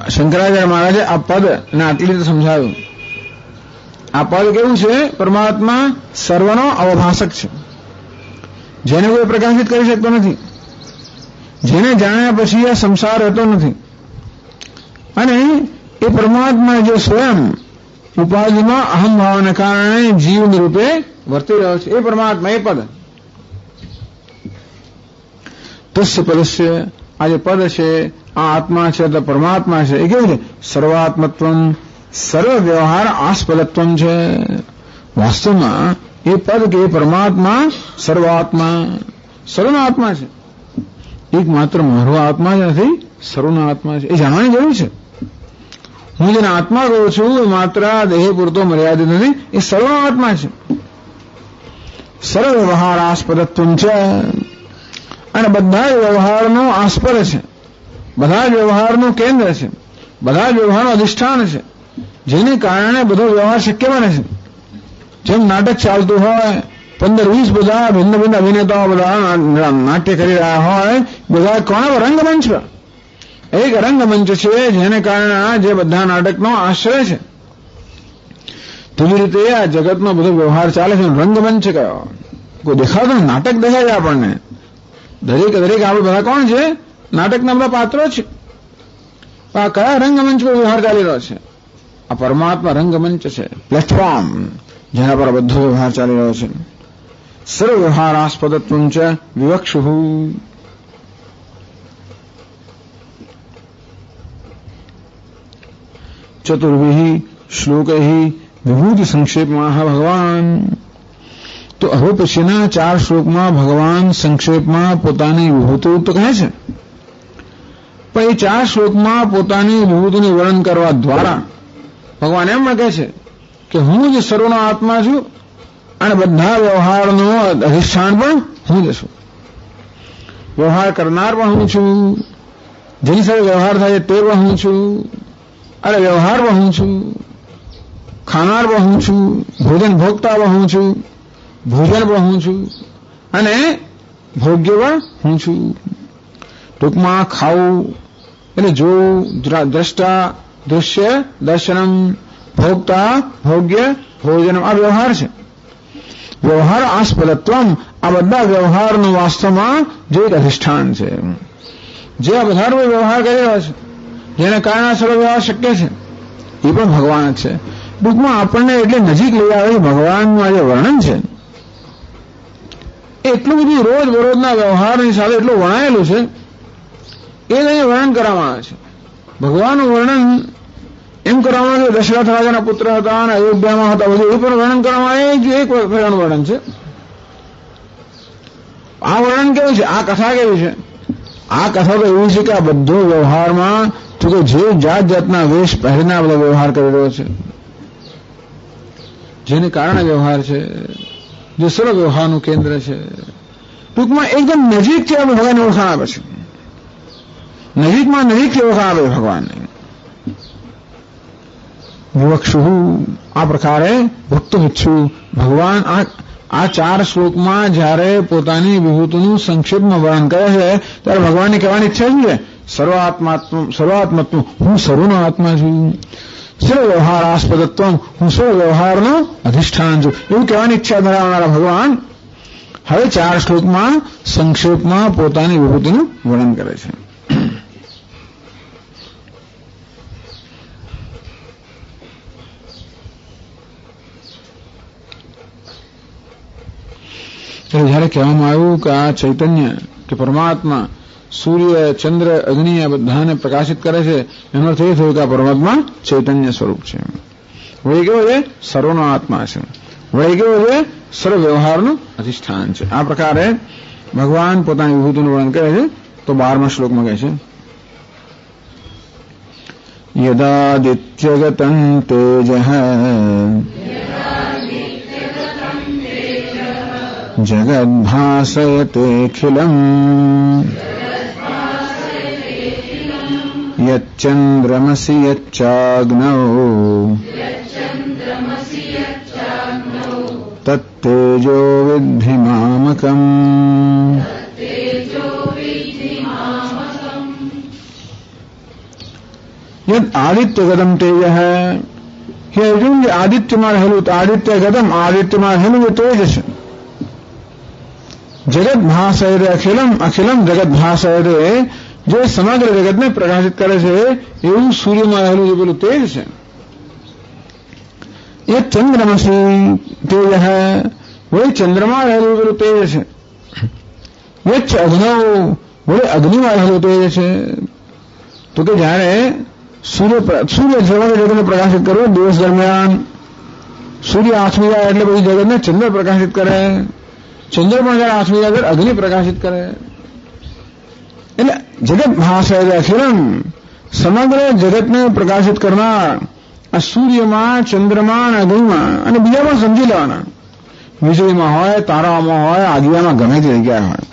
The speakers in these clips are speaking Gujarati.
શંકરાચાર્ય મહારાજે આ પદ ને આટલી રીતે સમજાવ્યું. આ પદ કેવું છે? પરમાત્મા સર્વનો અવભાષક છે, જેને કોઈ પ્રકાશિત કરી શકતો નથી, જેને જાણ્યા પછી આ સંસાર રહેતો નથી. અને એ પરમાત્મા જે સ્વયં ઉપાધિમાં અહમ ભાવને કારણે જીવ રૂપે વર્તી રહ્યો છે, એ પરમાત્મા, એ પદ. તસ્ય પદસ્ય, આ જે પદ છે, આ આત્મા છે, તો પરમાત્મા છે. એ કેવું છે? સર્વાત્મત્વમ, સર્વ વ્યવહાર આસ્પદત્વમ છે. વાસ્તવમાં એ પદ કે એ પરમાત્મા સર્વાત્મા, સર્વનો આત્મા છે. એક માત્ર મારો આત્મા જ નથી, સર્વનો આત્મા છે. એ જાણવાની જરૂર છે. હું જેને આત્મા કહું છું એ માત્ર દેહ પૂરતો મર્યાદિત નથી, એ સર્વનો આત્મા છે. સર્વ વ્યવહાર આસ્પદત્વમ છે. અને બધા જ વ્યવહારનો આસ્પદ છે, બધા જ વ્યવહારનું કેન્દ્ર છે, બધા જ વ્યવહારનું અધિષ્ઠાન છે, જેને કારણે બધો વ્યવહાર શક્ય બને છે. જેમ નાટક ચાલતું હોય, 15-20 બધા ભિન્ન ભિન્ન અભિનેતાઓ બધા નાટ્ય કરી રહ્યા હોય, બધા કોના રંગમંચ પર? એક રંગમંચ છે, જેને કારણે આ જે બધા નાટકનો આશ્રય છે. તેવી રીતે આ જગતનો બધો વ્યવહાર ચાલે છે, રંગમંચ કયો? કોઈ દેખાતું નાટક દેખાય છે આપણને. દરેક આપણે બધા કોણ છે? નાટકના બધા પાત્રો છે. આ કયા રંગમંચ પર વ્યવહાર ચાલી રહ્યો છે? આ પરમાત્મા રંગમંચ છે, પ્લેટફોર્મ, જેના પર બધો વ્યવહાર ચાલી રહ્યો છે. સર્વ વ્યવહાર આસ્પદત્વમ ચ વિવક્ષુ. ચતુર્ભિ શ્લોકૈ વિભૂતિ સંક્ષેપમાં ભગવાન. તો હવે પછીના 4 શ્લોકમાં ભગવાન સંક્ષેપમાં પોતાની વિભૂતિ તો કહે છે, પણ એ 4 શ્લોકમાં પોતાની વિભૂતિનું વર્ણન કરવા દ્વારા ભગવાન એમ કહે છે કે હું જ સર્વનો આત્મા છું અને બધા વ્યવહારનો અધિષ્ઠાન પણ હું જ છું. વ્યવહાર કરનાર પણ હું છું, જેની સાથે વ્યવહાર થાય તે પણ હું છું, અરે વ્યવહાર પણ હું છું, ખાનાર પણ હું છું, ભોજન ભોગતા પણ હું છું, ભોજન પણ હું છું, અને ભોગ્ય પણ હું છું. ટૂંકમાં ખાવું એટલે જોવું, દ્રષ્ટા દૃશ્ય દર્શનમ, ભોગતા ભોગ્ય ભોજનમ, આ વ્યવહાર છે. વ્યવહાર આસ્પદત્વમ, આ બધા વ્યવહારનું વાસ્તવમાં જે એક અધિષ્ઠાન છે, જે આ બધા વ્યવહાર કરી રહ્યો છે, જેને કારણે સર્વ વ્યવહાર શક્ય છે, એ પણ ભગવાન જ છે. ટૂંકમાં આપણને એટલે નજીક લઈ આવે ભગવાનનું આ જે વર્ણન છે, એટલું બધું રોજ બરોજના વ્યવહારની સાથે એટલું વણાયેલું છે, એ અહીંયા વર્ણન કરવામાં આવે છે. ભગવાનનું વર્ણન એમ કરવામાં આવે કે દશરથ રાજાના પુત્ર હતા અને અયોધ્યામાં હતા, બધું એ પણ વર્ણન કરવામાં આવે. એક પ્રકારનું વર્ણન છે. આ વર્ણન કેવું છે? આ કથા કેવી છે? આ કથા તો એવી છે કે આ બધો વ્યવહારમાં તો કે જે જાત જાતના વેશ પહેરીને આ બધો વ્યવહાર કરી રહ્યો છે, જેને કારણે વ્યવહાર છે, જે સર્વ વ્યવહારનું કેન્દ્ર છે. ટૂંકમાં એકદમ નજીકથી આપણે ભગવાનને ઓળખાણ આપે છે, નજીકથી ઓળખાણ આપે ભગવાનને. વિવક્ષુ, આ પ્રકારે વક્તુમિચ્છુ, ભગવાન આ 4 શ્લોકમાં જ્યારે પોતાની વિભૂતિનું સંક્ષેપમાં વર્ણન કરે છે ત્યારે ભગવાનની કહેવાની ઈચ્છા શું છે? સર્વાત્મત્વ, હું સર્વનો આત્મા છું. સર્વ વ્યવહાર આસ્પદત્વમ, હું સર્વ વ્યવહારનું અધિષ્ઠાન છું, એવું કહેવાની ઈચ્છા ધરાવનારા ભગવાન હવે 4 શ્લોકમાં સંક્ષેપમાં પોતાની વિભૂતિનું વર્ણન કરે છે. જયારે કહેવામાં આવ્યું કે આ ચૈતન્ય કે પરમાત્મા સૂર્ય, ચંદ્ર, અગ્નિ આ બધાને પ્રકાશિત કરે છે, એનો અર્થ એ થયો કે આ પરમાત્મા ચૈતન્ય સ્વરૂપ છે. વળી કેવો છે? સર્વનો આત્મા છે. વળી કેવો છે? સર્વ વ્યવહારનું અધિષ્ઠાન છે. આ પ્રકારે ભગવાન પોતાની વિભૂતિનું વર્ણન કરે છે. તો 12મા શ્લોકમાં કહે છે, યદાદિત્યગતં તેજઃ જગદ્ભાસયતેऽખિલम् યચ્ચંદ્રમસि યચ્ચાગ્નૌ તત્તેજો વિદ્ધિ મામકम्. યદ આદિત્ય ગદમ તેજ હે અર્જુન, જે આદિત્યમાં રહેલું, આદિત્ય ગદમ, આદિત્યમાં રહેલું એ તેજ છે. જગત ભાસયરે અખિલમ, અખિલમ જગત ભાસયરે, જે સમગ્ર જગતને પ્રકાશિત કરે છે એવું સૂર્યમાં રહેલું જે પેલું તેજ છે. એ ચંદ્રમસી તેજ વળી ચંદ્રમાં રહેલું પેલું તેજ છે. યચ્છ અગ્નૌ, વળી અગ્નિમાં રહેલું તેજ છે. તો કે જયારે સૂર્ય સમગ્ર જગતને પ્રકાશિત કરવો દિવસ દરમિયાન, સૂર્ય આથમી જાય એટલે પછી જગતને ચંદ્ર પ્રકાશિત કરે, ચંદ્ર પણ જયારે આથમી જાય ત્યારે અગ્નિ પ્રકાશિત કરે. એટલે જગત ભાષા અખિલમ, સમગ્ર જગતને પ્રકાશિત કરનાર આ સૂર્યમાં, ચંદ્રમાં, અગ્નિમાં અને બીજા પણ સમજી લેવાના. વીજળીમાં હોય, તારામાં હોય, આગિયામાં ગમે તે જગ્યાએ હોય,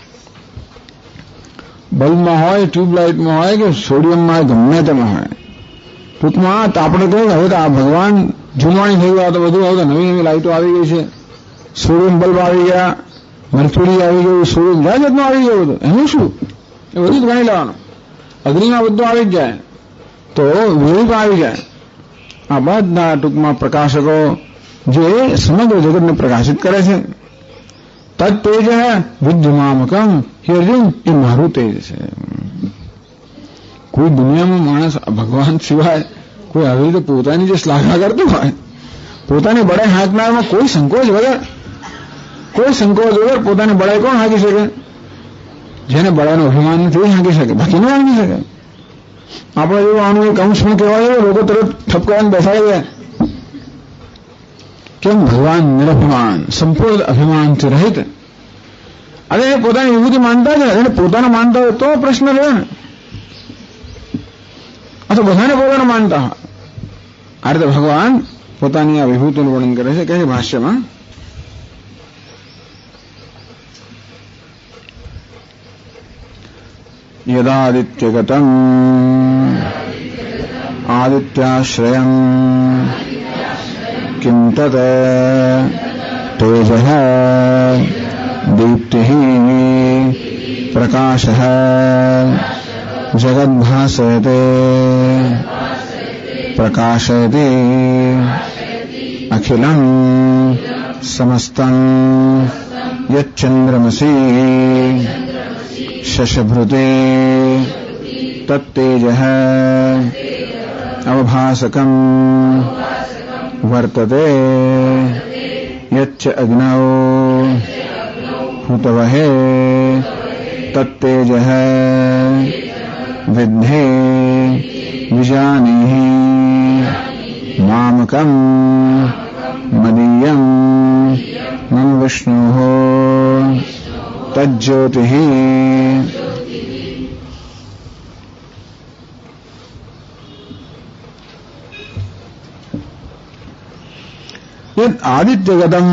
બલ્બમાં હોય, ટ્યુબલાઇટમાં હોય કે સોડિયમમાં હોય, ગમે તેમાં હોય. ટૂંકમાં આપણે કહ્યું હવે તો આ ભગવાન જુમાણી થઈ ગયા, તો બધું હવે તો નવી નવી લાઇટો આવી ગઈ છે. સોડિયમ બલ્બ આવી ગયા, મરચુડી આવી ગયું, સોડિયમ જાતનું આવી ગયું બધું. એનું શું, એ બધું જ ગણી લેવાનું. અગ્નિમાં બધું આવી જ જાય, તો વીજળી પણ આવી જાય. આ બધા ટૂંકમાં પ્રકાશકો જે સમગ્ર જગતને પ્રકાશિત કરે છે. તદ તેજ વિદ્યમામકમ, હે અર્જુન, એ મારું તેજ છે. કોઈ દુનિયામાં માણસ ભગવાન સિવાય કોઈ આવી રીતે પોતાની જે શ્લાઘા કરતું હોય, પોતાની બડાઈ હાંકનારમાં કોઈ સંકોચ વગર પોતાની બડાઈ કોણ હાંકી શકે? જેને બડાઈનો અભિમાન નથી હાંકી શકે, બાકી ન હાંકી શકે. આપણે જેવું આનું એક અંશ પણ કહેવાય, લોકો તરત ઠપકાઈને બેસાડી દે. કેમ? ભગવાન નિરભિમાન, સંપૂર્ણ અભિમાનથી રહિત. અરે એ પોતાની વિભૂતિ માનતા છે, એને પોતાને માનતા હોય તો પ્રશ્ન રહે ને. આ તો બધાને પોતાને માનતા હોય. આ રીતે ભગવાન પોતાની આ વિભૂતિનું વર્ણન કરે છે. કહે છે ભાષ્યમાં, યદાદિત્યગતમ આદિત્યાશ્રયમ કિમ તત તેજઃ દીપ્તિઃ પ્રકાશઃ જગદ્ભાસયતે પ્રકાશયતે અખિલં સમસ્તં યચ્ચંદ્રમસી શશભૃતે તત્તેજઃ અવભાસકં વર્તતે યચ્ચ અગ્નૌ હુતવહે તત્તેજઃ વિદ્ધે વિજાનીહિ મામકં મદીયં મમ વિષ્ણુઃ તજ્જ્યોતિઃ. આદિત્યગતમ,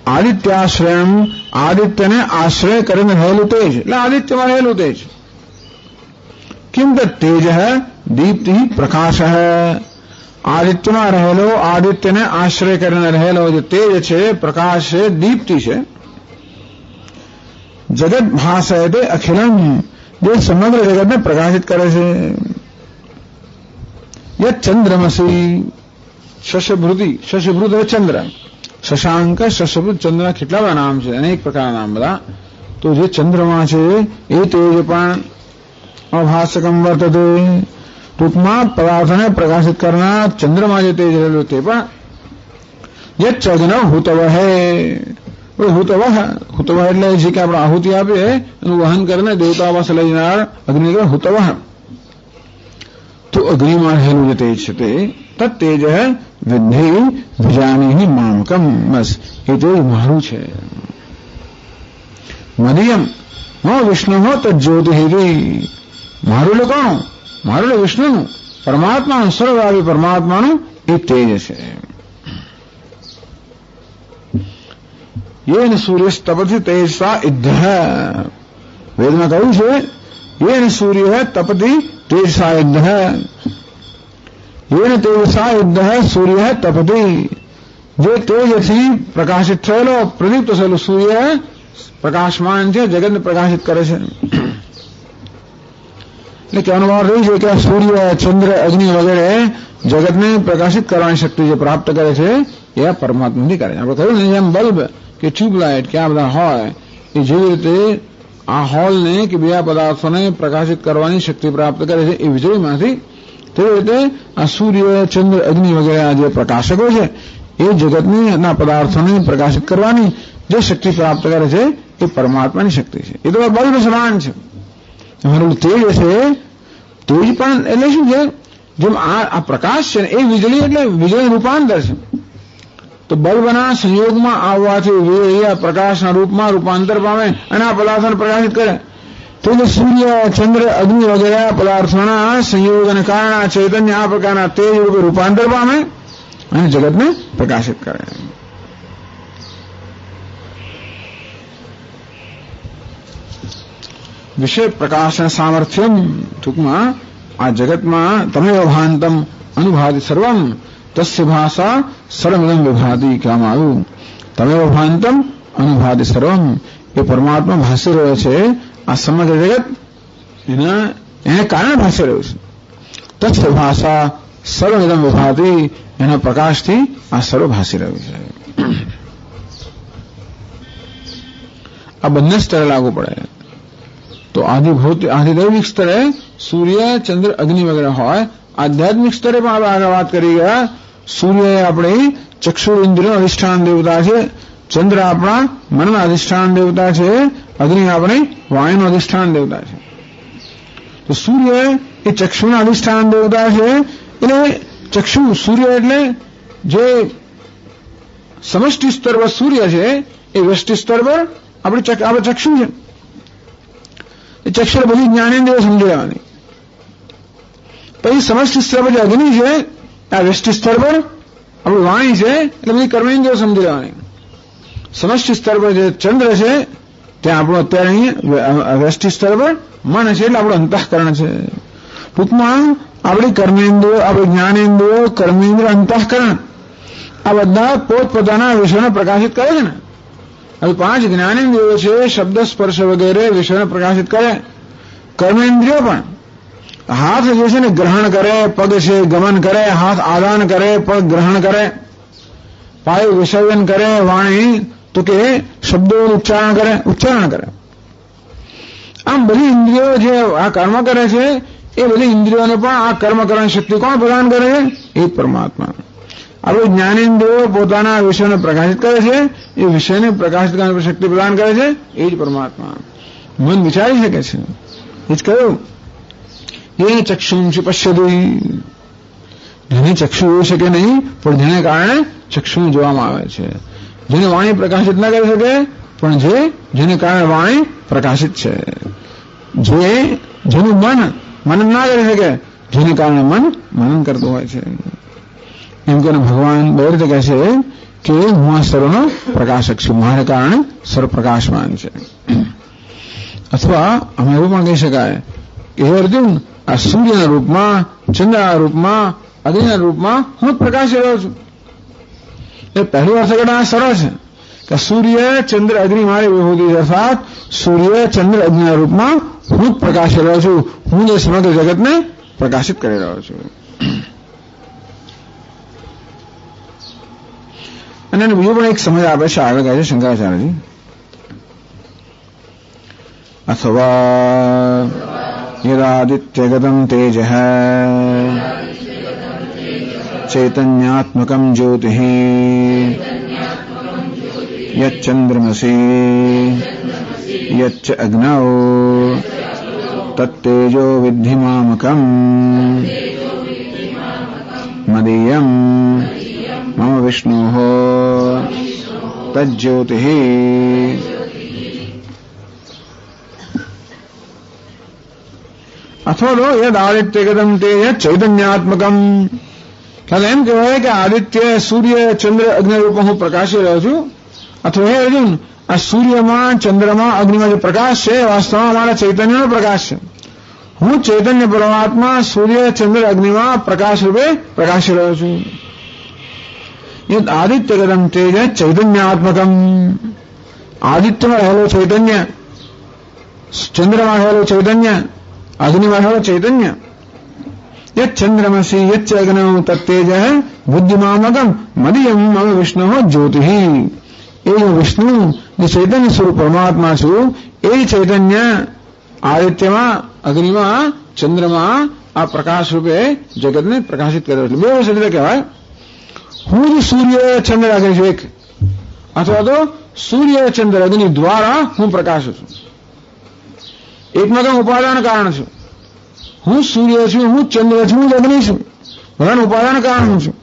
આદિત્યાશ્રયમ, આદિત્યને આશ્રય કરીને રહેલું તેજ, એટલે આદિત્યમાં રહેલું તેજ. કિમ તેજ દીપ્તિ પ્રકાશ, આદિત્યમાં રહેલો, આદિત્યને આશ્રય કરીને રહેલો જે તેજ છે, પ્રકાશ છે, દીપ્તિ છે. જગત ભાસયતે અખિલમ, જે સમગ્ર જગતને પ્રકાશિત કરે છે. યત ચંદ્રમસી શશભૃતિ, શશભૃત એટલે ચંદ્ર, શશાંક, શશભૃત, ચંદ્રના કેટલા બધા નામ છે, અનેક પ્રકારના નામ બધા. તો જે ચંદ્રમાં છે એ તેજ પણ અભાસકમ વર્તતે, ટૂંકમાં પદાર્થને પ્રકાશિત કરનાર ચંદ્રમાં જે તેજ રહેલું તે પણ. યચ્ચ અગ્નૌ હુતવઃ, હુતવઃ એટલે જે કે આપણે આહુતિ આપીએ એનું વહન કરીને દેવતા પાસે લઈ જનાર અગ્નિ હુતવઃ. તો અગ્નિમાં રહેલું જે તેજ છે તે તત્તેજ વિદ્ધિ વિજાનીહિ મામકમ, બસ એ તેજ મારું છે. મદિયમ મો વિષ્ણુ તજ્જ્યોતિઃ, મારું એટલે કોણ? મારું એટલે વિષ્ણુનું, પરમાત્માનું, સર્વવ્યાપી પરમાત્માનું એ તેજ છે. યેન સૂર્યસ્તપતિ તેજસા ઇદ્ધઃ, વેદમાં કહ્યું છે યેન સૂર્ય તપતિ તેજસા ઇદ્ધઃ, યેન તેજસા ઇદ્ધઃ સૂર્ય તપતિ, જે તેજથી પ્રકાશિત થયેલો, પ્રદીપ્ત થયેલો સૂર્ય પ્રકાશમાન છે, જગતને પ્રકાશિત કરે છે. એટલે કહેવાનો ભાવ રહી છે કે આ સૂર્ય, ચંદ્ર, અગ્નિ વગેરે જગતને પ્રકાશિત કરવાની શક્તિ જે પ્રાપ્ત કરે છે એ આ પરમાત્માથી કરે છે. આપણે કહ્યું ને જેમ બલ્બ કે ટ્યુબલાઇટ કે આ બધા હોય એ જેવી રીતે આ હોલને કે બીજા પદાર્થોને પ્રકાશિત કરવાની શક્તિ પ્રાપ્ત કરે છે એ વીજળીમાંથી, તેવી રીતે આ સૂર્ય, ચંદ્ર, અગ્નિ વગેરે આ જે પ્રકાશકો છે એ જગતના પદાર્થોને પ્રકાશિત કરવાની જે શક્તિ પ્રાપ્ત કરે છે એ પરમાત્માની શક્તિ છે. એ તો બલ્બ સમાન છે. તમારું તેજ છે, તેજ પણ એટલે શું છે, જેમ આ પ્રકાશ છે ને એ વીજળી એટલે વીજળી રૂપાંતર છે. તો બલ્બના સંયોગમાં આવવાથી વીજળી આ પ્રકાશના રૂપમાં રૂપાંતર પામે અને આ પદાર્થોને પ્રકાશિત કરે. તો સૂર્ય, ચંદ્ર, અગ્નિ વગેરે પદાર્થોના સંયોગ અને કારણે ચૈતન્ય આ પ્રકારના તેજ રૂપે રૂપાંતર પામે અને જગતને પ્રકાશિત કરે. વિષય પ્રકાશન સામર્થ્યમ, ટૂંકમાં આ જગતમાં તમેવ ભાંતમ અનુભાતિ સર્વમ તસ્ય ભાષા સર્વમિદં વિભાતિ કહેવામાં આવ્યું. તમેવ ભાંતમ અનુભાતિ સર્વમ, એ પરમાત્મા ભાસી રહ્યો છે આ સમગ્ર જગત એને કારણે ભાસી રહ્યું છે. તસ્ય ભાષા સર્વમિદં વિભાતિ, એના પ્રકાશથી આ સર્વ ભાસી રહ્યું છે. આ બંને સ્તરે લાગુ પડે. તો આધિદૈવિક સ્તરે સૂર્ય, ચંદ્ર, અગ્નિ વગેરે હોય. આધ્યાત્મિક સ્તરે પણ આપણે આગળ વાત કરી ગયા. સૂર્ય એ આપણી ચક્ષુ ઇન્દ્રિયનો અધિષ્ઠાન દેવતા છે, ચંદ્ર આપણા મનના અધિષ્ઠાન દેવતા છે, અગ્નિ આપણી વાયુનો અધિષ્ઠાન દેવતા છે. તો સૂર્ય એ ચક્ષુના અધિષ્ઠાન દેવતા છે. એટલે ચક્ષુ સૂર્ય એટલે જે સમષ્ટિ સ્તર પર સૂર્ય છે એ વ્યષ્ટિ સ્તર પર આપણે ચક્ષુ છે. એ ચક્ષુર બધી જ્ઞાનેન્દ્રિયો સમજી લેવાની. પછી સમષ્ટિ સ્તર પર જે અગ્નિ છે આ વ્યષ્ટિ સ્તર પર આપણું વાણી છે એટલે બધી કર્મેન્દ્રિયો સમજી લેવાની. સમષ્ટિ સ્તર પર જે ચંદ્ર છે ત્યાં આપણું અત્યારે અહીં વ્યષ્ટિ સ્તર પર મન છે એટલે આપણું અંતઃકરણ છે. ટૂંકમાં આપણી કર્મેન્દ્રિયો, આપણી જ્ઞાનેન્દ્રિયો, કર્મેન્દ્રિય, અંતઃકરણ આ બધા પોતપોતાના વિષયોને પ્રકાશિત કરે છે ને. હવે 5 જ્ઞાનેન્દ્રિયો છે, શબ્દ, સ્પર્શ વગેરે વિષયોને પ્રકાશિત કરે. કર્મેન્દ્રિયો પણ હાથ જે છે ને ગ્રહણ કરે, પગ છે ગમન કરે, હાથ આદાન કરે, પગ ગ્રહણ કરે, પાય વિસર્જન કરે, વાણી તો કે શબ્દોનું ઉચ્ચારણ કરે. આમ બધી ઇન્દ્રિયો જે આ કર્મ કરે છે એ બધી ઇન્દ્રિયોને પણ આ કર્મ કરવાની શક્તિ કોણ પ્રદાન કરે છે? એ પરમાત્મા. આપણે જ્ઞાનેન્દ્રિયો પોતાના વિષયને પ્રકાશિત કરે છે, એ વિષયને પ્રકાશિત કરવાની શક્તિ પ્રદાન કરે છે એ જ પરમાત્મા. મન વિચારી શકે છે. એ જ કહ્યું એ ચક્ષુંષિ પશ્યતિ, જેને ચક્ષુ જોઈ શકે નહીં પણ જેને કારણે ચક્ષુ જોવામાં આવે છે. જેને વાણી પ્રકાશિત ના કરી શકે પણ જેને કારણે વાણી પ્રકાશિત છે. જેનું મનન ના કરી શકે જેને કારણે મન મનન કરતું હોય છે. એમ કે ભગવાન બે રીતે કહે છે કે હું આ સર્વનો પ્રકાશક છું, મારે કારણે સર્વ પ્રકાશમાન છે. અથવા અમે એવું પણ કહી શકાય કે હે અર્જુન, આ સૂર્યના રૂપમાં, ચંદ્રના રૂપમાં, અગ્નિના રૂપમાં હું જ પ્રકાશી રહ્યો છું. એ પહેલું અર્થઘટન આ સરળ છે કે સૂર્ય, ચંદ્ર, અગ્નિ મારી વિભૂતિ, અર્થાત સૂર્ય, ચંદ્ર, અગ્નિના રૂપમાં હું જ પ્રકાશી રહ્યો છું. હું જે સમગ્ર જગતને પ્રકાશિત કરી રહ્યો છું. અને એને બીજું પણ એક સમજ આપે છે, આગળ કહે છે શંકરાચાર્યજી, અથવા યદાદિત્યગતમ તેજ ચૈતન્યાત્મકમ જ્યોતિઃ યચ્ચંદ્રમસી યચ્ચ અગ્નૌ તત્તેજો વિદ્ધિ મામકમ મદીયમ મમ વિષ્ણોઃ તજ્જ્યોતિઃ. અથવા તો યદ આદિત્યગતમ તે ચૈતન્યાત્મકમ, ખ્યાલ એમ કહેવાય કે આદિત્ય, સૂર્ય, ચંદ્ર, અગ્નિ રૂપમાં હું પ્રકાશી રહ્યો છું. અથવા હે અર્જુન, આ સૂર્યમાં, ચંદ્રમાં, અગ્નિમાં જે પ્રકાશ છે વાસ્તવમાં મારા ચૈતન્યનો પ્રકાશ છે. હું ચૈતન્ય પરમાત્મા સૂર્ય, ચંદ્ર, અગ્નિમાં પ્રકાશ રૂપે પ્રકાશી રહ્યો છું. યદ આદિત્યગતમ તેજ ચૈતન્યાત્મકમ, આદિત્યમાં રહેલો ચૈતન્ય, ચંદ્રમાં રહેલો ચૈતન્ય, अग्निमय चैतन्य यच्चंद्रमसि यच्च अग्नौ तत्तेजः बुद्धिमामकम मदीयम मम विष्णु ज्योति એ વિષ્ણુ જે ચૈતન્ય સ્વરૂપ પરમાત્મા છું એ ચૈતન્ય આદિત્યમાં અગ્નિમાં ચંદ્રમાં આ પ્રકાશ રૂપે જગતને પ્રકાશિત કર્યો એટલે બે વસ્તુ એટલે કહેવાય હું જ સૂર્ય ચંદ્ર અગ્નિ છું એક અથવા તો સૂર્ય ચંદ્ર અગ્નિ દ્વારા હું પ્રકાશું છું એકમાં તો ઉપાદાન કારણ છું હું સૂર્ય છું હું ચંદ્ર છું હું અગ્નિ છું બધાનું ઉપાદાન કારણ હું છું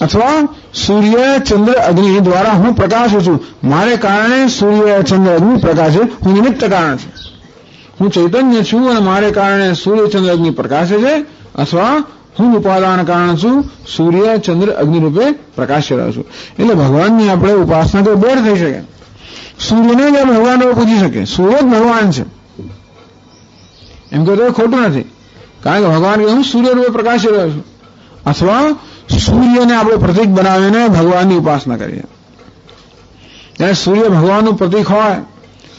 અથવા સૂર્ય ચંદ્ર અગ્નિ દ્વારા હું પ્રકાશું છું મારે કારણે સૂર્ય ચંદ્ર અગ્નિ પ્રકાશે હું નિમિત્ત કારણ છું હું ચૈતન્ય છું અને મારે કારણે સૂર્ય ચંદ્ર અગ્નિ પ્રકાશે છે અથવા હું ઉપાદાન કારણ છું સૂર્ય ચંદ્ર અગ્નિ રૂપે પ્રકાશી રહ્યો છું એટલે ભગવાનની આપણે ઉપાસના તો બેર થઈ શકે સૂર્યને જ ભગવાન પૂજી શકે સૂર્ય જ ભગવાન છે એમ કહેતો ખોટું નથી કારણ કે ભગવાન કે હું સૂર્ય રૂપે પ્રકાશી રહ્યો છું અથવા સૂર્યને આપણે પ્રતીક બનાવીને ભગવાનની ઉપાસના કરીએ ત્યારે સૂર્ય ભગવાનનું પ્રતીક હોય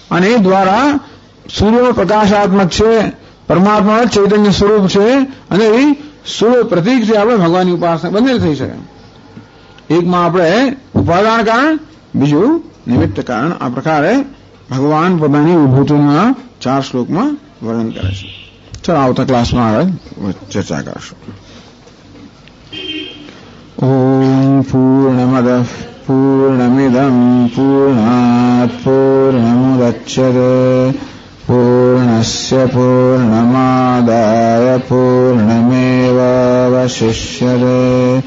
અને એ દ્વારા સૂર્યનો પ્રકાશાત્મક છે પરમાત્મા ચૈતન્ય સ્વરૂપ છે અને એ સૂર્ય પ્રતીકથી આપણે ભગવાનની ઉપાસના બંને થઈ શકે એકમાં આપણે ઉપાદાન કારણ બીજું નિમિત્ત કારણ આ પ્રકારે ભગવાન પોતાની વિભૂતિના 4 શ્લોકમાં વર્ણન કરે છે ચાલો આવતા ક્લાસમાં આગળ ચર્ચા કરશું ઓમ પૂર્ણમદઃ પૂર્ણમિદં પૂર્ણાત પૂર્ણમુદચ્યતે પૂર્ણસ્ય પૂર્ણમાદાય પૂર્ણમેવાવશિષ્યતે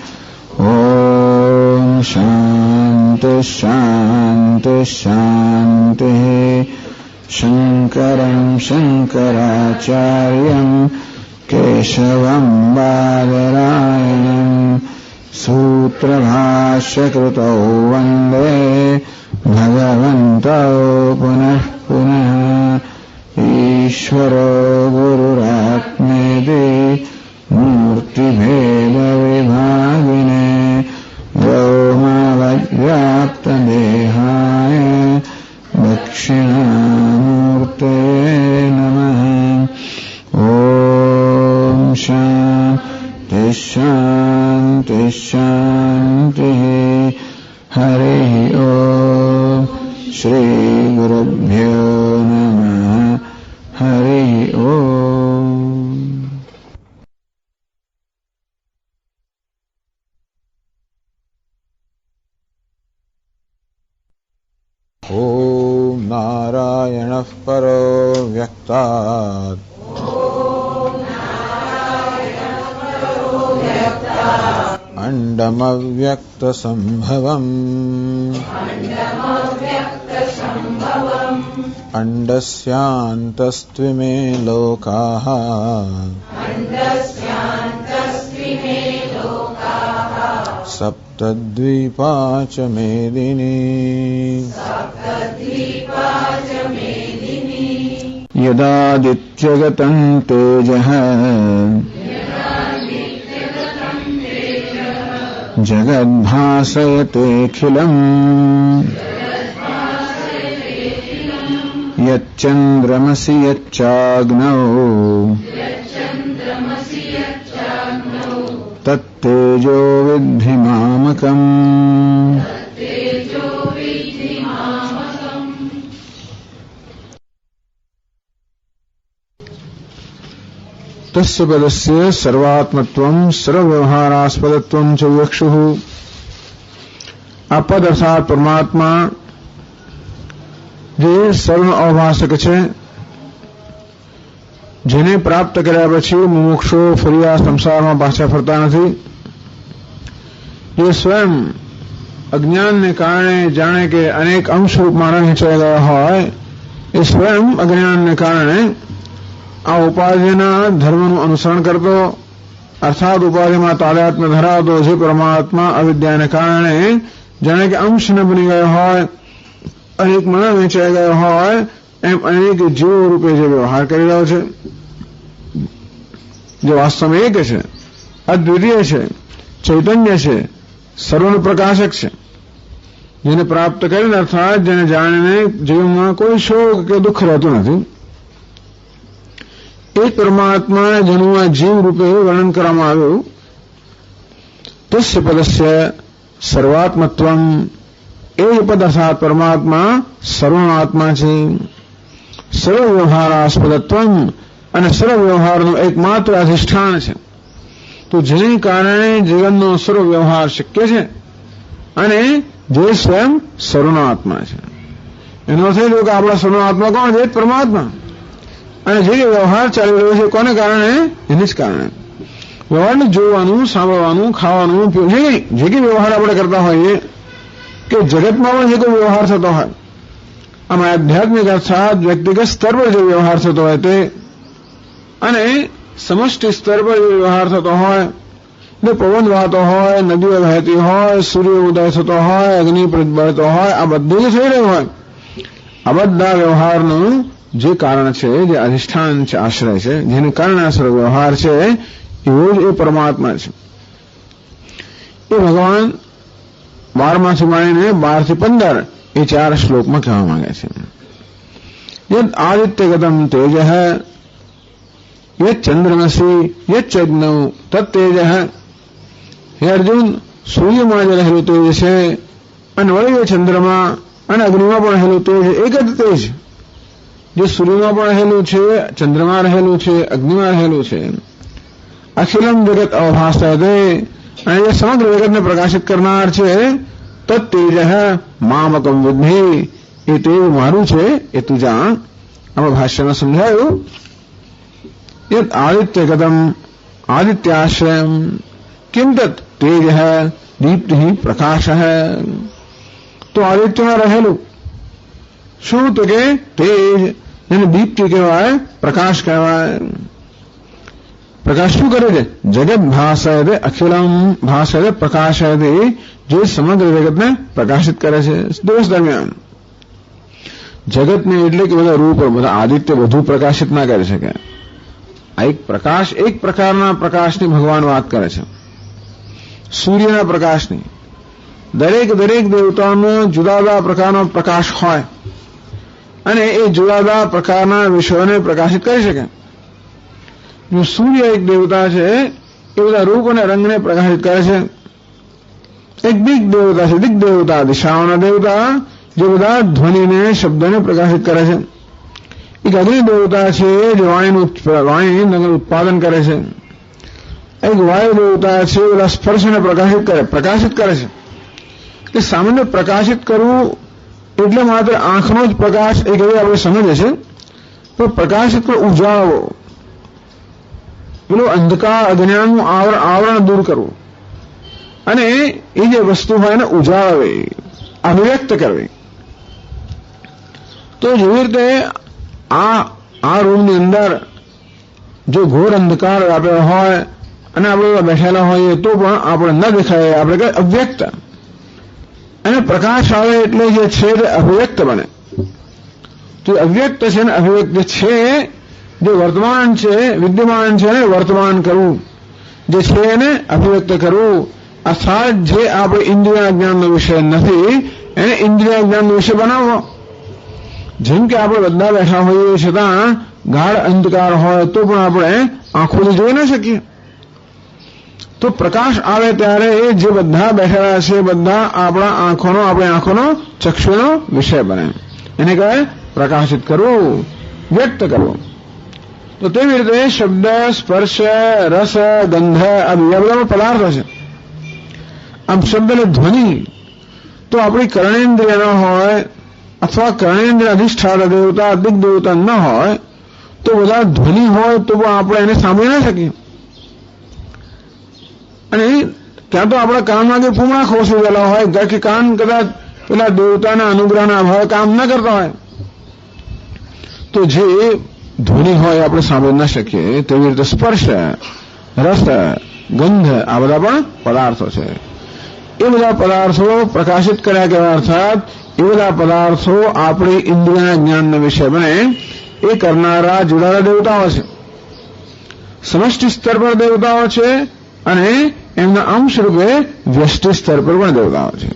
ઓમ શાંતિ શાંતિ શાંતિ શંકરં શંકરાચાર્યં કેશવં બાદરાયણં सूत्रभाष्यकृतौ वन्दे भगवन्तौ पुनः पुनः ईश्वरो गुरुरात्मेति मूर्तिभेदविभागिने व्योमवद्व्याप्तदेहाय दक्षिणामूर्ते नमः ॐ शान्ति शान्ति शान्ति हरिः ॐ श्रीगुरुभ्यो नमः हरिः ॐ ॐ नारायणः परो व्यक्तात् अण्डमव्यक्तसम्भवम् अण्डस्यान्तस्त्विमे लोकाः सप्तद्वीपा च मेदिनी यदादित्यगतं तेजः जगद्भासयतेऽखिलम् यच्चन्द्रमसि यच्चाग्नौ तत्तेजो विद्धि मामकम् तस्य पदस्य सर्वात्मत्वं सर्वव्यवहारास्पदत्वं च विवक्षुः आ पद अर्थात परमात्मा જે સર્વ અભાષક છે જેને પ્રાપ્ત કર્યા પછી મુમુક્ષો ફરી આ સંસારમાં પાછા ફરતા નથી એ સ્વયં અજ્ઞાનને કારણે જાણે કે અનેક અંશ રૂપમાં વહેંચાઈ ગયા હોય એ સ્વયં અજ્ઞાનને કારણે આ ઉપાધિના ધર્મનું અનુસરણ કરતો અર્થાત ઉપાધિમાં તાદાત્મ્ય ધરાવતો જે પરમાત્મા અવિદ્યાને કારણે જાણે કે અંશ ન બની ગયો હોય અનેક મન વહેંચાઈ ગયો હોય એમ અનેક જીવો રૂપે જે વ્યવહાર કરી રહ્યો છે જે વાસ્તવમાં એક છે અદ્વિતીય છે ચૈતન્ય છે સર્વનો પ્રકાશક છે જેને પ્રાપ્ત કરીને અર્થાત જેને જાણીને જીવનમાં કોઈ શોક કે દુઃખ રહેતું નથી એ પરમાત્મા જેનું આ જીવ રૂપે વર્ણન કરવામાં આવ્યું, તસ્ય પદસ્ય સર્વાત્મત્વમ, એ પદ અર્થાત પરમાત્મા સર્વનો આત્મા છે. સર્વ વ્યવહારાસ્પદત્વમ, અને સર્વ વ્યવહારનું એકમાત્ર અધિષ્ઠાન છે. તો જેને કારણે જીવનનો સર્વ વ્યવહાર શક્ય છે અને જે સ્વયં સર્વનો આત્મા છે. એનો અર્થ એ થયો કે આપણા સર્વનો આત્મા કોણ છે? પરમાત્મા. અને જે વ્યવહાર ચાલી રહ્યો છે કોને કારણે? એને જ કારણે. વ્યવહારને જોવાનું, સાંભળવાનું, ખાવાનું, જે કંઈ વ્યવહાર આપણે કરતા હોઈએ, કે જગતમાં પણ જે કોઈ વ્યવહાર થતો હોય, આમાં આધ્યાત્મિક અર્થાત વ્યક્તિગત સ્તર પર જે વ્યવહાર થતો હોય તે, અને સમષ્ટિ સ્તર પર જે વ્યવહાર થતો હોય, એટલે પવન વહાતો હોય, નદીઓ વહેતી હોય, સૂર્ય ઉદય થતો હોય, અગ્નિ બળતો હોય, આ બધું જે થઈ રહ્યું હોય, આ બધા વ્યવહારનું જે કારણ છે, જે અધિષ્ઠાન છે, આશ્રય છે, જેને કારણે આ સર્વ વ્યવહાર છે, એવો જ એ પરમાત્મા છે. એ ભગવાન 12માંથી માંડીને 12 થી 15 એ 4 શ્લોકમાં કહેવા માંગે છે. યદ આદિત્યગતમ તેજ, યદ ચંદ્રમસી યજ્ઞ તત્તેજ. હે અર્જુન, સૂર્યમાં જે રહેલું તેજ છે, અને વળી એ ચંદ્રમાં અને અગ્નિમાં પણ રહેલું તેજ એક જ તેજ. જે સૂર્યમાં પણ રહેલું છે, ચંદ્રમાં રહેલું છે, અગ્નિમાં રહેલું છે. અખિલમ જગત અવભાસતે, અને જે સમગ્ર જગતને પ્રકાશિત કરનાર છે, તત્તેજ મામકમ વિદ્ધિ, એ તેજ મારું છે, એ તું જાણ. આમાં ભાષ્યમાં સમજાયું. યદ આદિત્યગતમ આદિત્યાશ્રયમ કિમ તત્ તેજ દીપ્તિ પ્રકાશ. તો આદિત્યમાં રહેલું શું? તો કે તેજ, એને દીપ્તિ કહેવાય, પ્રકાશ કહેવાય. પ્રકાશ શું કરે છે? જગત ભાસયતે અખિલમ ભાસયતે પ્રકાશયતે, જે સમગ્ર જગતને પ્રકાશિત કરે છે દિવસ દરમિયાન. જગતને એટલે કે બધા રૂપ, બધા આદિત્ય બધું પ્રકાશિત ના કરી શકે. આ એક પ્રકાશ, એક પ્રકારના પ્રકાશની ભગવાન વાત કરે છે, સૂર્યના પ્રકાશની. દરેક દેવતાનો જુદા જુદા પ્રકારનો પ્રકાશ હોય, અને એ જુદા જુદા પ્રકારના વિષયોને પ્રકાશિત કરી શકે. જો સૂર્ય એક દેવતા છે, એ બધા રૂપ અને રંગને પ્રકાશિત કરે છે. એક દિગ દેવતા છે, દિગ દેવતા, દિશાઓના દેવતા, જે બધા ધ્વનિને, શબ્દને પ્રકાશિત કરે છે. એક અગ્નિ દેવતા છે, જે વાણીનું ઉત્પાદન કરે છે. એક વાયુ દેવતા છે, બધા સ્પર્શને પ્રકાશિત કરે છે. કે સામાન્ય પ્રકાશિત કરવું એટલે માત્ર આંખનો જ પ્રકાશ, એક એવી આપણે સમજે છે. તો પ્રકાશિત પર ઉજાળવો, પેલું અંધકાર, અજ્ઞાનનું આવરણ દૂર કરવું, અને એ જે વસ્તુ હોય એને ઉજાળવી, અભિવ્યક્ત કરવી. તો જેવી રીતે આ રૂમની અંદર જો ઘોર અંધકાર વ્યાપેલો હોય અને આપણે બેઠેલા હોઈએ તો પણ આપણે ન દેખાય, આપણે કઈ અવ્યક્ત. અને પ્રકાશ આવે એટલે જે છે તે અભિવ્યક્ત બને. તો અવ્યક્ત છે ને અભિવ્યક્ત છે, જે વર્તમાન છે, વિદ્યમાન છે, ને વર્તમાન કરવું, જે છે એને અભિવ્યક્ત કરવું. અર્થાત જે આપણે ઇન્દ્રિય જ્ઞાનનો વિષય નથી એને ઇન્દ્રિય જ્ઞાનનો વિષય બનાવવો. જેમ કે આપણે બધા બેઠા હોઈએ છતાં ગાઢ અંધકાર હોય તો પણ આપણે આંખોથી જોઈ ન શકીએ. તો પ્રકાશ આવે ત્યારે એ જે બધા બેઠેલા છે, બધા આપણી આંખોનો ચક્ષુનો વિષય બને. એને કહેવાય પ્રકાશિત કરવું, વ્યક્ત કરવું. તો તેવી રીતે શબ્દ, સ્પર્શ, રસ, ગંધ, આ બીજા બધા પદાર્થો છે. આમ શબ્દ એટલે ધ્વનિ તો આપણી કર્ણેન્દ્રિય ન હોય, અથવા કર્ણેન્દ્રિય અધિષ્ઠાતા દેવતા, દિગ્ દેવતા ન હોય, તો બધા ધ્વનિ હોય તો આપણે એને સાંભળી ના શકીએ. અને ક્યાં તો આપણા કાનમાં જે પૂમણા ખોસી ગયેલા હોય, કે કાન કદાચ પેલા દેવતાના અનુગ્રહના અભાવે કામ ન કરતા હોય, તો જે ધ્વનિ હોય આપણે સાંભળી ન શકીએ. તેવી રીતે સ્પર્શ, રસ, ગંધ, આ બધા પણ પદાર્થો છે. એ બધા પદાર્થો પ્રકાશિત કર્યા કહેવાય. અર્થાત એ બધા પદાર્થો આપણી ઇન્દ્રિયના જ્ઞાનનો વિષય બને એ કરનારા જુદા દેવતાઓ છે. સમષ્ટિ સ્તર પર દેવતાઓ છે અને એમના અંશ રૂપે વ્યષ્ટિ સ્તર પર પણ દેવતાઓ છે.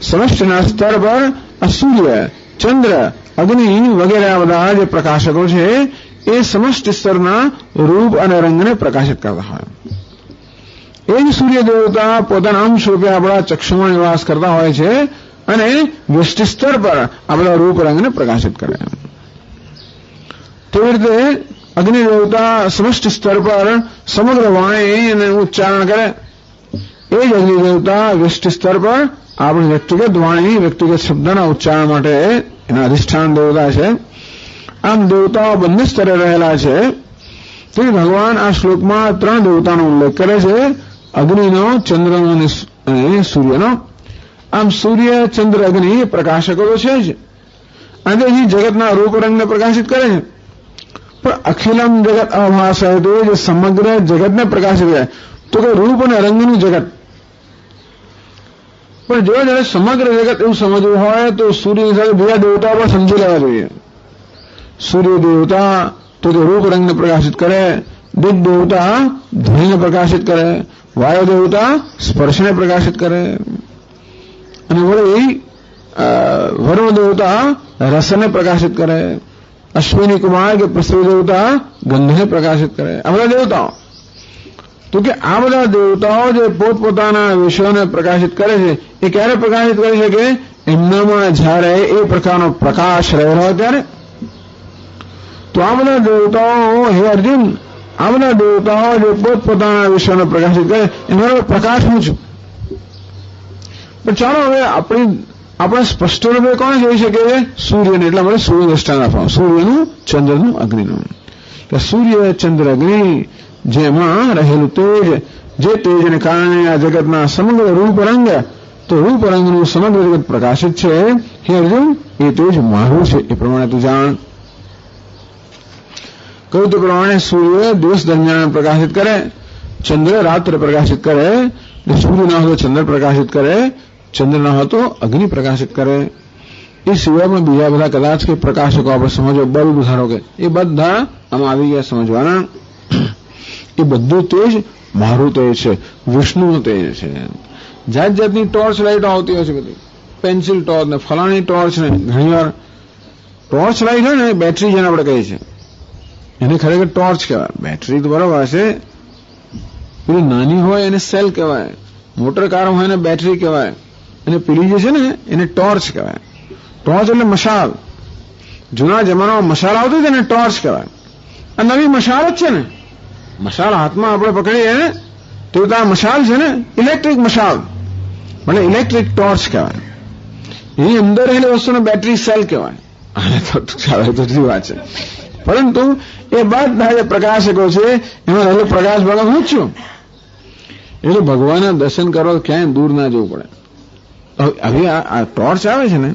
સમષ્ટિના સ્તર પર સૂર્ય, ચંદ્ર, અગ્નિ વગેરે આ બધા જે પ્રકાશકો છે એ સમષ્ટિ સ્તરના રૂપ અને રંગને પ્રકાશિત કરતા હોય. એ જ સૂર્ય દેવતા પોતાના અંશ રૂપે આપણા ચક્ષુમાં નિવાસ કરતા હોય છે અને વ્યષ્ટિ સ્તર પર આપણા રૂપ રંગને પ્રકાશિત કરે. તેવી રીતે અગ્નિ દેવતા સમષ્ટિ સ્તર પર સમગ્ર વાણીનું ઉચ્ચારણ કરે. એ જ અગ્નિ દેવતા વ્યષ્ટિ સ્તર પર આપણી વ્યક્તિગત વાણી, વ્યક્તિગત શબ્દના ઉચ્ચારણ માટે એના અધિષ્ઠાન દેવતા છે. આમ દેવતાઓ બંને સ્તરે રહેલા છે. તે ભગવાન આ શ્લોકમાં 3 દેવતાનો ઉલ્લેખ કરે છે, અગ્નિનો, ચંદ્રનો અને સૂર્યનો. આમ સૂર્ય, ચંદ્ર, અગ્નિ પ્રકાશકો તો છે જ, અને એ જગતના રૂપ રંગને પ્રકાશિત કરે છે. પણ અખિલમ જગત અભાષાય, તો જે સમગ્ર જગતને પ્રકાશિત કરે, તો કે રૂપ અને રંગનું જગત. પણ જો જયારે સમગ્ર જગત એવું સમજવું હોય તો સૂર્યની સાથે બીજા દેવતાઓ પણ સમજી લેવા જોઈએ. સૂર્ય દેવતા તો કે રૂપ રંગને પ્રકાશિત કરે, દિગ દેવતા ધ્વનિને પ્રકાશિત કરે, વાયુ દેવતા સ્પર્શને પ્રકાશિત કરે, અને વળી વરુણ દેવતા રસને પ્રકાશિત કરે, અશ્વિની કુમાર કે પૃથ્વી દેવતા ગંધને પ્રકાશિત કરે. આ બધા દેવતાઓ, તો કે આ બધા દેવતાઓ જે પોતપોતાના વિષયોને પ્રકાશિત કરે છે, એ ક્યારે પ્રકાશિત કરે છે કે એમનામાં જ્યારે એ પ્રકારનો પ્રકાશ રહેલો હોય ત્યારે. તો આ બધા દેવતાઓ, હે અર્જુન, આ બધા દેવતાઓ જે પોતપોતાના વિષયોને પ્રકાશિત કરે એનો પ્રકાશ હું છું. પણ ચાલો હવે આપણે સ્પષ્ટ રૂપે કોણ જોઈ શકીએ? સૂર્યને. એટલા માટે સૂર્ય દ્રષ્ટાંત આપવાનું, સૂર્યનું, ચંદ્રનું, અગ્નિનું. કે સૂર્ય, ચંદ્ર, અગ્નિ જેમાં રહેલું તેજ, જે તેજને કારણે આ જગતના સમગ્ર રૂપ રંગ, તો રૂપ રંગનું સમગ્ર જગત પ્રકાશિત છે. હે અર્જુન, એ તેજ મારું છે, એ પ્રમાણે તું જાણ. કહ્યું તે પ્રમાણે સૂર્ય દિવસ દરમિયાન પ્રકાશિત કરે, ચંદ્ર રાત્રે પ્રકાશિત કરે, સૂર્ય ના હોય તો ચંદ્ર પ્રકાશિત કરે, ચંદ્ર ના હોય તો અગ્નિ પ્રકાશિત કરે. એ સિવાય પણ બીજા બધા કદાચ કે પ્રકાશકો આપણે સમજો, બલ્બ ધારો કે, એ બધા આમાં આવી ગયા સમજવાના. એ બધું તેજ મારું તેજ છે, વિષ્ણુનું તેજ છે. જાત જાતની ટોર્ચ લાઇટો આવતી હોય છે, બધી પેન્સિલ ટોર્ચ ને ફલાણી ટોર્ચ ને. ઘણીવાર ટોર્ચ લાઇટ હોય ને, બેટરી જેને આપણે કહીએ છીએ, એને ખરેખર ટોર્ચ કહેવાય. બેટરી તો બરોબર છે, પેલી નાની હોય એને સેલ કહેવાય, મોટર કાર હોય એને બેટરી કહેવાય, અને પેલી જે છે ને એને ટોર્ચ કહેવાય. ટોર્ચ એટલે મશાલ. જૂના જમાનામાં મશાલ આવતી તેને ટોર્ચ કહેવાય. આ નવી મશાલ જ છે ને. મશાલ હાથમાં આપણે પકડીએ ને તો આ મશાલ છે ને, ઇલેક્ટ્રિક મશાલ, એટલે ઇલેક્ટ્રિક ટોર્ચ કહેવાય. એની અંદર રહેલી વસ્તુને બેટરી સેલ કહેવાય. આને તો જુદી વાત છે. પરંતુ એ બધા જે પ્રકાશકો છે એમાં રહેલો પ્રકાશ ભગવાન હું જ છું. એટલે ભગવાનના દર્શન કરવા ક્યાંય દૂર ના જવું પડે. હવે આ ટોર્ચ આવે છે ને,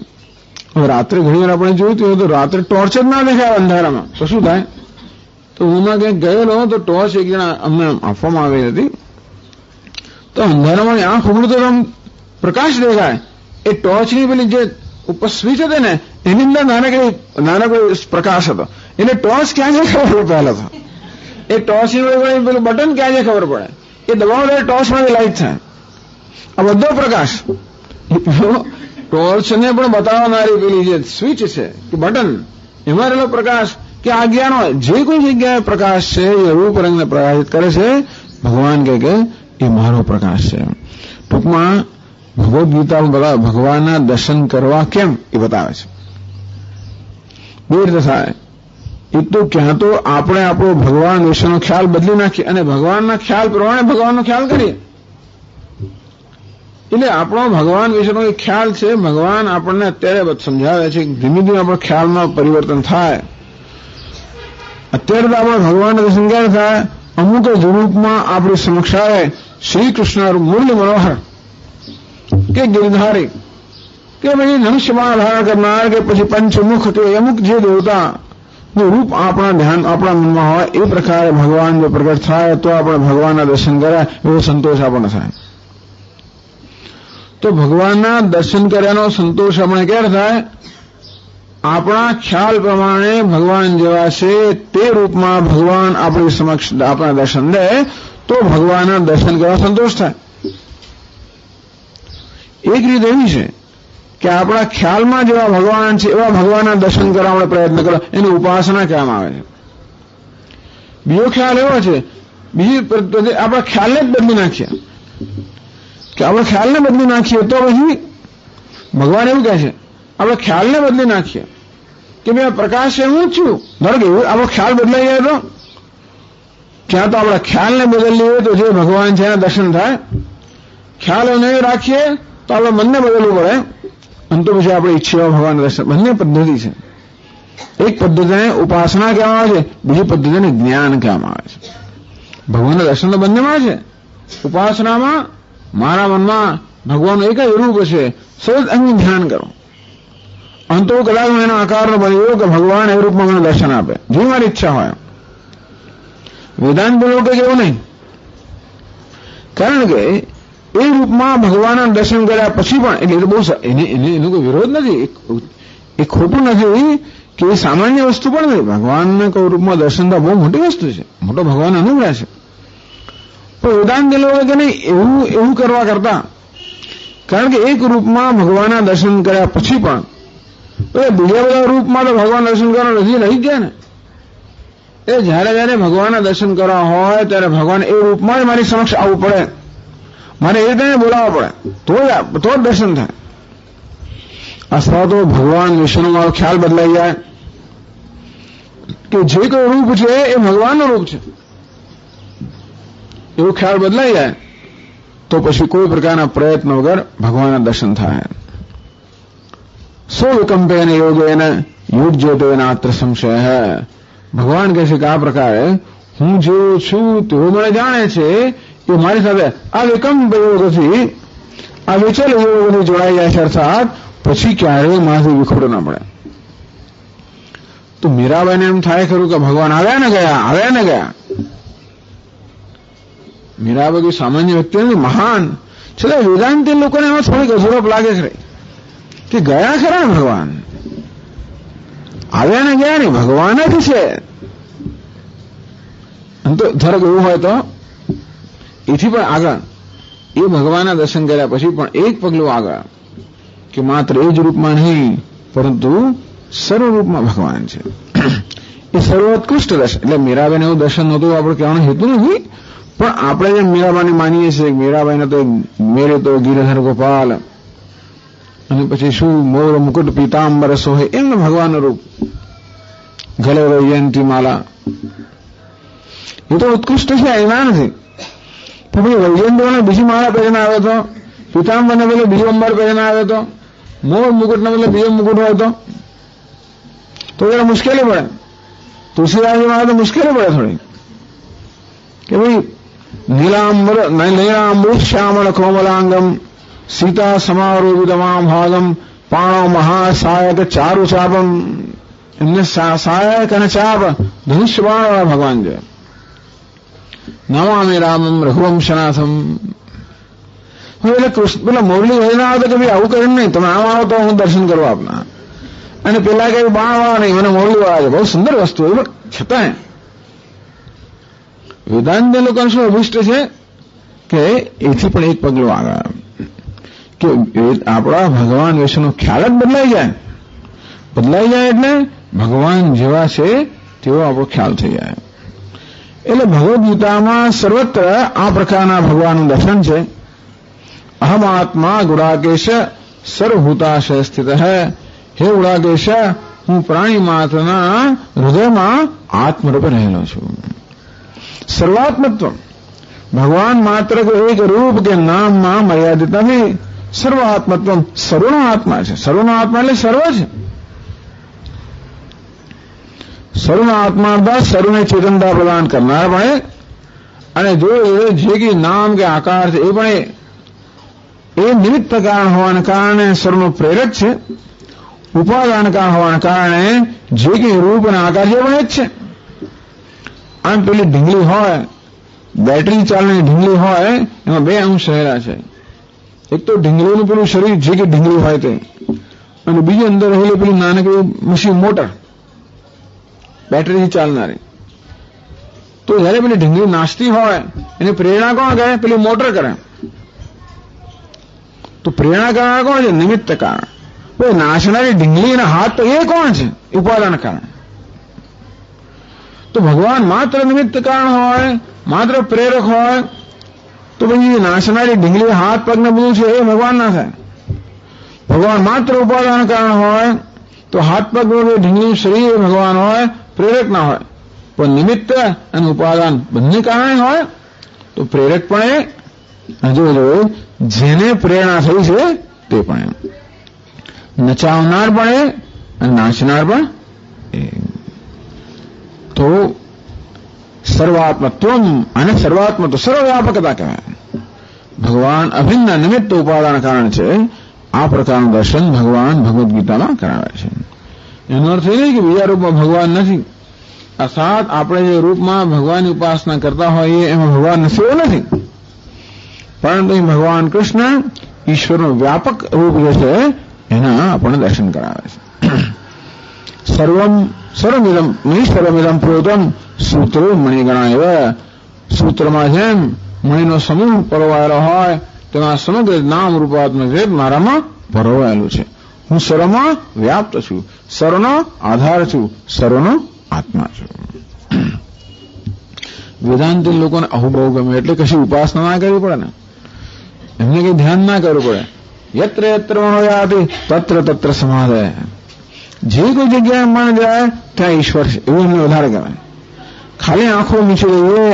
હવે રાત્રે ઘણી વાર આપણે જોયું હોય તો રાત્રે ટોર્ચ જ ના દેખાય અંધારામાં, તો શું થાય? તો હું ક્યાંક ગયેલો તો ટોર્ચ એક જણા અમને આપવામાં આવી હતી, તો અંધારામાં આંખ ઉઘડું તો આમ પ્રકાશ દેખાય. એ ટોર્ચની પેલી જે ઉપર સ્વિચ હતી ને એની અંદર નાનકડો પ્રકાશ હતો. એટલે ટોર્ચ ક્યાં જાય ખબર પહેલા તો એ ટોર્ચની પેલું બટન ક્યાં જાય ખબર પડે. એ દબાવો ત્યારે ટોર્ચમાંથી લાઈટ થાય. આ બધો પ્રકાશ ટોર્ચને પણ બતાવનારી પેલી જે સ્વિચ છે કે બટન, એમાં રહેલો પ્રકાશ કે આજ્ઞાનો જે કોઈ જગ્યાએ પ્રકાશ છે એ રૂપ રંગને પ્રકાશિત કરે છે. ભગવાન કહે કે એ મારો પ્રકાશ છે. ટૂંકમાં ભગવદ્ ગીતા ભગવાનના દર્શન કરવા કેમ એ બતાવે છે. બે રીતે થાય. એક તો ક્યાં તો આપણે આપણો ભગવાન વિશેનો ખ્યાલ બદલી નાખીએ અને ભગવાનના ખ્યાલ પ્રમાણે ભગવાનનો ખ્યાલ કરીએ. એટલે આપણો ભગવાન વિશેનો એક ખ્યાલ છે. ભગવાન આપણને અત્યારે સમજાવે છે, ધીમે ધીમે આપણો ખ્યાલમાં પરિવર્તન થાય. અત્યારે તો આપણે ભગવાનના દર્શન ક્યારે થાય? અમુક જ રૂપમાં આપણી સમક્ષ આવે. શ્રી કૃષ્ણ મુરલી મનોહર કે ગિરધારી કે પછી ધનુષ્યબાણ ધારણ કરનાર કે પછી પંચમુખ કે અમુક જે દેવતા નું રૂપ આપણા ધ્યાન આપણા મનમાં હોય એ પ્રકારે ભગવાન જો પ્રગટ થાય તો આપણે ભગવાનના દર્શન કર્યા એવો સંતોષ આપણને થાય. તો ભગવાનના દર્શન કર્યાનો સંતોષ આપણે ક્યારે થાય? આપણા ખ્યાલ પ્રમાણે ભગવાન જેવા છે તે રૂપમાં ભગવાન આપણી સમક્ષ આપણા દર્શન દે તો ભગવાનના દર્શન કરવા સંતોષ થાય. એક રીત એવી છે કે આપણા ખ્યાલમાં જેવા ભગવાન છે એવા ભગવાનના દર્શન કરવા આપણે પ્રયત્ન કરો, એની ઉપાસના કહેવામાં આવે છે. બીજો ખ્યાલ એવો છે, બીજી આપણા ખ્યાલને જ બદલી નાખીએ કે આપણે ખ્યાલને બદલી નાખીએ તો પછી ભગવાન એવું કહે છે આપણે ખ્યાલને બદલી નાખીએ કે ભાઈ પ્રકાશ એ હું છું. ધારો કે આપણો ખ્યાલ બદલાઈ જાય તો ક્યાં તો આપણા ખ્યાલને બદલીએ તો જે ભગવાન છે એના દર્શન થાય. ખ્યાલ નહીં રાખીએ તો આપણે મનને બદલવું પડે અને તો પછી આપણે ઈચ્છીએ ભગવાન દર્શન. બંને પદ્ધતિ છે. એક પદ્ધતિને ઉપાસના કહેવામાં આવે છે, બીજી પદ્ધતિને જ્ઞાન કહેવામાં આવે છે. ભગવાનના દર્શન તો બંનેમાં છે. ઉપાસનામાં મારા મનમાં ભગવાનનું એક જ રૂપ છે, સતત અહીં ધ્યાન કરો અને તો કદાચ હું એના આકારનો બન્યો કે ભગવાન એ રૂપમાં મને દર્શન આપે જે મારી ઈચ્છા હોય. વેદાંત લોકો એવું નહીં, કારણ કે એ રૂપમાં ભગવાનના દર્શન કર્યા પછી પણ એટલે બહુ એનો કોઈ વિરોધ નથી, એ ખોટું નથી કે એ સામાન્ય વસ્તુ પણ નથી. ભગવાનના કોઈ રૂપમાં દર્શન તો બહુ મોટી વસ્તુ છે, મોટો ભગવાન અનુગ્રહ છે. પણ વેદાંત લોકો કે નહીં એવું કરવા કરતા, કારણ કે એક રૂપમાં ભગવાનના દર્શન કર્યા પછી પણ બીજા બધા રૂપમાં તો ભગવાન દર્શન કરવાનો નથી રહી ગયા ને. એ જયારે ભગવાનના દર્શન કરવા હોય ત્યારે ભગવાન એ રૂપમાં જ મારી સમક્ષ આવવું પડે, મારે એ રીતે બોલાવવા પડે તો જ દર્શન થાય. અથવા તો ભગવાન વિષ્ણુ મારો ખ્યાલ બદલાઈ જાય કે જે કોઈ રૂપ છે એ ભગવાનનું રૂપ છે, એવો ખ્યાલ બદલાઈ જાય તો પછી કોઈ પ્રકારના પ્રયત્ન વગર ભગવાનના દર્શન થાય. સો વિકંપેન યોગેન યુજ્યતે નાત્ર સંશય હૈ. ભગવાન કહે છે કે આ પ્રકારે હું જેવો છું તેવો મને જાણે છે, એ મારી સાથે આ વિકંપ યોગથી આ વિચલ યોગથી જોડાઈ જાય છે, અર્થાત પછી ક્યારેય મારાથી વિખોડો ના પડે. તો મીરાબાઈને એમ થાય ખરું કે ભગવાન આવ્યા ને ગયા. મીરાબાઈ કોઈ સામાન્ય વ્યક્તિ નથી, મહાન. છતાં વેદાંતિ લોકોને એમાં થોડીક અધૂરપ લાગે ખરી કે ગયા ખરા ને ભગવાન, આવ્યા ને ગયા નહીં, ભગવાન જ છે. તો ધારો એવું હોય તો એથી પણ આગળ એ ભગવાનના દર્શન કર્યા પછી પણ એક પગલું આગળ કે માત્ર એ જ રૂપમાં નહીં પરંતુ સર્વરૂપમાં ભગવાન છે. એ સર્વોત્કૃષ્ટ દર્શન. એટલે મીરાબાઈને એવું દર્શન નહોતું આપણે કહેવાનો હેતુ નથી, પણ આપણે જેમ મીરાબાઈને માનીએ છીએ મીરાબાઈને તો મેરે તો ગિરધર ગોપાલ અને પછી શું મોર મુકુટ પીતાંબર સોહે એમનું ભગવાનનું રૂપ, ગલે વૈજયંતી માલા, એ તો ઉત્કૃષ્ટ છે, એના નથી. તો ભાઈ વૈજયંતીઓને બીજી માળા પહેરીને આવે તો, પીતાંબરને બદલે બીજો અંબર પહેરીને આવે તો, મોર મુકુટને બદલે બીજો મુકુટ હોય તો જરા મુશ્કેલી પડે. તુલસીદાસજી માં તો મુશ્કેલી પડે થોડી કે ભાઈ નીલાંબૃત શ્યામળ કોમલાંગમ સીતા સમારોપિતમામ ભાગમ પાણો મહાસાયક ચારુ ચાપમ. એમને સહાયક અને ચાપ ધનુષ્ય બાણવાળા ભગવાન છે. નમામિ રામમ રઘુવંશનાથમ. એટલે કૃષ્ણ પેલા મુરલી વહીને આવે તો કે ભાઈ આવું કરીને નહીં, તમે આમ આવો તો હું દર્શન કરવા આપના. અને પેલા કઈ બાણવાળા નહીં, મને મુરલી વાળા છે. બહુ સુંદર વસ્તુ હોય, પણ છતાં વેદાંત લોકોને શું અભિષ્ટ છે કે એથી પણ એક પગલું આગળ કે આપણા ભગવાન વિશેનો ખ્યાલ જ બદલાઈ જાય એટલે ભગવાન જેવા છે તેવો આપણો ખ્યાલ થઈ જાય. એટલે ભગવદ્ ગીતામાં સર્વત્ર આ પ્રકારના ભગવાનનું દર્શન છે. અહમ આત્મા ગુડાકેશ સર્વભૂતાશય સ્થિત હૈ. હે ગુડાકેશ, હું પ્રાણી માત્રના હૃદયમાં આત્મરૂપે રહેલો છું. સર્વાત્મત્વ ભગવાન માત્ર એક રૂપ કે નામમાં મર્યાદિત નથી. સર્વાત્મત્વ સર્વનો આત્મા છે. સર્વનો આત્મા એટલે સર્વ છે. સર્વનો આત્મા અર્થાત સર્વને ચેતનતા પ્રદાન કરનાર પણ અને જો જે કે નામ કે આકાર છે એ પણ એ નિમિત્ત કારણ હોવાને કારણે સર્વનો પ્રેરક છે. ઉપાદાન કારણ હોવાને કારણે જે કે રૂપ અને આકાર જે પણ એ જ છે. આમ પેલી ઢીંગલી હોય, બેટરી ચાલની ઢીંગલી હોય, એમાં બે અંશ રહેલા છે. એક તો ઢીંગલીનું પેલું શરીર જે કે ઢીંગલી હોય તે, અને બીજી અંદર રહેલી પેલી નાનકડી મશીન મોટર બેટરીથી ચાલનારી. તો જયારે પેલી ઢીંગલી નાચતી હોય એની પ્રેરણા કોણ કરે? પેલી મોટર કરે. તો પ્રેરણા કારણ કોણ છે? નિમિત્ત કારણ. નાચનારી ઢીંગલી અને હાથ તો એ કોણ છે? ઉપાદાન કારણ. તો તો ભગવાન માત્ર નિમિત્ત કારણ હોય, માત્ર પ્રેરક હોય, તો પછી નાશનારી ઢીંગલી હાથ પગને બધું છે એ ભગવાન ના થાય. ભગવાન માત્ર ઉપાદાન કારણ હોય તો હાથ પગ ઢીંગલી શરીર ભગવાન હોય, પ્રેરક ના હોય. પણ નિમિત્ત અને ઉપાદાન બંને કારણે હોય તો પ્રેરક પણ એ જો જેને પ્રેરણા થઈ છે તે પણ નચાવનાર પણ એ અને નાચનાર પણ એ. તો સર્વાત્મત્વ અને સર્વાત્મ તો સર્વવ્યાપકતા કહેવાય. ભગવાન અભિન્ન નિમિત્ત ઉપાદાન કારણ છે. આ પ્રકારનું દર્શન ભગવાન ભગવદ્ ગીતામાં કરાવે છે. એનો અર્થ એ નહીં કે બીજા રૂપમાં ભગવાન નથી, અર્થાત આપણે જે રૂપમાં ભગવાનની ઉપાસના કરતા હોઈએ એમાં ભગવાન નથી એવું નથી, પરંતુ ભગવાન કૃષ્ણ ઈશ્વરનું વ્યાપક રૂપ જે છે એના આપણને દર્શન કરાવે છે. સર્વમિદમ પ્રોતમ સૂત્રો મણિગણા એવા. સૂત્રમાં જેમ મણિનો સમૂહ પરોવાયેલો હોય તેમાં સમગ્ર નામ રૂપાત્મક વેદ મારામાં પરોવાયેલું છે. હું સર્વમાં વ્યાપ્ત છું, સર્વનો આધાર છું, સર્વનો આત્મા છું. વેદાંતી લોકોને અહુબહુ ગમે એટલે કશી ઉપાસના ના કરવી પડે ને, એમને કઈ ધ્યાન ના કરવું પડે. યત્ર યત્ર મનોયાતિ તત્ર તત્ર સમાધે. જે કોઈ જગ્યાએ મન જાય ત્યાં ઈશ્વર છે એવું એમને વધારે ગમે. ખાલી આંખો મીચી દઈએ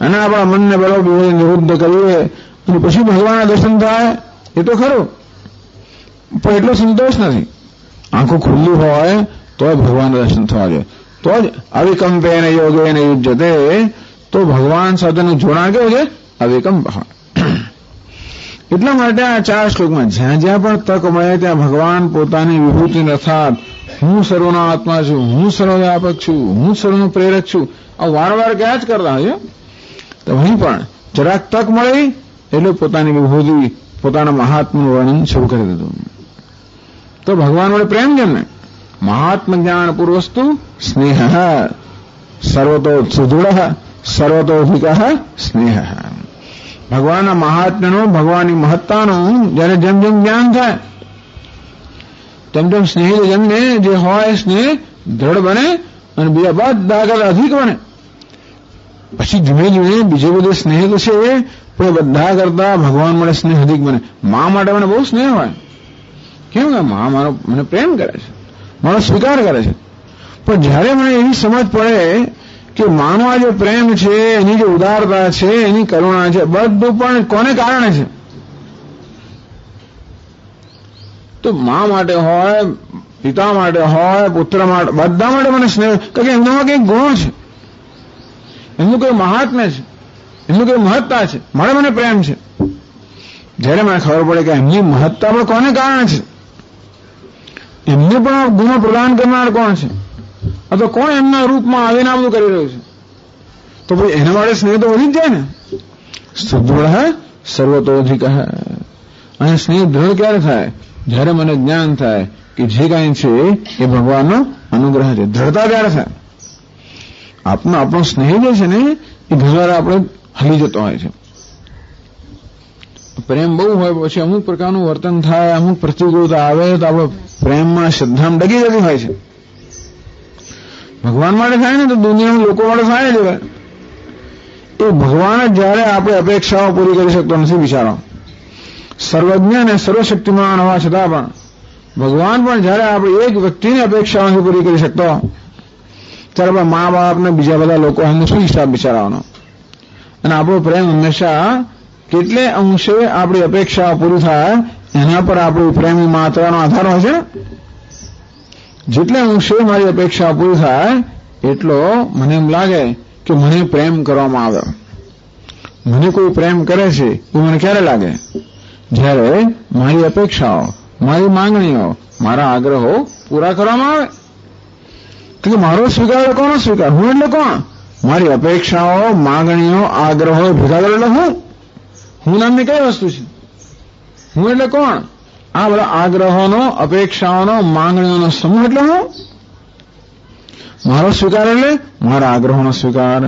અને આપણા મનને બરોબર નિરુદ્ધ કરીએ અને પછી ભગવાનના દર્શન થાય એ તો ખરું, પણ એટલો સંતોષ નથી. આંખો ખુલ્લી હોય તો ભગવાનના દર્શન થવા જોઈએ, તો જ અવિકંપેન યોગેન યુજ્યતે. તો ભગવાન સાથેનું જોડાણ કેવું છે? અવિકંપ. એટલા માટે આ 4 શ્લોકમાં જ્યાં જ્યાં પણ તક મળે ત્યાં ભગવાન પોતાની વિભૂતિ અર્થાત હું સર્વનો આત્મા છું, હું સર્વવ્યાપક છું, હું સર્વનો પ્રેરક છું, આ વારંવાર ક્યાં જ કરતા હોય. તો અહીં પણ જરાક તક મળી એટલે પોતાની વિભૂતિ, પોતાના મહાત્માનું વર્ણન શરૂ કરી દીધું. તો ભગવાન વડે પ્રેમ કેમ ને? મહાત્મ જ્ઞાન પૂર્વસ્તુ સ્નેહ સર્વતો સુદૃઢ સર્વતોધિક સ્નેહ. ભગવાનના મહાત્મ્યનું, ભગવાનની મહત્તાનું જયારે જેમ જેમ જ્ઞાન થાય તેમ તેમ સ્નેહ જેમને જે હોય સ્નેહ દ્રઢ બને અને બીજા બધા કરતા અધિક બને. પછી ધીમે ધીમે બીજે બધે સ્નેહ તો છે પણ બધા કરતા ભગવાન મળે સ્નેહ અધિક બને. મા માટે મને બહુ સ્નેહ હોય. કેમ કે મા મારો મને પ્રેમ કરે છે, મારો સ્વીકાર કરે છે. પણ જયારે મને એવી સમજ પડે કે માનો આ જે પ્રેમ છે, એની જે ઉદારતા છે, એની કરુણા છે, બધું પણ કોને કારણે છે? તો મા માટે હોય, પિતા માટે હોય, પુત્ર માટે, બધા માટે મને સ્નેહ, કારણ કે એમનામાં કંઈક ગુણ છે, એમનું કોઈ મહાત્મ્ય છે, એમનું કોઈ મહત્તા છે, મારે મને પ્રેમ છે. જયારે મને ખબર પડે કે એમની મહત્તા પણ કોને કારણે છે, એમને પણ ગુણો પ્રદાન કરનાર કોણ છે, અથવા કોણ એમના રૂપમાં આવીને આ બધું કરી રહ્યું છે, તો ભાઈ એના માટે સ્નેહ તો વધી જ જાય ને. સુદૃઢ સર્વતોધિક. અને સ્નેહ દ્રઢ ક્યારે થાય? જયારે મને જ્ઞાન થાય કે જે કાંઈ છે એ ભગવાનનો અનુગ્રહ છે. દ્રઢતા ત્યારે થાય. આપણો સ્નેહ જે છે ને એ ઘણીવાર આપણે હલી જતો હોય છે. પ્રેમ બહુ હોય પછી અમુક પ્રકારનું વર્તન થાય, અમુક પ્રતિકૂળતા આવે તો આપણે પ્રેમમાં શ્રદ્ધામાં ડગી જતી હોય છે. ભગવાન માટે થાય ને તો દુનિયામાં લોકો માટે થાય જ હવે. એ ભગવાન જ જયારે આપણે અપેક્ષાઓ પૂરી કરી શકતો નથી. બિચારો સર્વજ્ઞ અને સર્વશક્તિમાન હોવા છતાં પણ ભગવાન પણ જયારે આપણે એક વ્યક્તિની અપેક્ષાઓ નથી પૂરી કરી શકતો ત્યારે મા બાપ ને બીજા બધા લોકો એમને શું હિસાબ બિચારાવાનો. અને આપણો પ્રેમ હંમેશા કેટલે અંશે આપણી અપેક્ષાઓ પૂરી થાય એના પર આપણી પ્રેમની માત્રાનો આધાર હોય છે. જેટલે અંશે મારી અપેક્ષા પૂરી થાય એટલો મને એમ લાગે કે મને પ્રેમ કરવામાં આવે. મને કોઈ પ્રેમ કરે છે એ મને ક્યારે લાગે? જ્યારે મારી અપેક્ષાઓ, મારી માંગણીઓ, મારા આગ્રહો પૂરા કરવામાં આવે. કે મારો સ્વીકાર કોનો સ્વીકાર? હું એટલે કોણ? મારી અપેક્ષાઓ, માંગણીઓ, આગ્રહો ભેગા કરે એટલે હું નામની કઈ વસ્તુ છે? હું એટલે કોણ? આ બધા આગ્રહોનો, અપેક્ષાઓનો, માંગણીઓનો સમૂહ એટલે હું. મારો સ્વીકાર એટલે મારા આગ્રહોનો સ્વીકાર,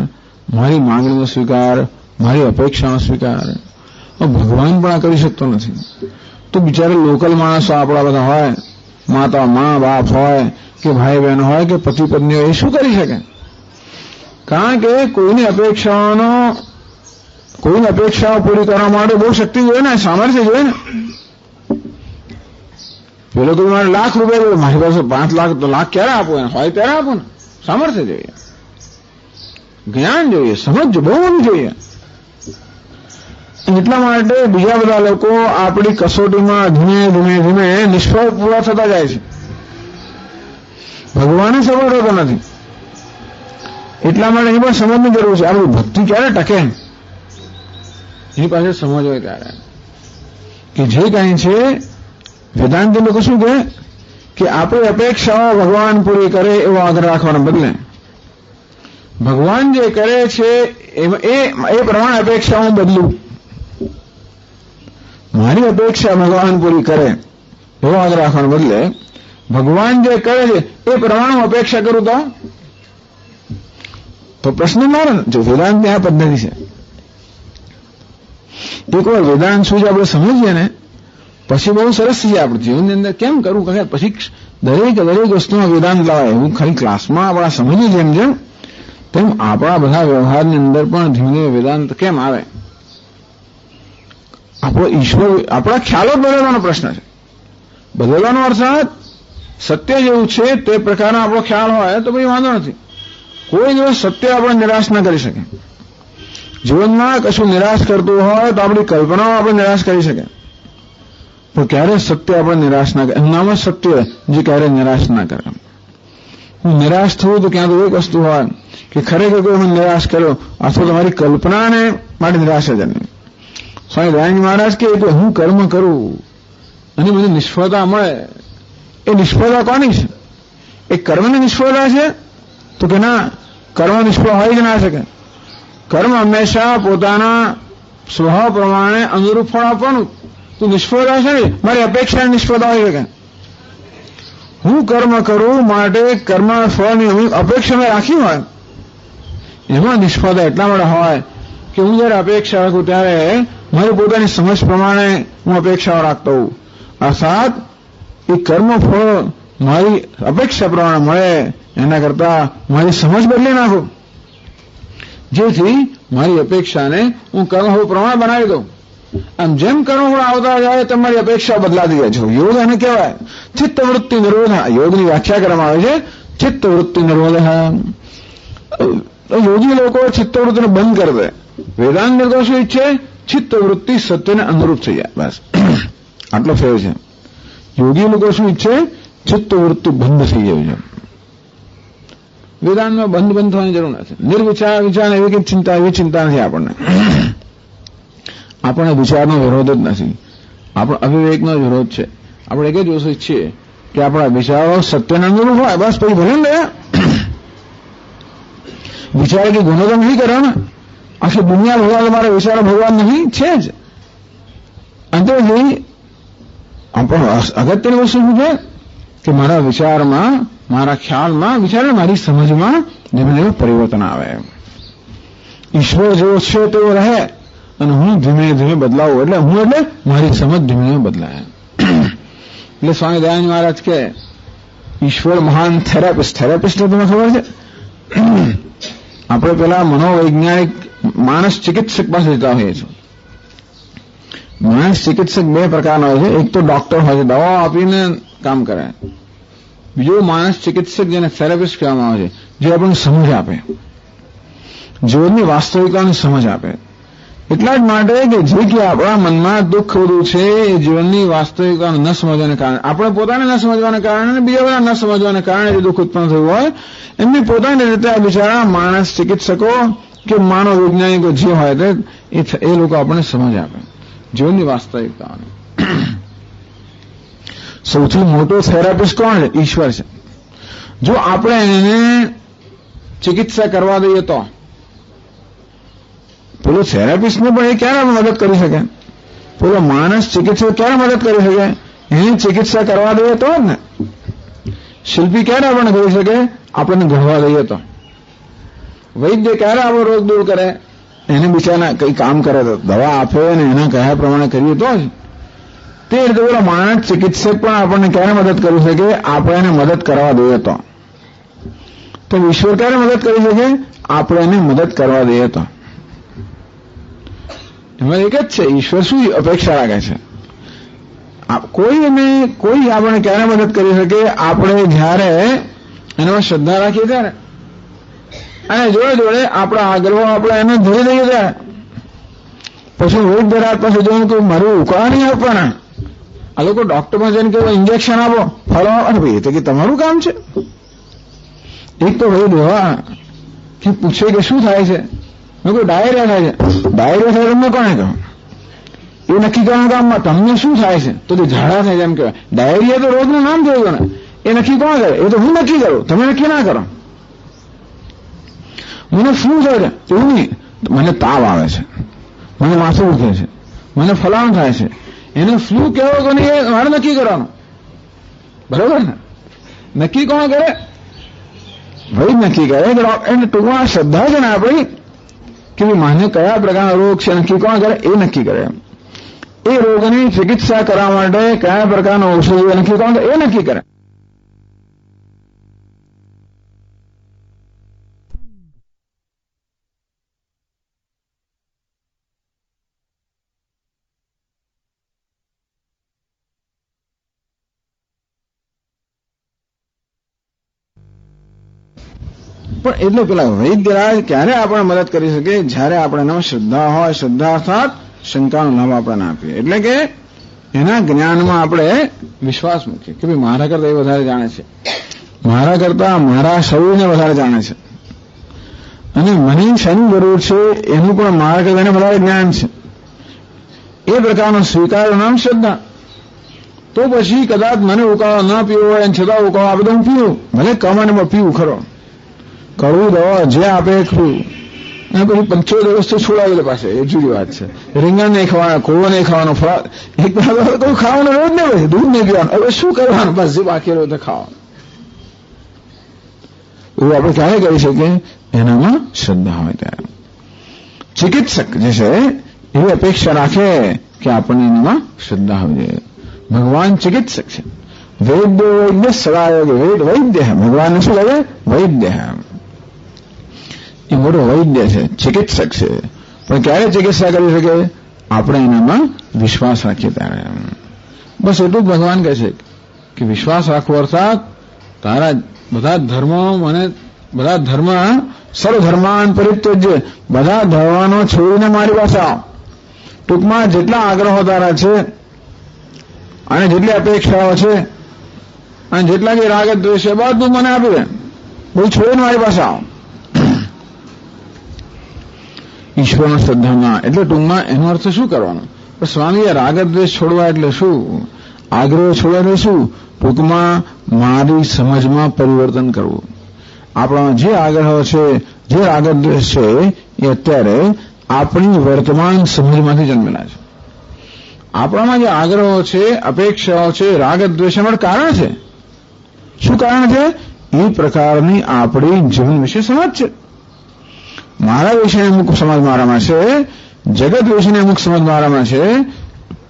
મારી માંગણીનો સ્વીકાર, મારી અપેક્ષાનો સ્વીકાર. ભગવાન પણ આ કરી શકતો નથી. તો બિચારા લોકલ માણસો આપણા બધા હોય, મા બાપ હોય કે ભાઈ બહેન હોય કે પતિ પત્ની હોય, એ શું કરી શકે? કારણ કે કોઈની અપેક્ષાઓ પૂરી કરવા માટે બહુ શક્તિ જોઈએ ને, સામર્થ્ય જોઈએ ને. પેલો કોઈ મારે લાખ રૂપિયા જોઈએ, મારી પાસે 5 લાખ, તો લાખ ક્યારે આપો? હોય ત્યારે આપો ને. સામર્થ્ય જોઈએ, જ્ઞાન જોઈએ, સમજ બહુ બધું જોઈએ. એટલા માટે બીજા બધા લોકો આપણી કસોટીમાં ધીમે ધીમે ધીમે નિષ્ફળ પૂરા થતા જાય છે. ભગવાને સફળ થતો નથી. એટલા માટે એ પણ સમજની જરૂર છે. આપણી ભક્તિ ક્યારે ટકે એની પાસે સમજ હોય ત્યારે, કે જે કાંઈ છે વેદાંત લોકો શું કહે કે આપણી અપેક્ષાઓ ભગવાન પૂરી કરે એવો આગ્રહ રાખવાના બદલે ભગવાન જે કરે છે એ પ્રમાણે અપેક્ષા હું બદલું. મારી અપેક્ષા ભગવાન પૂરી કરે એવો આગ્રહ રાખવાના બદલે ભગવાન જે કરે છે એ પ્રમાણે હું અપેક્ષા કરું તો પ્રશ્ન મારે ને. જો વેદાંતની આ પદ્ધતિ છે. એક વાર વેદાંત શું છે આપણે સમજીએ ને પછી બહુ સરસ છે આપણે જીવનની અંદર કેમ કરવું, કારણ પછી દરેક વસ્તુમાં વેદાંત લાવાય. એવું ખાલી ક્લાસમાં આપણા સમજીએ જેમ તેમ આપણા બધા વ્યવહારની અંદર પણ ધીમે ધીમે વેદાંત કેમ આવે. આપણો ઈશ્વર, આપણા ખ્યાલો બદલવાનો પ્રશ્ન છે. બદલવાનો અર્થાત સત્ય જેવું છે તે પ્રકારનો આપણો ખ્યાલ હોય તો પછી વાંધો નથી. કોઈ દિવસ સત્ય આપણે નિરાશ ન કરી શકે. જીવનમાં કશું નિરાશ કરતું હોય તો આપણી કલ્પનાઓ આપણે નિરાશ કરી શકે, પણ ક્યારે સત્ય આપણે નિરાશ ના કરે. નામ જ સત્ય જે ક્યારે નિરાશ ના કરે. હું નિરાશ થયું તો ક્યાં તો એક વસ્તુ હોય કે ખરેખર કોઈ હું નિરાશ કર્યો અથવા તમારી કલ્પનાને માટે નિરાશ જ નહીં. સ્વામી દયાનંદ મહારાજ કે હું કર્મ કરું અને મને નિષ્ફળતા મળે, એ નિષ્ફળતા કોની છે? એ કર્મની નિષ્ફળતા છે? તો કે ના, કર્મ નિષ્ફળ હોય જ ના શકે. કર્મ હંમેશા પોતાના સ્વભાવ પ્રમાણે અનુરૂપ ફળ આપવાનું. તો નિષ્ફળતા છે ને મારી અપેક્ષા નિષ્ફળતા હોય શકે. હું કર્મ કરું માટે કર્મ ફળની અપેક્ષા મેં રાખી હોય એમાં નિષ્ફળતા એટલા માટે હોય કે હું જયારે અપેક્ષા રાખું ત્યારે મારી પોતાની સમજ પ્રમાણે હું અપેક્ષાઓ રાખતો હોઉં. અર્થાત એ કર્મ ફળ મારી અપેક્ષા પ્રમાણે મળે એના કરતા મારી સમજ બદલી નાખું, જેથી મારી અપેક્ષાને હું કર્મફળ પ્રમાણે બનાવી દઉં. આમ જેમ કર્મફળ આવતા જાય તમારી અપેક્ષા બદલાતી જાય છે. યોગ એને કહેવાય ચિત્તવૃત્તિ નિરોધ. યોગની વ્યાખ્યા કરવામાં આવે છે ચિત્તવૃત્તિ નિરોધ. યોગી લોકો ચિત્તવૃત્તિને બંધ કરી દે. વેદાંત લોકો શું ઈચ્છે? ચિત્તવૃત્તિ સત્યને અનુરૂપ થઈ જાય. બસ આટલો ફેર છે. યોગી લોકો શું ઈચ્છે? ચિત્તવૃત્તિ બંધ થઈ જાય છે. વેદાંતમાં બંધ થવાની જરૂર નથી. નિર્વિચાર વિચાર એવી કઈ ચિંતા નથી આપણને. આપણને વિચારનો વિરોધ જ નથી, આપણો અવિવેકનો જ વિરોધ છે. આપણે એક જ વસ્તુ ઈચ્છીએ કે આપણા વિચારો સત્યના અનુરૂપ હોય. બસ પછી ભલે ને વિચારે કે ગુનો તો નહીં કરો ને. આખી દુનિયા ભગવાન, તમારા વિચારો ભગવાન નહીં છે જ. અંતેથી આપણો અગત્યની વસ્તુ શું છે કે મારા વિચારમાં, મારા ખ્યાલમાં, વિચારે મારી સમજમાં ધીમે ધીમે પરિવર્તન આવે. ઈશ્વર જેવો છે તેવો રહે અને હું ધીમે ધીમે બદલાવું. એટલે મારી સમજ ધીમે ધીમે બદલાય. એટલે સ્વામી દયાનંદ મહારાજ કે ઈશ્વર મહાન થેરાપિસ્ટ તમને ખબર છે? આપણે પેલા મનોવૈજ્ઞાનિક માનસ ચિકિત્સક પાસે જતા હોઈએ છીએ. માનસ ચિકિત્સક બે પ્રકારના હોય છે. એક તો ડોક્ટર હોય છે, દવાઓ આપીને કામ કરે. બીજો માનસ ચિકિત્સક જેને થેરાપિસ્ટ કહેવામાં આવે છે, જે આપણને સમજ આપે, જીવનની વાસ્તવિકતાની સમજ આપે. એટલા જ માટે કે જે કે આપણા મનમાં દુઃખ બધું છે એ જીવનની વાસ્તવિકતાને ન સમજવાને કારણે, આપણે પોતાને ન સમજવાને કારણે અને બીજા બધા ન સમજવાને કારણે જે દુઃખ ઉત્પન્ન થયું હોય એમની પોતાની રીતે આ બિચારા માણસ ચિકિત્સકો કે માનવ વૈજ્ઞાનિકો જે હોય એ લોકો આપણને સમજ આપે જીવનની વાસ્તવિકતાને. સૌથી મોટો થેરાપિસ્ટ કોણ છે? ઈશ્વર છે. જો આપણે એને ચિકિત્સા કરવા દઈએ તો પેલો થેરાપિસ્ટને પણ એ ક્યારે મદદ કરી શકે? પેલો માણસ ચિકિત્સક ક્યારે મદદ કરી શકે? એની ચિકિત્સા કરવા દઈએ તો ને. શિલ્પી ક્યારે આપણને કરી શકે? આપણને ઘડવા દઈએ તો. વૈદ્ય ક્યારે આપણો રોગ દૂર કરે? એને બિચારા કઈ કામ કરે તો, દવા આપે ને એના કયા પ્રમાણે કરીએ તો જ. તે રીતે પેલો માણસ ચિકિત્સક પણ આપણને ક્યારે મદદ કરી શકે? આપણે એને મદદ કરવા દઈએ તો. ઈશ્વર ક્યારે મદદ કરી શકે? આપણે એને મદદ કરવા દઈએ તો. એમાં એક જ છે, ઈશ્વર શું અપેક્ષા રાખે છે? કોઈ આપણે ક્યારે મદદ કરી શકે? આપણે જયારે એનામાં શ્રદ્ધા રાખીએ ત્યારે, અને જોડે જોડે આપણા આગ્રહો આપણે એને ધરી દઈએ ત્યારે. પછી વૈદ્યરાજ પાસે જોઈને કોઈ મારું ઉકાળા નહીં આપવાના. આ લોકો ડોક્ટરમાં જઈને કે ઇન્જેક્શન આપો, ફળો, અને ભાઈ તો કે તમારું કામ છે. એક તો ભાઈ દેવા કે પૂછે કે શું થાય છે? મેં કોઈ ડાયરિયા થાય છે. ડાયરિયા થાય તમને કોને કહો? એ નક્કી કરવાનું કામમાં તમને શું થાય છે? તો તે ઝાડા થાય એમ કહેવાય. ડાયરિયા તો રોગનું નામ થયું ને, એ નક્કી કોણ કરે? એ તો હું નક્કી કરું, તમે નક્કી ના કરો. મને ફ્લૂ થાય છે એવું નહીં, મને તાવ આવે છે, મને માથું દુખે છે, મને ફલાણ થાય છે, એને ફ્લૂ કેવો કે નહીં એ મારે નક્કી કરવાનું. બરોબર ને? નક્કી કોણ કરે? ભાઈ નક્કી કરે. એટલે ટૂંકમાં શ્રદ્ધા છે ને આપણી કે મને કયા પ્રકારનો રોગ છે નક્કી કોણ કરે? એ નક્કી કરે. એ રોગની ચિકિત્સા કરવા માટે કયા પ્રકારનો ઔષધિ નક્કી કોણ કરે? એ નક્કી કરે. પણ એટલે પેલા વૈદ્યરાજ ક્યારે આપણે મદદ કરી શકે? જયારે આપણે એનામાં શ્રદ્ધા હોય. શ્રદ્ધા અર્થાત શંકાનો લાભ આપણે ના આપીએ. એટલે કે એના જ્ઞાનમાં આપણે વિશ્વાસ મૂકીએ કે ભાઈ મારા કરતા એ વધારે જાણે છે, મારા કરતા મારા શરીરને વધારે જાણે છે, અને મને શેની જરૂર છે એનું પણ મારા કરતા એને વધારે જ્ઞાન છે. એ પ્રકારનો સ્વીકારનું નામ શ્રદ્ધા. તો પછી કદાચ મને ઉકાળો ના પીવો હોય અને છતાં ઉકાળો આપે તો હું પીવું, ભલે કમાને પીવું ખરો, કડવું દવા જે આપે ખરું, અને પછી 75 વસ્તુ છોડાવેલી પાસે. એ જુદી વાત છે. રીંગણ નહીં ખાવાના, કોળો નહીં ખાવાનો, ફળ એક કોઈ ખાવાનું રોજ નહીં હોય, દૂધ નહીં પીવાનું. હવે શું કરવાનું? બસ જે બાકી રહ્યું તો ખાવાનું. એવું આપણે ક્યારે કરી શકીએ? એનામાં શ્રદ્ધા હોય ત્યારે. ચિકિત્સક જે છે એવી અપેક્ષા રાખે કે આપણને એનામાં શ્રદ્ધા હોવી જોઈએ. ભગવાન ચિકિત્સક છે. વૈદ્ય સદાયોગ વૈદ્ય. ભગવાનને શું લાગે? વૈદ્ય. એ મોટો વૈદ્ય છે, ચિકિત્સક છે. પણ ક્યારે ચિકિત્સા કરી શકે? આપણે એનામાં વિશ્વાસ રાખીએ ત્યારે. બસ એટલું જ ભગવાન કહે છે કે વિશ્વાસ રાખવો અર્થાત તારા બધા ધર્મો મને બધા ધર્મ સર્વધર્માન પરિત્યજ્ય, બધા ધર્મનો છોડીને મારી પાસે આવ. ટૂંકમાં જેટલા આગ્રહો તારા છે અને જેટલી અપેક્ષાઓ છે અને જેટલા કે રાગ દ્વેષ છે બધું મને આપી દે, બધું છોડીને મારી પાસે આવ. ઈશ્વરના શ્રદ્ધામાં. એટલે ટૂંકમાં એનો અર્થ શું કરવાનો? સ્વામીએ રાગ દ્વેષ છોડવા એટલે શું? આગ્રહ છોડવા એટલે શું? ટૂંકમાં મારી સમજમાં પરિવર્તન કરવું. આપણામાં જે આગ્રહો છે, જે રાગ દ્વેષ છે એ અત્યારે આપણી વર્તમાન સમજમાંથી જન્મેલા છે. આપણામાં જે આગ્રહો છે, અપેક્ષાઓ છે, રાગ દ્વેષ એનું કારણ છે. શું કારણ છે? એ પ્રકારની આપણી જીવન વિશે સમજ છે. મારા વિશેની અમુક સમજ મારામાં છે, જગત વિશેની અમુક સમજ મારામાં છે,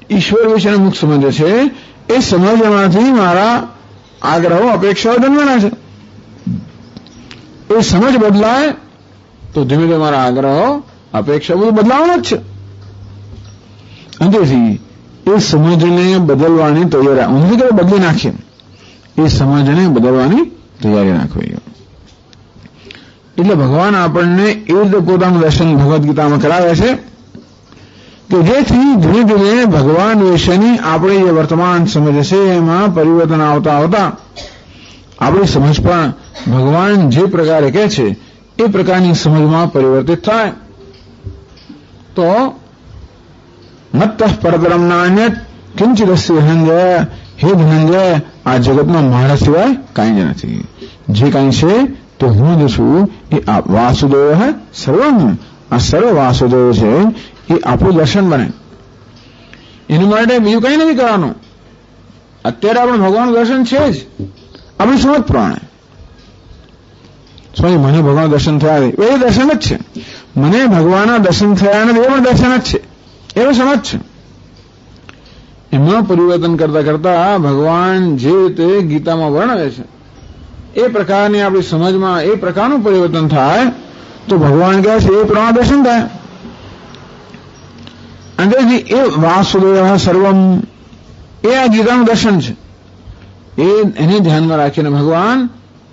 ઈશ્વર વિશેની અમુક સમજ છે. એ સમજમાંથી મારા આગ્રહો અપેક્ષાઓ જન્મેલા છે. એ સમજ બદલાય તો ધીમે ધીમે મારા આગ્રહો અપેક્ષા બધું બદલાવાનું જ છે. અને તેથી એ સમજને બદલવાની તૈયારી ઊંધી કરે બદલી નાખીએ. એ સમજને બદલવાની તૈયારી રાખવી. એટલે ભગવાન આપણને એ રીતે પોતાનું દર્શન ભગવદ્ ગીતામાં કરાવે છે કે જેથી ધીમે ધીમે ભગવાન વિશેની આપણી જે વર્તમાન સમજ છે એમાં પરિવર્તન આવતા આવતા આપણી સમજ પણ ભગવાન જે પ્રકારે કહે છે એ પ્રકારની સમજમાં પરિવર્તિત થાય. તો મત્તઃ પરતરમ નાન્યત કિંચિદસ્ય ધનંજય. હે ધનંજય, આ જગતમાં મારા સિવાય કાંઈ જ નથી. જે કાંઈ છે તો હું જ છું. એ વાસુદેવ સર્વમ. આ સર્વ વાસુદેવ છે એ આપણું દર્શન બને. એની માટે બીજું કંઈ નથી કરવાનું. અત્યારે આપણે ભગવાનનું દર્શન છે જ આપણી સમજ પ્રમાણે. સ્વામી મને ભગવાન દર્શન થયા નથી, એ દર્શન જ છે. મને ભગવાનના દર્શન થયા નથી, એ પણ દર્શન જ છે. એવો સમજ છે. એમાં પરિવર્તન કરતા કરતા ભગવાન જે રીતે ગીતામાં વર્ણવે છે એ પ્રકારની આપણી સમજમાં એ પ્રકારનું પરિવર્તન થાય તો ભગવાન કહે છે એ પ્રમાણે દર્શન થાય. અને એ વાસુદેવ સર્વમ એ આ ગીતાનું દર્શન છે. એને ધ્યાનમાં રાખીને ભગવાન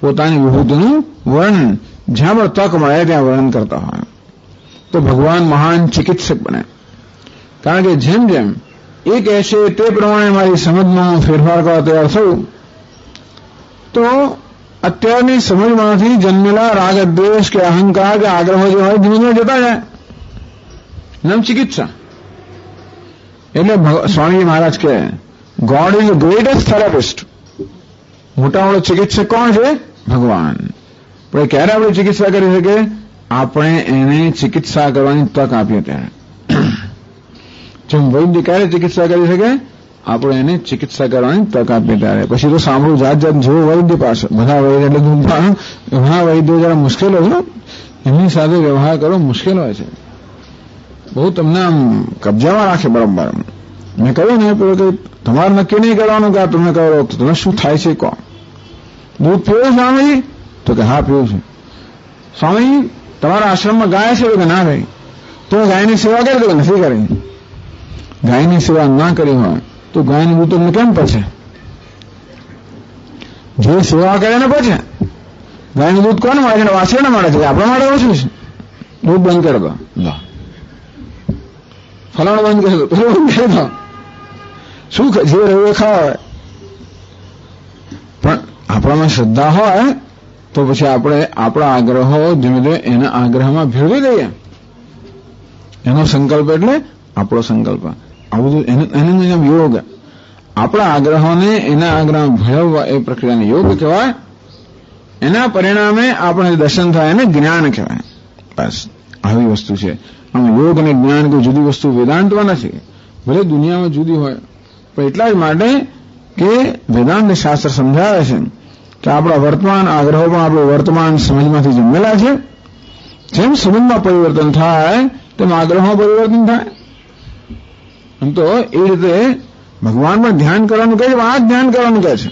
પોતાની વિભૂતિનું વર્ણન જ્યાં પણ તક મળે ત્યાં વર્ણન કરતા હોય તો ભગવાન મહાન ચિકિત્સક બને. કારણ કે જેમ જેમ એ કહેશે તે પ્રમાણે મારી સમજમાં ફેરફાર કરવા તૈયાર થયું તો અત્યારની સમજમાંથી જન્મેલા રાગ દ્વેષ કે અહંકાર કે આગ્રહ જે હોય ધીમે ધીમે જતા જાય. નામ ચિકિત્સા. એટલે સ્વામી મહારાજ કહે God is the greatest therapist. મોટા મોટો ચિકિત્સક કોણ છે? ભગવાન. પણ ક્યારે આપણે ચિકિત્સા કરી શકીએ? આપણે એને ચિકિત્સા કરવાની તક આપીએ ત્યારે. જેમ વૈદ્ય ક્યારે ચિકિત્સા કરી શકે? આપણે એને ચિકિત્સા કરવાની તક આપીએ ત્યારે. પછી તો સાંભળું જાત જાત જેવું વૈદ્ય પાસે બધા વૈદ્ય એટલે ઘણા વૈદ્યો જરા મુશ્કેલ હોય છે, એમની સાથે વ્યવહાર કરવો મુશ્કેલ હોય છે. બહુ તમને આમ કબજામાં રાખે બરોબર. મેં કહ્યું ને કે તમારે નક્કી નહીં કરવાનું કે તમે કરો તો તમે શું થાય છે કહો. દૂધ પીવું સ્વામી? તો કે હા પીવું છું. સ્વામી તમારા આશ્રમમાં ગાય છે કે ના રહી? તો ગાયની સેવા કરી દો. નથી કરી. ગાયની સેવા ના કરી હોય તો ગાયનું દૂધ તમને કેમ પચે? જે સેવા કરે ને પચે. ગાયનું દૂધ કોને મળે છે? વાછરને મળે છે. આપણા માટે ઓછું છે. દૂધ બંધ કરી દો. ફલાણું બંધ કરી દો, પેલું બંધ કરી દો. શું જે રહ્યું ખાવા. પણ આપણામાં શ્રદ્ધા હોય તો પછી આપણે આપણા આગ્રહો ધીમે ધીમે એના આગ્રહમાં ભેળવી દઈએ. એનો સંકલ્પ એટલે આપણો સંકલ્પ. આ બધું એનું યોગ. આપણા આગ્રહોને એના આગ્રહમાં ભેળવવા એ પ્રક્રિયાને યોગ કહેવાય. એના પરિણામે આપણે દર્શન થાય એને જ્ઞાન કહેવાય. બસ આવી વસ્તુ છે. આમ યોગ અને જ્ઞાન કોઈ જુદી વસ્તુ વેદાંતમાં નથી. ભલે દુનિયામાં જુદી હોય પણ એટલા જ માટે કે વેદાંત શાસ્ત્ર સમજાવે છે કે આપણા વર્તમાન આગ્રહો પણ આપણું વર્તમાન સમજમાંથી જન્મેલા છે. જેમ સમજમાં પરિવર્તન થાય તેમ આગ્રહમાં પરિવર્તન થાય. આમ તો એ રીતે ભગવાન પણ ધ્યાન કરવાનું કહે છે. આ જ ધ્યાન કરવાનું કહે છે.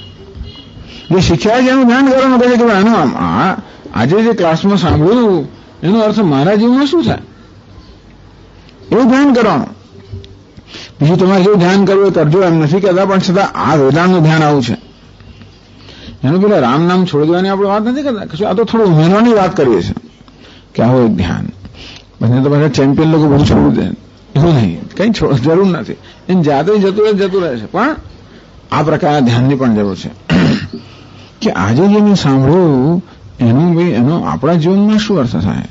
જે શીખ્યા છે એનું ધ્યાન કરવાનું કહે છે કે આનું આમ આજે જે ક્લાસમાં સાંભળ્યું એનો અર્થ મારા જીવનમાં શું થાય એવું ધ્યાન કરવાનું. બીજું તમારે જેવું ધ્યાન કરવું કરજો એમ નથી કહેતા, પણ છતાં આ વેદાંતનું ધ્યાન આવું છે. એનું પેલા રામ નામ છોડી દેવાની આપણે વાત નથી કરતા. આ તો થોડું ઉમેરવાની વાત કરીએ છીએ કે આવું એક ધ્યાન. બંને તો બધા ચેમ્પિયન લોકો બધું છોડી દે એવું નહીં. કઈ જરૂર નથી. એને જાતે જતું રહે છે. પણ આ પ્રકારના ધ્યાનની પણ જરૂર છે કે આજે જે મેં સાંભળ્યું એનો આપણા જીવનમાં શું અર્થ થાય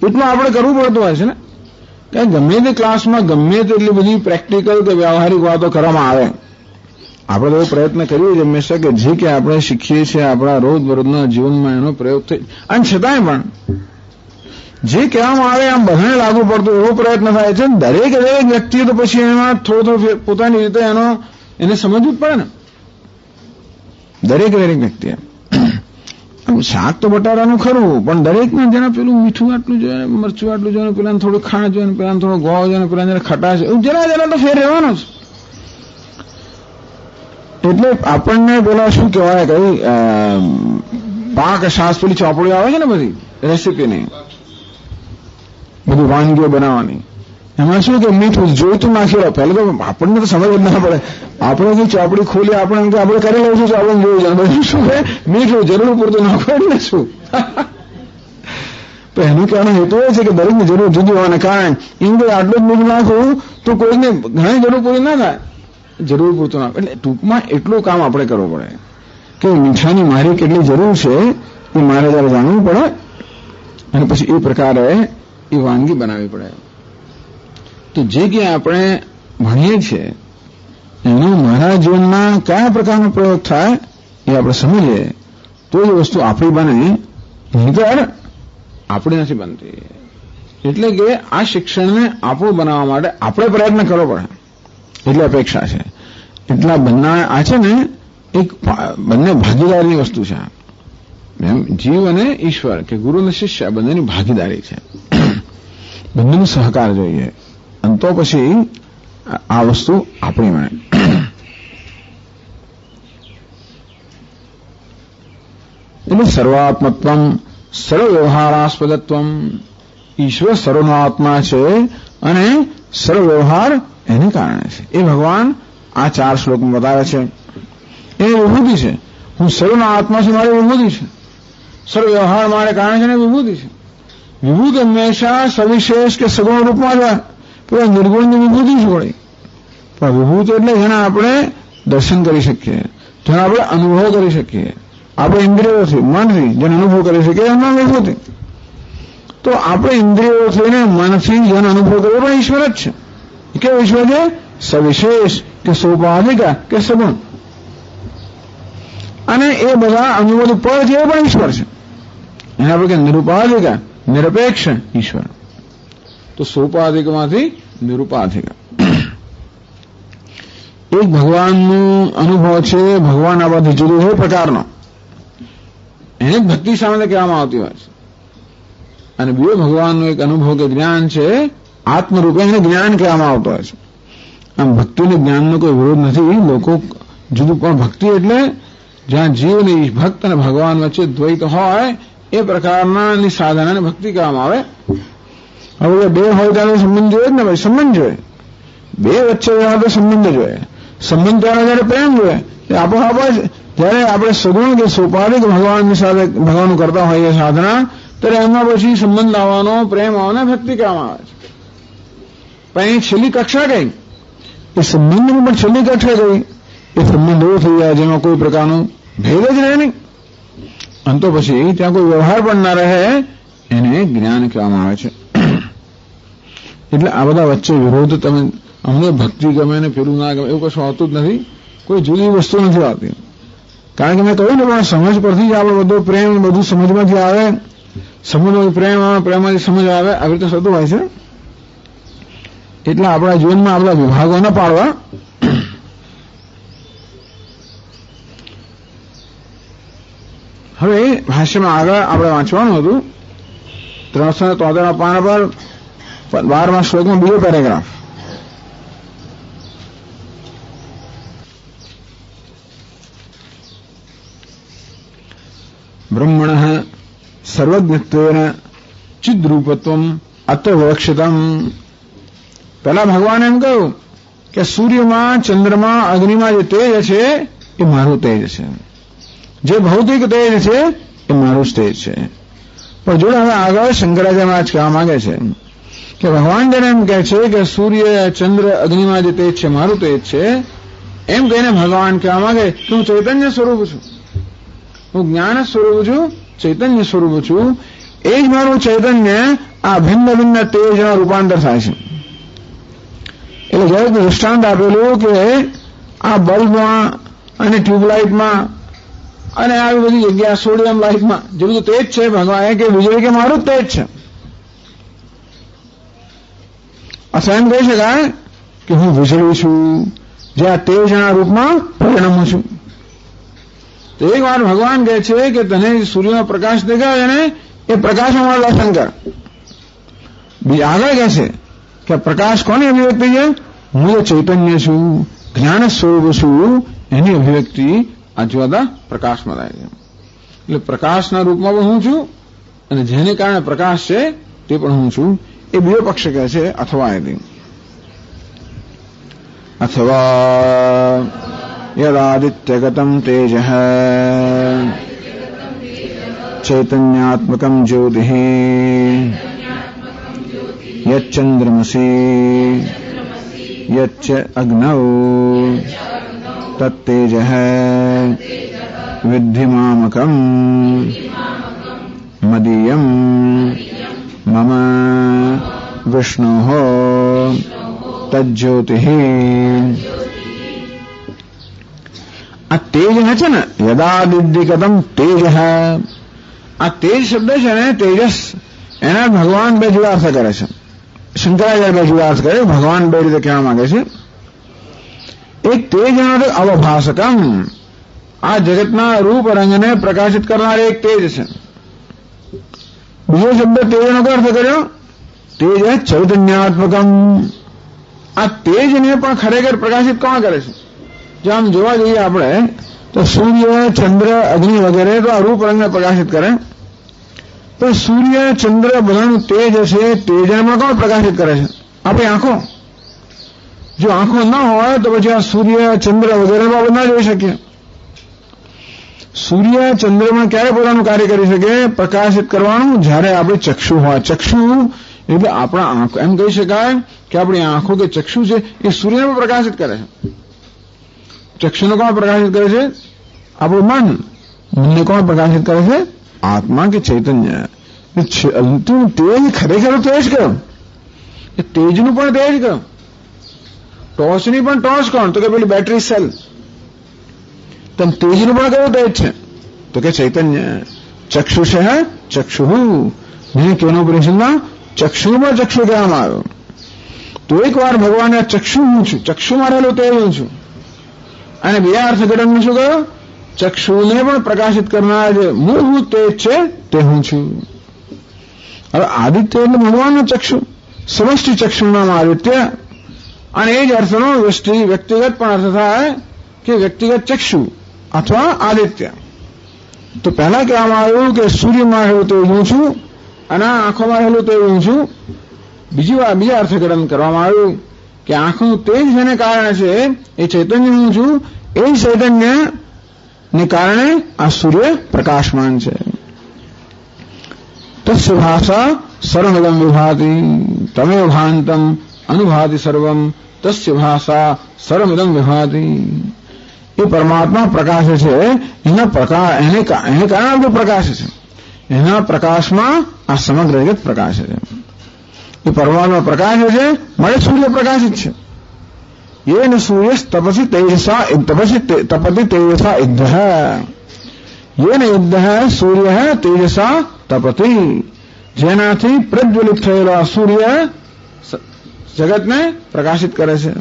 એટલું આપણે કરવું પડતું હોય છે ને. કે ગમે તે ક્લાસમાં ગમે તેટલી બધી પ્રેક્ટિકલ કે વ્યવહારિક વાતો કરવામાં આવે, આપણે એવો પ્રયત્ન કરીએ છીએ હંમેશા કે જે કે આપણે શીખીએ છીએ આપણા રોજબરોજના જીવનમાં એનો પ્રયોગ થઈ, અને છતાંય પણ જે કહેવામાં આવે આમ બધાને લાગુ પડતું એવો પ્રયત્ન થાય છે. દરેક વ્યક્તિએ તો પછી એમાં થોડો પોતાની રીતે એને સમજવું જ પડે ને. દરેક વ્યક્તિએ શાક તો બટાટાનું ખરું, પણ દરેકને જેના પેલું મીઠું આટલું જોઈએ, મરચું આટલું જોઈએ, પેલાને થોડું ખાંડ જોઈએ, પેલાને થોડો ગોળ જોઈએ, પેલા ખટાશ, એવું જરા તો ફેર રહેવાનો જ. એટલે આપણને પેલા શું કહેવાય કઈ પાક શાક પેલી ચોપડીઓ આવે છે ને બધી રેસીપીની, બધી વાનગીઓ બનાવવાની, એમાં શું કે મીઠું જોઈતું નાખી રહો. પહેલા તો આપણને તો સમજ જ ના પડે. આપણે જે ચોપડી ખોલી આપણે કરી લઉં છું તો આપણે જોઈ જાય શું કે મીઠું જરૂર પૂરતું નાખો એટલે શું. તો એનું કહેવાનો હેતુ એ છે કે દરેકની જરૂર જુદી હોવાને કારણે એમ કે આટલું જ મીઠું નાખવું તો કોઈને ઘણી જરૂર પૂરી ના થાય. જરૂર પૂરતું નાખો એટલે ટૂંકમાં એટલું કામ આપણે કરવું પડે કે મીઠાની મારી કેટલી જરૂર છે એ મારે જયારે જાણવું પડે અને પછી એ પ્રકારે એ વાનગી બનાવવી પડે. તો જે કે આપણે ભણીએ છીએ એનો મારા જીવનમાં કયા પ્રકારનો પ્રયોગ થાય એ આપણે સમજીએ તો એ વસ્તુ આપણી બને, નહીંતર આપણી નથી બનતી. એટલે કે આ શિક્ષણને આપણું બનાવવા માટે આપણે પ્રયત્ન કરવો પડે એટલી અપેક્ષા છે. એટલા બંને આ છે ને એક બંને ભાગીદારીની વસ્તુ છે. એમ જીવ અને ઈશ્વર કે ગુરુ અને શિષ્ય બંનેની ભાગીદારી છે. બંનેનો સહકાર જોઈએ અને તો પછી આ વસ્તુ આપણી મળે. એટલે સર્વાત્મત્વમ સર્વ વ્યવહારાસ્પદત્વમ, ઈશ્વર સર્વનો આત્મા છે અને સર્વ વ્યવહાર એને કારણે છે. એ ભગવાન આ 4 શ્લોકમાં બતાવે છે. એ વિભૂતિ છે. હું સર્વનો આત્મા છું, મારી વિભૂતિ છે. સર્વ વ્યવહાર મારે કારણે છે ને વિભૂતિ છે. વિભૂતિ હંમેશા સવિશેષ કે સગુણ રૂપમાં જ હોય. નિર્ગુણની વિભૂતિ જ હોય. પણ વિભૂતિ એટલે જેના આપણે દર્શન કરી શકીએ, જેનો આપણે અનુભવ કરી શકીએ, આપણે ઇન્દ્રિયોથી, મનથી જેનો અનુભવ કરી શકીએ એમના વિભૂતિ. તો આપણે ઇન્દ્રિયોથી ને મનથી જેનો અનુભવ કરીએ પણ ઈશ્વર જ છે. કેવો ઈશ્વર છે? સવિશેષ કે સોપાધિકા કે સગુણ. અને એ બધા અનુભવ પર છે એ પણ ઈશ્વર છે. એને આપણે કે નિરુપાધિકા, નિરપેક્ષ ઈશ્વર. તો સોપાધિકમાંથી નિરુપાધિકા. એક ભગવાનનો અનુભવ છે, ભગવાન આ બધી જુદો એ પ્રકારનો, એને ભક્તિ સામે કહેવામાં આવતી હોય છે. અને બીજો ભગવાનનો એક અનુભવ કે જ્ઞાન છે, આત્મરૂપે એને જ્ઞાન કહેવામાં આવતો હોય છે. આમ ભક્તિને જ્ઞાનનો કોઈ વિરોધ નથી. લોકો જુદું, પણ ભક્તિ એટલે જ્યાં જીવ ને ભક્ત અને ભગવાન વચ્ચે દ્વૈત હોય એ પ્રકારના સાધનાને ભક્તિ કહેવામાં આવે. હવે બે હોય ત્યારે સંબંધ જોઈએ ને ભાઈ, સંબંધ જોઈએ. બે વચ્ચે તો સંબંધ જોઈએ. સંબંધ ત્યારે જયારે પ્રેમ જોઈએ, આપોઆપ જ જયારે આપણે સગુણ કે સોપાધિક ભગવાનની સાથે ભગવાન કરતા હોઈએ સાધના, ત્યારે એમાં પછી સંબંધ આવવાનો, પ્રેમ આવવાનો ભક્તિ કહેવામાં આવે છે. પણ એ છેલ્લી કક્ષા કઈ? એ સંબંધની પણ છેલ્લી કક્ષા કઈ? એ સંબંધ એવો થઈ જાય જેમાં કોઈ પ્રકારનું ભેદ જ રહે નહીં, અને તો પછી ત્યાં કોઈ વ્યવહાર પણ ના રહે, એને જ્ઞાન કહેવામાં આવે છે. એટલે આ બધા વચ્ચે વિરોધ, તમે અમને ભક્તિ ગમે ને પેલું ના ગમે એવું કશું આવતું જ નથી. કોઈ જુદી વસ્તુ નથી આવતી. કારણ કે મેં કહ્યું ને, પણ સમજ પરથી જ આપણે બધો પ્રેમ બધું સમજમાંથી આવે, સમજમાંથી પ્રેમ આવે, પ્રેમમાંથી સમજ આવે, આવી રીતે થતું હોય છે. એટલે આપણા જીવનમાં આપણા વિભાગો ન પાડવા. હવે ભાષ્યમાં આગળ આપણે વાંચવાનું હતું 373 પાના પર 12મા શ્લોકમાં બીજો પેરેગ્રાફ. બ્રહ્મણઃ સર્વજ્ઞત્વેન ચિદ્રૂપત્વમ અત્ર વિવક્ષિતમ. પહેલા ભગવાને એમ કહ્યું કે સૂર્યમાં, ચંદ્રમાં, અગ્નિમાં જે તેજ છે એ મારું તેજ છે. જે ભૌતિક તેજ છે એ મારું જ તેજ છે. પણ જોડે હવે આગળ શંકરાચાર્ય કહેવા માંગે છે કે ભગવાન જેને એમ કહે છે કે સૂર્ય, ચંદ્ર, અગ્નિમાં જે તેજ છે મારું તેજ છે, એમ કહીને ભગવાન કહેવા માંગે કે હું ચૈતન્ય સ્વરૂપ છું, હું જ્ઞાન સ્વરૂપ છું, ચૈતન્ય સ્વરૂપ છું. એ જ મારું ચૈતન્ય આ ભિન્ન ભિન્ન તેજમાં રૂપાંતર થાય છે. એટલે જ્યારે દૃષ્ટાંત આપેલું કે આ બલ્બમાં અને ટ્યુબલાઇટમાં અને આવી બધી જગ્યા સોડિયમ લાઇટમાં જે બધું તેજ છે, ભગવાન કે વીજળી કે મારું જ તેજ છે. અથવા એમ કહી શકાય કે હું વીજળી છું જે આ તેજના રૂપમાં પરિણમું છું. તો એક વાર ભગવાન કહે છે કે તને સૂર્યનો પ્રકાશ દેખાય ને એ પ્રકાશમાં મારું દર્શન કર. બીજા આગળ કહે છે કે પ્રકાશ કોની અભિવ્યક્તિ છે? હું જે ચૈતન્ય છું, જ્ઞાન સ્વરૂપ છું, એની અભિવ્યક્તિ આ જ્યોતા પ્રકાશમાં થાય છે. એટલે પ્રકાશના રૂપમાં પણ હું છું અને જેને કારણે પ્રકાશ છે તે પણ હું છું. એ બીજો પક્ષ કહે છે અથવા એથી અથવા યદાદિત્યગતમ તેજઃ ચૈતન્યાત્મકમ જ્યોતિઃ યચ્ચંદ્રમસી યચ્ચ અગ્નૌ તત્તેજઃ વિદ્ધિ મામકમ મદીયમ મમ વિષ્ણોઃ તજ્જ્યોતિઃ. આ તેજ છે ને, યદાદિદ્યકતમ તેજ, આ તેજ શબ્દ છે ને, તેજસ, એના ભગવાન બે જુદા અર્થ કરે છે. શંકરાચાર્ય બે જુદા અર્થ કરે, ભગવાન બે રીતે કહેવા માંગે છે. એક તેજ અવભાસકમ, આ જગતના રૂપ રંગને પ્રકાશિત કરનાર એક તેજ છે. બીજો શબ્દ તેજનો અર્થ કર્યો, તેજ ચૈતન્યાત્મકમ. આ તેજને પણ ખરેખર પ્રકાશિત કોણ કરે છે? જો આમ જોવા જઈએ આપણે તો સૂર્ય, ચંદ્ર, અગ્નિ વગેરે તો આ રૂપ રંગને પ્રકાશિત કરે. પણ સૂર્ય ચંદ્ર બધાનું તેજ હશે, તેજમાં કોણ પ્રકાશિત કરે છે? આપણી આંખો. જો આંખો ન હોય તો પછી આ સૂર્ય ચંદ્ર વગેરેમાં આપણે ના જોઈ શકીએ. સૂર્ય ચંદ્રમાં ક્યારે પોતાનું કાર્ય કરી શકે? પ્રકાશિત કરવાનું જ્યારે આપણે ચક્ષુ હોય. ચક્ષુ એટલે આપણા આંખો, એમ કહી શકાય કે આપણી આંખો કે ચક્ષુ છે એ સૂર્યને પ્રકાશિત કરે છે. ચક્ષુને કોણ પ્રકાશિત કરે છે? આપણું મન. મનને કોણ પ્રકાશિત કરે છે? આત્મા કે ચૈતન્ય. અંતિમ તેજ ખરેખર તેજ કયો? એ તેજનું પણ તેજ કયો? ટોર્ચની પણ ટોર્ચ કોણ? તો કે પેલી બેટરી સેલ. તેમ તેજનું પણ કયું તેજ છે? તો કે ચૈતન્ય. ચક્ષુ છે હે ચક્ષુ. મેં કેનો પરિષદમાં ચક્ષુમાં ચક્ષુ કહેવામાં આવ્યો. તો એક વાર ભગવાને ચક્ષુ હું છું, ચક્ષુમાં રહેલું તેજ હું છું. અને બીજા અર્થઘટનમાં શું કહ્યું? ચક્ષુને પણ પ્રકાશિત કરનાર જે મૂળભૂત તેજ છે તે હું છું. હવે આદિત્ય એટલે ભગવાનનો ચક્ષુ, સમષ્ટિ ચક્ષુનું નામ આદિત્ય. અને એ જ અર્થનો વ્યક્તિગત પણ અર્થ થાય કે વ્યક્તિગત ચક્ષુ અથવા આદિત્ય. તો પહેલા કહેવામાં આવ્યું કે સૂર્યમાં રહેલું તે હું છું અને આંખોમાં રહેલું તે હું છું. બીજા અર્થઘટન કરવામાં આવ્યું કે આંખનું તેજ જેને કારણે છે એ ચૈતન્ય હું છું. એ ચૈતન્ય ને કારણે આ સૂર્ય પ્રકાશમાન છે. તસ્ય ભાષા સર્વમિદં વિભાતિ તમેવ ભાંતમ અનુભાતિ સર્વમ તસ્ય ભાષા સર્વમિદં વિભાતિ. એ પરમાત્મા પ્રકાશ છે. એને કારણે પ્રકાશ છે. એના પ્રકાશમાં આ સમગ્ર જગત પ્રકાશ છે. એ પરમાત્મા પ્રકાશ છે, મળે સૂર્ય પ્રકાશિત છે. येन सूर्य तपसी तेजसा तपति तेजसा युद्ध है. येन युद्ध है सूर्य है तेजसा तपति. જેનાથી પ્રજ્વલિત થયેલો આ સૂર્ય જગતને પ્રકાશિત કરે છે.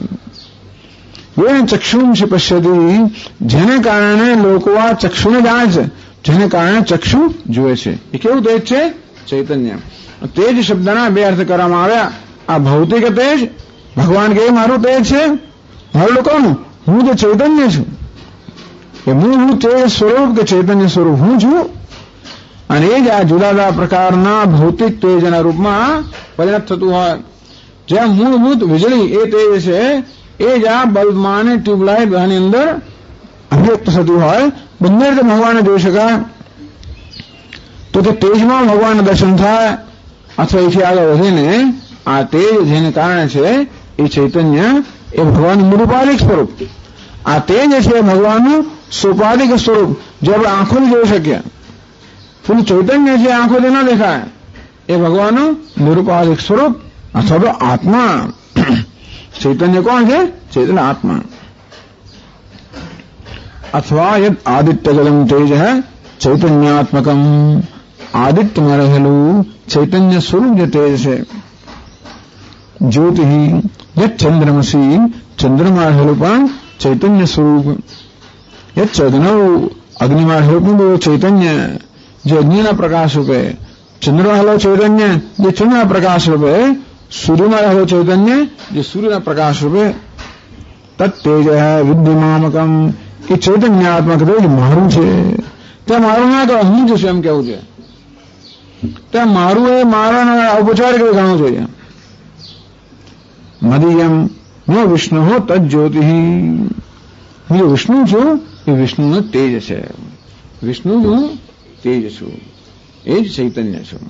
येन चक्षुंषि पश्यति. જેને કારણે લોકો આ ચક્ષુને જાણે છે, જેને કારણે ચક્ષુ જુએ છે. એ કેવું તેજ છે? ચૈતન્ય. તેજ શબ્દના બે અર્થ કરવામાં આવ્યા. આ ભૌતિક તેજ, ભગવાન કે મારું તેજ છે, મારું લોકોનું, હું તો ચૈતન્ય છું. એ હું તેજ સ્વરૂપ કે ચૈતન્ય સ્વરૂપ હું છું. અને એ જ આ જુદા જુદા પ્રકારના ભૌતિક તેજના રૂપમાં પરિણત થતું હોય. જ્યાં મૂળભૂત વીજળી એ તેજ છે, એ જ આ બલ્બમાં અને ટ્યુબલાઇટ બધાની અંદર અભ્યક્ત થતું હોય. બંને રીતે ભગવાનને જોઈ શકાય. તો તે તેજમાં ભગવાનના દર્શન થાય. અથવા એથી આગળ વધીને આ તેજ જેને કારણે છે એ ચૈતન્ય એ ભગવાનનું નિરુપાધિક સ્વરૂપ. આ તેજ છે ભગવાનનું સોપાધિક સ્વરૂપ, જે આપણે આંખોથી જોઈ શકીએ. પેલું ચૈતન્ય છે આંખોથી ન દેખાય, એ ભગવાનનું નિરુપાધિક સ્વરૂપ અથવા તો આત્મા. ચૈતન્ય કોણ છે? ચૈતન્ય આત્મા. અથવા યદ આદિત્યગલમ તેજ હૈ ચૈતન્યાત્મકમ. આદિત્યમાં રહેલું ચૈતન્ય સ્વરૂપ જે તેજ છે. જ્યોતિ યદ ચંદ્રમસી. ચંદ્રમાં રહેલું પણ ચૈતન્ય સ્વરૂપ. યદ ચૈતન્યવ. અગ્નિમાં રહેલું પણ ચૈતન્ય, જે અગ્નિના પ્રકાશ રૂપે. ચંદ્રમાં રહેલો ચૈતન્ય, જે ચંદ્રના પ્રકાશ રૂપે. સૂર્યમાં રહેલો ચૈતન્ય, જે સૂર્યના પ્રકાશ રૂપે. તત્તેજ વિદ્યમામકમ. એ ચૈતન્યાત્મક તેજ મારું છે. ત્યાં મારું ના કહો, હું જ છું એમ કેવું છે. ત્યાં મારું એ મારા ઔપચારિક ગણવું જોઈએ. મદિયમ ન વિષ્ણુ હો તજ્જ્યોતિ. હું જે વિષ્ણુ છું એ વિષ્ણુનો તેજ છે. વિષ્ણુ હું તેજ છું, એ જ ચૈતન્ય છું.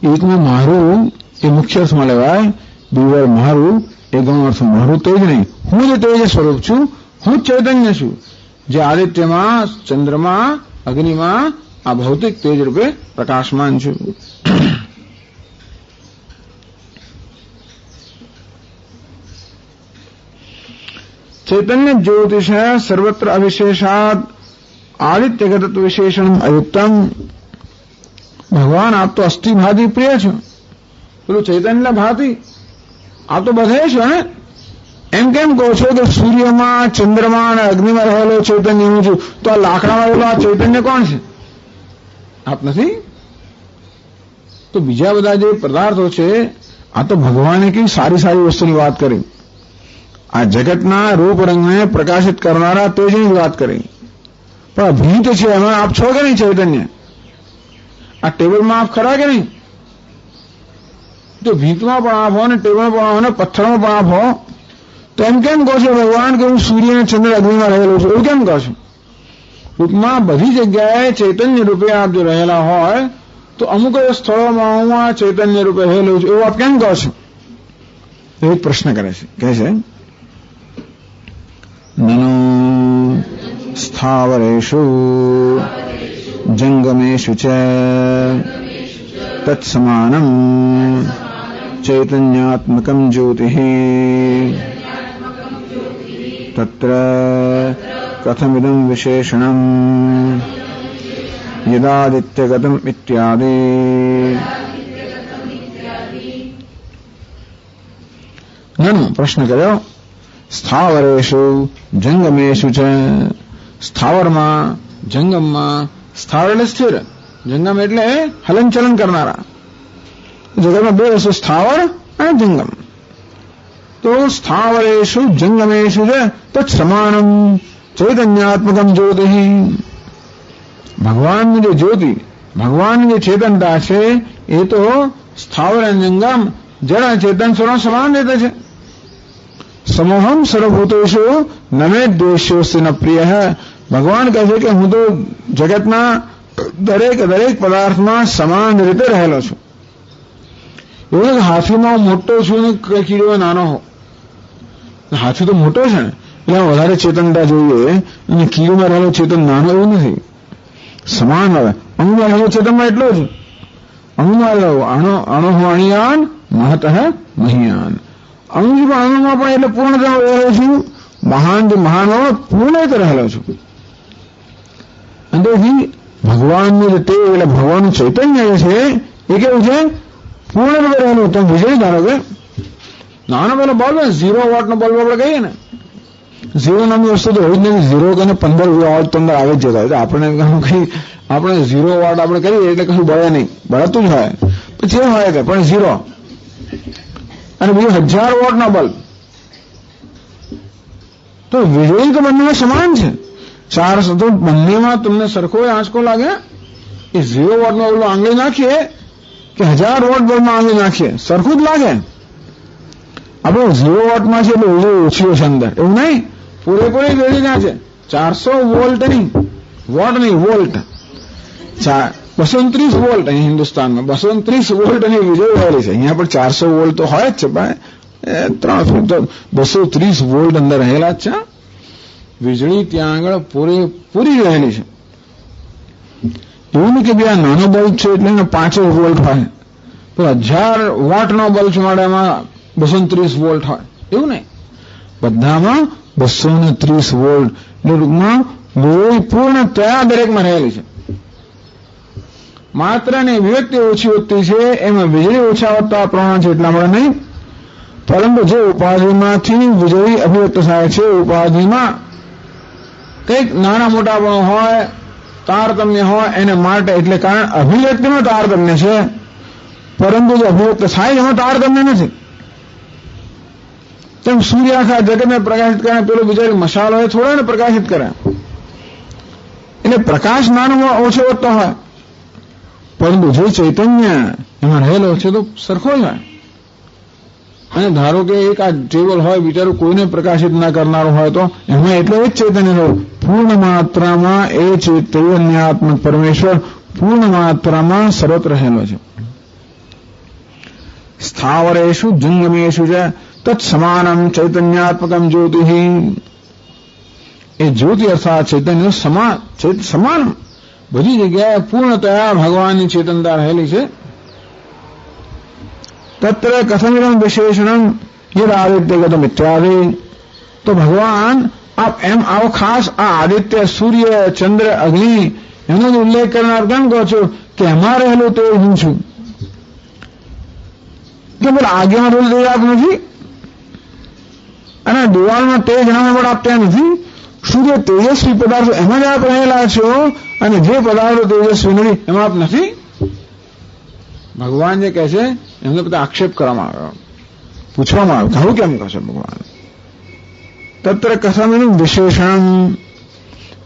એકમાં મારું એ મુખ્ય અર્થમાં લેવાય. બીજું મારું એ ગૌણ અર્થ. મારું તેજ નહીં, હું જે તેજ સ્વરૂપ છું, હું જ ચૈતન્ય છું, જે આદિત્યમાં, ચંદ્રમાં, અગ્નિમાં આ ભૌતિક તેજ રૂપે પ્રકાશમાન છું. चैतन्य ज्योतिष सर्वत्र अविशेषाद आदित्यगत विशेषण अयुक्तम. भगवान आप तो अस्थि भाति प्रिय છો, પેલું ચૈતન્ય ભાતિ આ તો બધે છે ને. એમ કેમ કહો છો કે સૂર્યમાં, ચંદ્રમાં અને અગ્નિમાં રહેલો ચૈતન્ય હું છું, તો આ લાકડામાં રહેલો આ ચૈતન્ય કોણ છે? આપ નથી? તો બીજા બધા જે પદાર્થો છે આ તો ભગવાને કઈ સારી સારી વસ્તુની વાત કરી. આ જગતના રૂપ રંગને પ્રકાશિત કરનારા તેજની વાત કરી. પણ ભીત છે એમાં આપ છો કે નહીં ચૈતન્ય? આ ટેબલમાં આપ ખરા કે નહીં? તો ભીતમાં પણ આપ હો ને ટેબલમાં પણ આપ ને પથ્થરમાં પણ આપ હો, તો એમ કેમ કહો છો ભગવાન કે હું સૂર્ય અને ચંદ્ર અગ્નિમાં રહેલો છું? એવું કેમ કહો છો? ટૂંકમાં બધી જગ્યાએ ચૈતન્ય રૂપે આપ જો રહેલા હોય તો અમુક સ્થળોમાં હું આ ચૈતન્ય રૂપે રહેલો છું એવું આપ કેમ કહો છો? એવો પ્રશ્ન કરે છે. કહે છે નનો સ્થાવરેષુ જંગમેષુ ચ તત્સમાનમ ચૈતન્યાત્મકમ જ્યોતિઃ તત્ર કથમિદં વિશેષણમ યદાદિત્યગતમ ઇત્યાદિ. નનો પ્રશ્ન કર્યો સ્થાવરેષુ જંગમેષુ છે. સ્થાવરમાં જંગમમાં, સ્થાવર એટલે સ્થિર, જંગમ એટલે હલનચલન કરનારા. જગતમાં બે વસ્તુ સ્થાવર અને જંગમ. તો સ્થાવરેષુ જંગમેષુ છે તત્ સમાનમ ચૈતન્યાત્મકમ જ્યોતિ. ભગવાનની જે જ્યોતિ, ભગવાનની જે ચેતનતા છે એ તો સ્થાવર અને જંગમ જળ ચેતન સ્વરૂપ સમાન રીતે છે. સમોહમ સર્વભૂતેષુ ન મે દ્વેષ્યોસ્તિ ન પ્રિય. ભગવાન કહે છે કે હું તો જગતના દરેક પદાર્થમાં સમાન રીતે રહેલો છું. એવું હાથીમાં મોટો છું ને કીડીઓ નાનો હો. હાથી તો મોટો છે ને એટલે વધારે ચેતનતા જોઈએ, અને કીડીમાં રહેલો ચેતન નાનો એવું નથી. સમાન હવે અણુમાં રહેલો ચેતનમાં એટલો જ. અણુમાં રહેલો અણુ અણિયાન મહત મહિયાન. અણુમાં પણ એટલે પૂર્ણતા રહેલો છું. મહાન મહાન પૂર્ણ રીતે રહેલો છું. અંદરથી ભગવાનની જે ટેવ એટલે ભગવાનનું ચૈતન્ય જે છે એ કેવું છે? પૂર્ણ રૂપે રહેલું. તમે વીજળી ધારો કે નાનો પેલો બલ્બ 0 વોટનો બલ્બ આપણે કહીએ ને, 0 નામની વસ્તુ તો હોય જ નથી. 0 કરીને 15 વોટ તો અંદર આવી જ જતા હોય. આપણે 0 વોટ આપણે કરીએ એટલે કશું બળે નહીં, બળતું જ હોય. પછી એવું હોય કે પણ 0 અને બીજું 1000 વોટનો બલ્બ. તો વીજળી તો બંનેમાં સમાન છે. 400 તો બંનેમાં તમને સરખો આંચકો લાગે. એ 0 વોટનો બલ્બ આંગળી નાખીએ કે 1000 વોટ બલ્બમાં આંગળી નાખીએ સરખું જ લાગે. આપણે 0 વોટમાં છે એટલે વીજળી ઓછી છે અંદર, એવું નહીં. પૂરેપૂરી વીજળી ના છે. 400 વોલ્ટ નહીં, વોટ નહીં, વોલ્ટ. 230 વોલ્ટ અહીં હિન્દુસ્તાનમાં 230 વોલ્ટની વીજળી રહેલી છે. અહીંયા પણ 400 વોલ્ટ તો હોય જ છે, પણ 230 વોલ્ટ અંદર રહેલા જ છે. વીજળી ત્યાં આગળ પૂરી રહેલી છે. એવું નહીં કે બે નાનો બલ્બ છે એટલે 5 વોલ્ટ હોય, તો 1000 વોટનો બલ્બ માટે એમાં 230 વોલ્ટ હોય, એવું નહીં. બધામાં 230 વોલ્ટ ટૂંકમાં વીજળી પૂર્ણતયા દરેકમાં રહેલી છે. માત્ર ને વ્યક્તિ ઓછી વધતી છે એમાં વીજળી ઓછા વધતા પ્રમાણ છે એટલા માટે નહીં, પરંતુ જે ઉપાધિમાંથી વીજળી અભિવ્યક્ત થાય છે, ઉપાધિમાં કંઈક નાના મોટા પણ હોય, તારતમ્ય હોય એને માટે, એટલે કારણ અભિવ્યક્તિમાં તારતમ્ય છે, પરંતુ જે અભિવ્યક્ત થાય એમાં તારતમ્ય નથી. તેમ સૂર્ય આખા જગતને પ્રકાશિત કરે, પેલો બીજા મશાલો એ થોડો ને પ્રકાશિત કરે, એટલે પ્રકાશ નાનો ઓછો વધતો હોય, પરંતુ જે ચૈતન્ય એમાં રહેલો છે તો સરખો જ હોય. અને ધારો કે એક આ ટેબલ હોય, બિચારું કોઈને પ્રકાશિત ના કરનારું હોય, તો એમાં એટલે જ ચૈતન્ય હોય. પૂર્ણ માત્રામાં એ ચૈતન્યાત્મક પરમેશ્વર પૂર્ણ માત્રામાં સર્વત્ર રહેલો છે. સ્થાવરેષુ જંગમેષુ છે તત્ સમાનમ ચૈતન્યાત્મકમ જ્યોતિ. એ જ્યોતિ અર્થાત ચૈતન્ય સમાન બધી જગ્યાએ પૂર્ણતયા ભગવાનની ચેતનતા રહેલી છે. તત્ર કથમિદં વિશેષણમ યદ આદિત્યગતમ ઇત્યાદિ. તો ભગવાન આપ એમ આવો ખાસ આ આદિત્ય, સૂર્ય, ચંદ્ર, અગ્નિ એનો ઉલ્લેખ કરનાર કેમ કહો છો કે એમાં રહેલું તે હું છું? કે બોલ આગેમાં રોલ દઈ આપ નથી, અને દિવાલમાં તેજ નામે પણ આપતા નથી. સૂર્ય તેજસ્વી પદાર્થો એમાં જ આપ રહેલા છો, અને જે પદાર્થો તેજસ્વી નથી એમાં આપ નથી. ભગવાન જે કહે છે એમને બધા આક્ષેપ કરવામાં આવ્યો, પૂછવામાં આવ્યું આવું કેમ કહે છે ભગવાન? તત્ર કથમિદં વિશેષણ.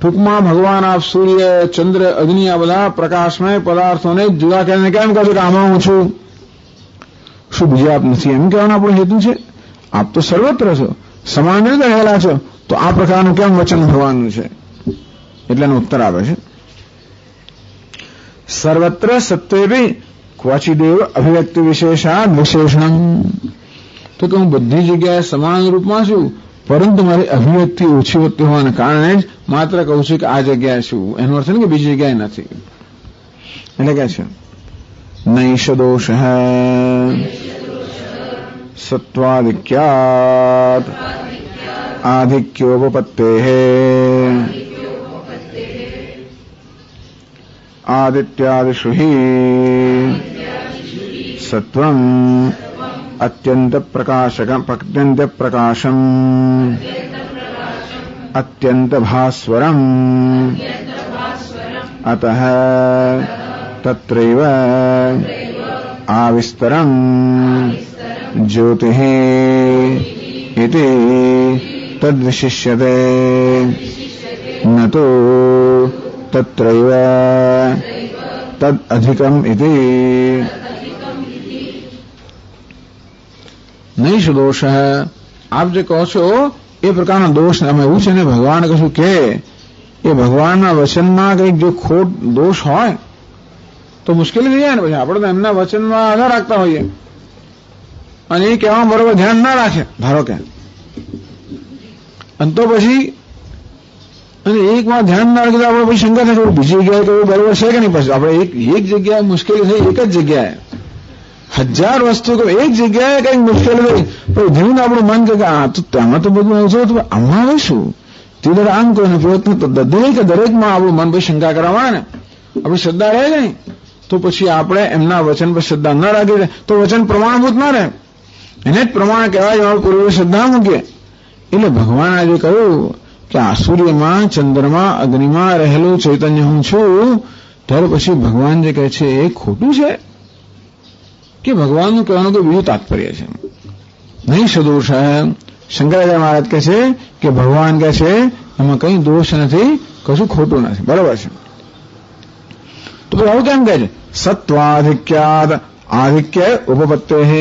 ટૂંકમાં ભગવાન આપ સૂર્ય, ચંદ્ર, અગ્નિ આ બધા પ્રકાશમય પદાર્થોને જુદા કરીને કેમ કહો છો કે આમાં હું છું? શું બીજા આપ નથી એમ કહેવાનો આપણો હેતુ છે? આપ તો સર્વત્ર છો, સમાન રીતે રહેલા છો, તો આ પ્રકારનું કેમ વચન ભગવાનનું છે? એટલે એનો ઉત્તર આપે છે સર્વત્ર સત્વેપી ક્વચિદેવ અભિવ્યક્તિ વિશેષાદ વિશેષણમ. તો કે હું બધી જગ્યાએ સમાન રૂપમાં છું, પરંતુ મારી અભિવ્યક્તિ ઓછી હોતી હોવાને કારણે જ માત્ર કહું છું કે આ જગ્યાએ છું. એનો અર્થ કે બીજી જગ્યાએ નથી. એટલે કે છે નૈષ દોષ સત્વાધિક્યાત આધિક્યોપપત્તેઃ આદિત્યાદિષુ હિ સત્વં અત્યંત પ્રકાશમ અત્યંત ભાસ્વરમ અતઃ તત્રૈવ આવિસ્તરમ જ્યોતિઃ ઇતિ તદ્વિશિષ્યતે ન તો તત્રૈવ તદ અધિકમ ઇતિ. નૈષ દોષ, આપ જે કહો છો એ પ્રકારનો દોષ અમે એવું છે ને ભગવાન કશું કે એ ભગવાનના વચનમાં કંઈક જો ખોટ દોષ હોય તો મુશ્કેલી થઈ જાય ને. પછી આપણે તો એમના વચનમાં આધાર રાખતા હોઈએ અને એ કહેવામાં બરોબર ધ્યાન ના રાખે ધારો કે, અને તો પછી અને એક વાર ધ્યાન ના રાખે તો આપણે પછી શંકા થાય બીજી જગ્યાએ તો બરોબર છે કે નહીં. પછી આપણે એક જગ્યાએ મુશ્કેલી થઈ, એક જ જગ્યાએ 1000 વસ્તુ તો એક જગ્યાએ કઈક મુશ્કેલી થઈ, પણ ધીમે આપણું મન કે આ તો તેમાં તો બધું એવું છે, આમાં આવે શું તે આમ કોઈને પ્રયત્ન તો દરેકમાં આપણું મન પછી શંકા કરવા ને આપણી શ્રદ્ધા રહે નહીં. તો પછી આપણે એમના વચન પર શ્રદ્ધા ન રાખીએ તો વચન પ્રમાણભૂત ના રહે. એને જ પ્રમાણ કહેવાય પૂર્વ શ્રદ્ધા મૂકીએ. એટલે ભગવાન આજે કહ્યું કે આ સૂર્યમાં, ચંદ્રમાં, અગ્નિમાં રહેલું ચૈતન્ય હું છું, ત્યારે પછી ભગવાન જે કહે છે એ ખોટું છે કે ભગવાનનું કહેવાનું કોઈ બીજું તાત્પર્ય છે? નહીં સદોષ. શંકરાચાર્ય મહારાજ કહે છે કે ભગવાન કહે છે એમાં કઈ દોષ નથી, કશું ખોટું નથી, બરોબર છે. તો પછી આવું કેમ કહે છે? સત્વાધિક્યાદ આધિક્ય ઉપપત્તેઃ.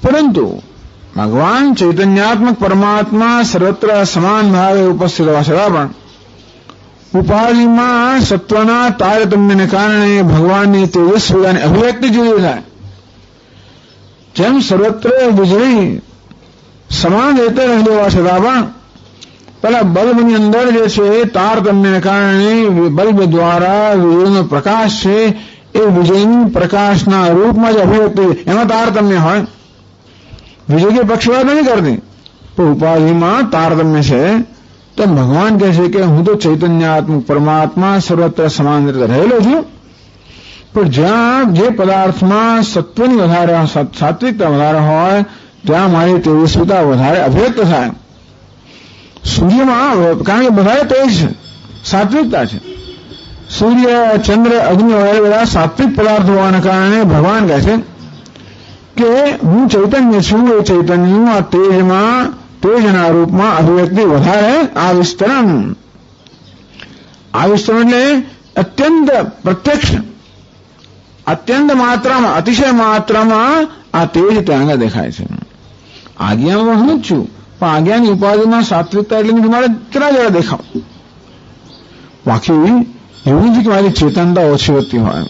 પરંતુ ભગવાન ચૈતન્યાત્મક પરમાત્મા સર્વત્ર સમાન ભાવે ઉપસ્થિત હોવા છતાં પણ ઉપાધિમાં સત્વના તારતમ્યને કારણે ભગવાનની તેજસ્વીતાની અભિવ્યક્તિ જુદી થાય. જેમ સર્વત્ર વીજળી સમાન રીતે રહેલી હોવા છતાં પણ પેલા બલ્બની અંદર જે છે એ તારતમ્યને કારણે બલ્બ દ્વારા વીજળીનો પ્રકાશ છે એ વીજળી પ્રકાશના રૂપમાં જે અભિવ્યક્તિ એમાં તારતમ્ય હોય. વીજળી પક્ષપાત નથી કરતી, પણ ઉપાધિમાં તારતમ્ય છે. તો ભગવાન કહે છે કે હું તો ચૈતન્યાત્મક પરમાત્મા સર્વત્ર સમાન રીતે રહેલો છું, પણ જ્યાં જે પદાર્થમાં સત્વની વધારે સાત્વિકતા વધારે હોય ત્યાં મારી તેજસ્વીતા વધારે અભિવ્યક્ત થાય. સૂર્યમાં કારણ કે બધા તેજ છે, સાત્વિકતા છે. સૂર્ય, ચંદ્ર, અગ્નિ વગેરે બધા સાત્વિક પદાર્થ હોવાના કારણે ભગવાન કહે છે કે હું ચૈતન્ય છું. એ ચૈતન્યનું આ તેજમાં, તેજના રૂપમાં અભિવ્યક્તિ વધારે આવિસ્તરણ. આવિસ્તરણ એટલે અત્યંત પ્રત્યક્ષ, અત્યંત માત્રામાં, અતિશય માત્રામાં આ તેજ ત્યાં આગળ દેખાય છે. આજ્ઞામાં હું જ છું, પણ આજ્ઞાની ઉપાધિમાં સાત્વિકતા એટલે મારે કેટલા જરા દેખાવ. બાકી એવું નથી કે મારી ચેતનતા ઓછી હોતી હોય.